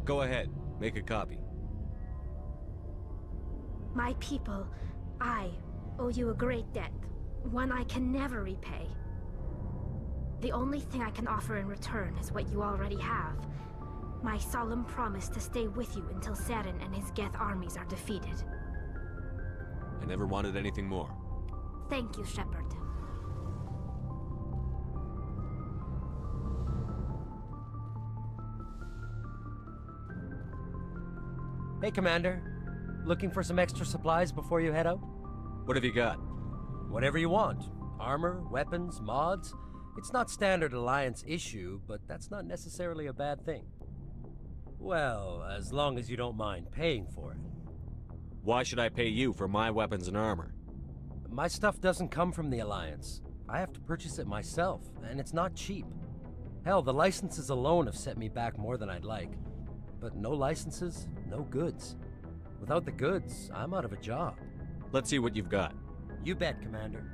Go ahead, make a copy. My people, I owe you a great debt. One I can never repay. The only thing I can offer in return is what you already have. My solemn promise to stay with you until Seren and his Geth armies are defeated. I never wanted anything more. Thank you, Shepard. Hey, Commander. Looking for some extra supplies before you head out? What have you got? Whatever you want. Armor, weapons, mods. It's not standard Alliance issue, but that's not necessarily a bad thing. Well, as long as you don't mind paying for it. Why should I pay you for my weapons and armor? My stuff doesn't come from the Alliance. I have to purchase it myself, and it's not cheap. Hell, the licenses alone have set me back more than I'd like. But no licenses, no goods. Without the goods, I'm out of a job. Let's see what you've got. You bet, Commander.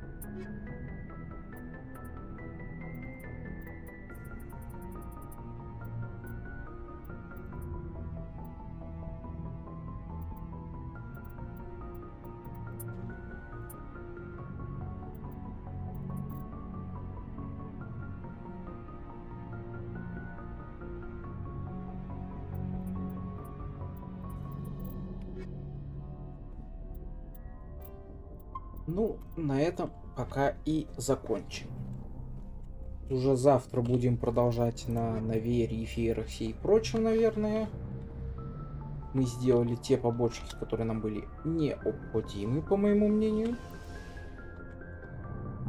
Ну, на этом пока и закончим. Уже завтра будем продолжать на Вере, Эфирах и прочем, наверное. Мы сделали те побочки, которые нам были необходимы, по моему мнению.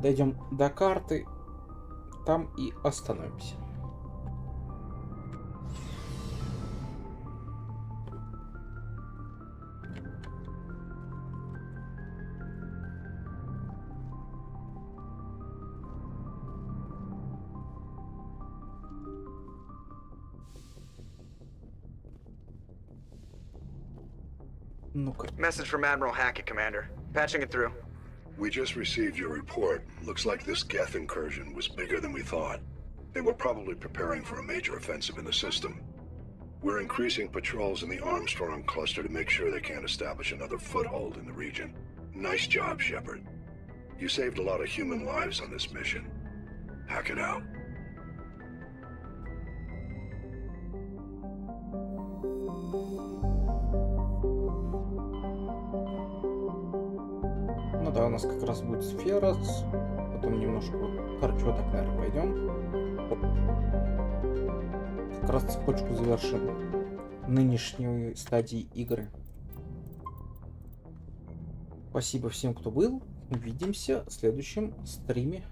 Дойдем до карты, там и остановимся. Message from Admiral Hackett, Commander. Patching it through. We just received your report. Looks like this Geth incursion was bigger than we thought. They were probably preparing for a major offensive in the system. We're increasing patrols in the Armstrong cluster to make sure they can't establish another foothold in the region. Nice job, Shepard. You saved a lot of human lives on this mission. Hack it out. Ну да, у нас как раз будет сфера, потом немножко вот короче, так, наверное, пойдем. Как раз цепочку завершим нынешней стадии игры. Спасибо всем, кто был. Увидимся в следующем стриме.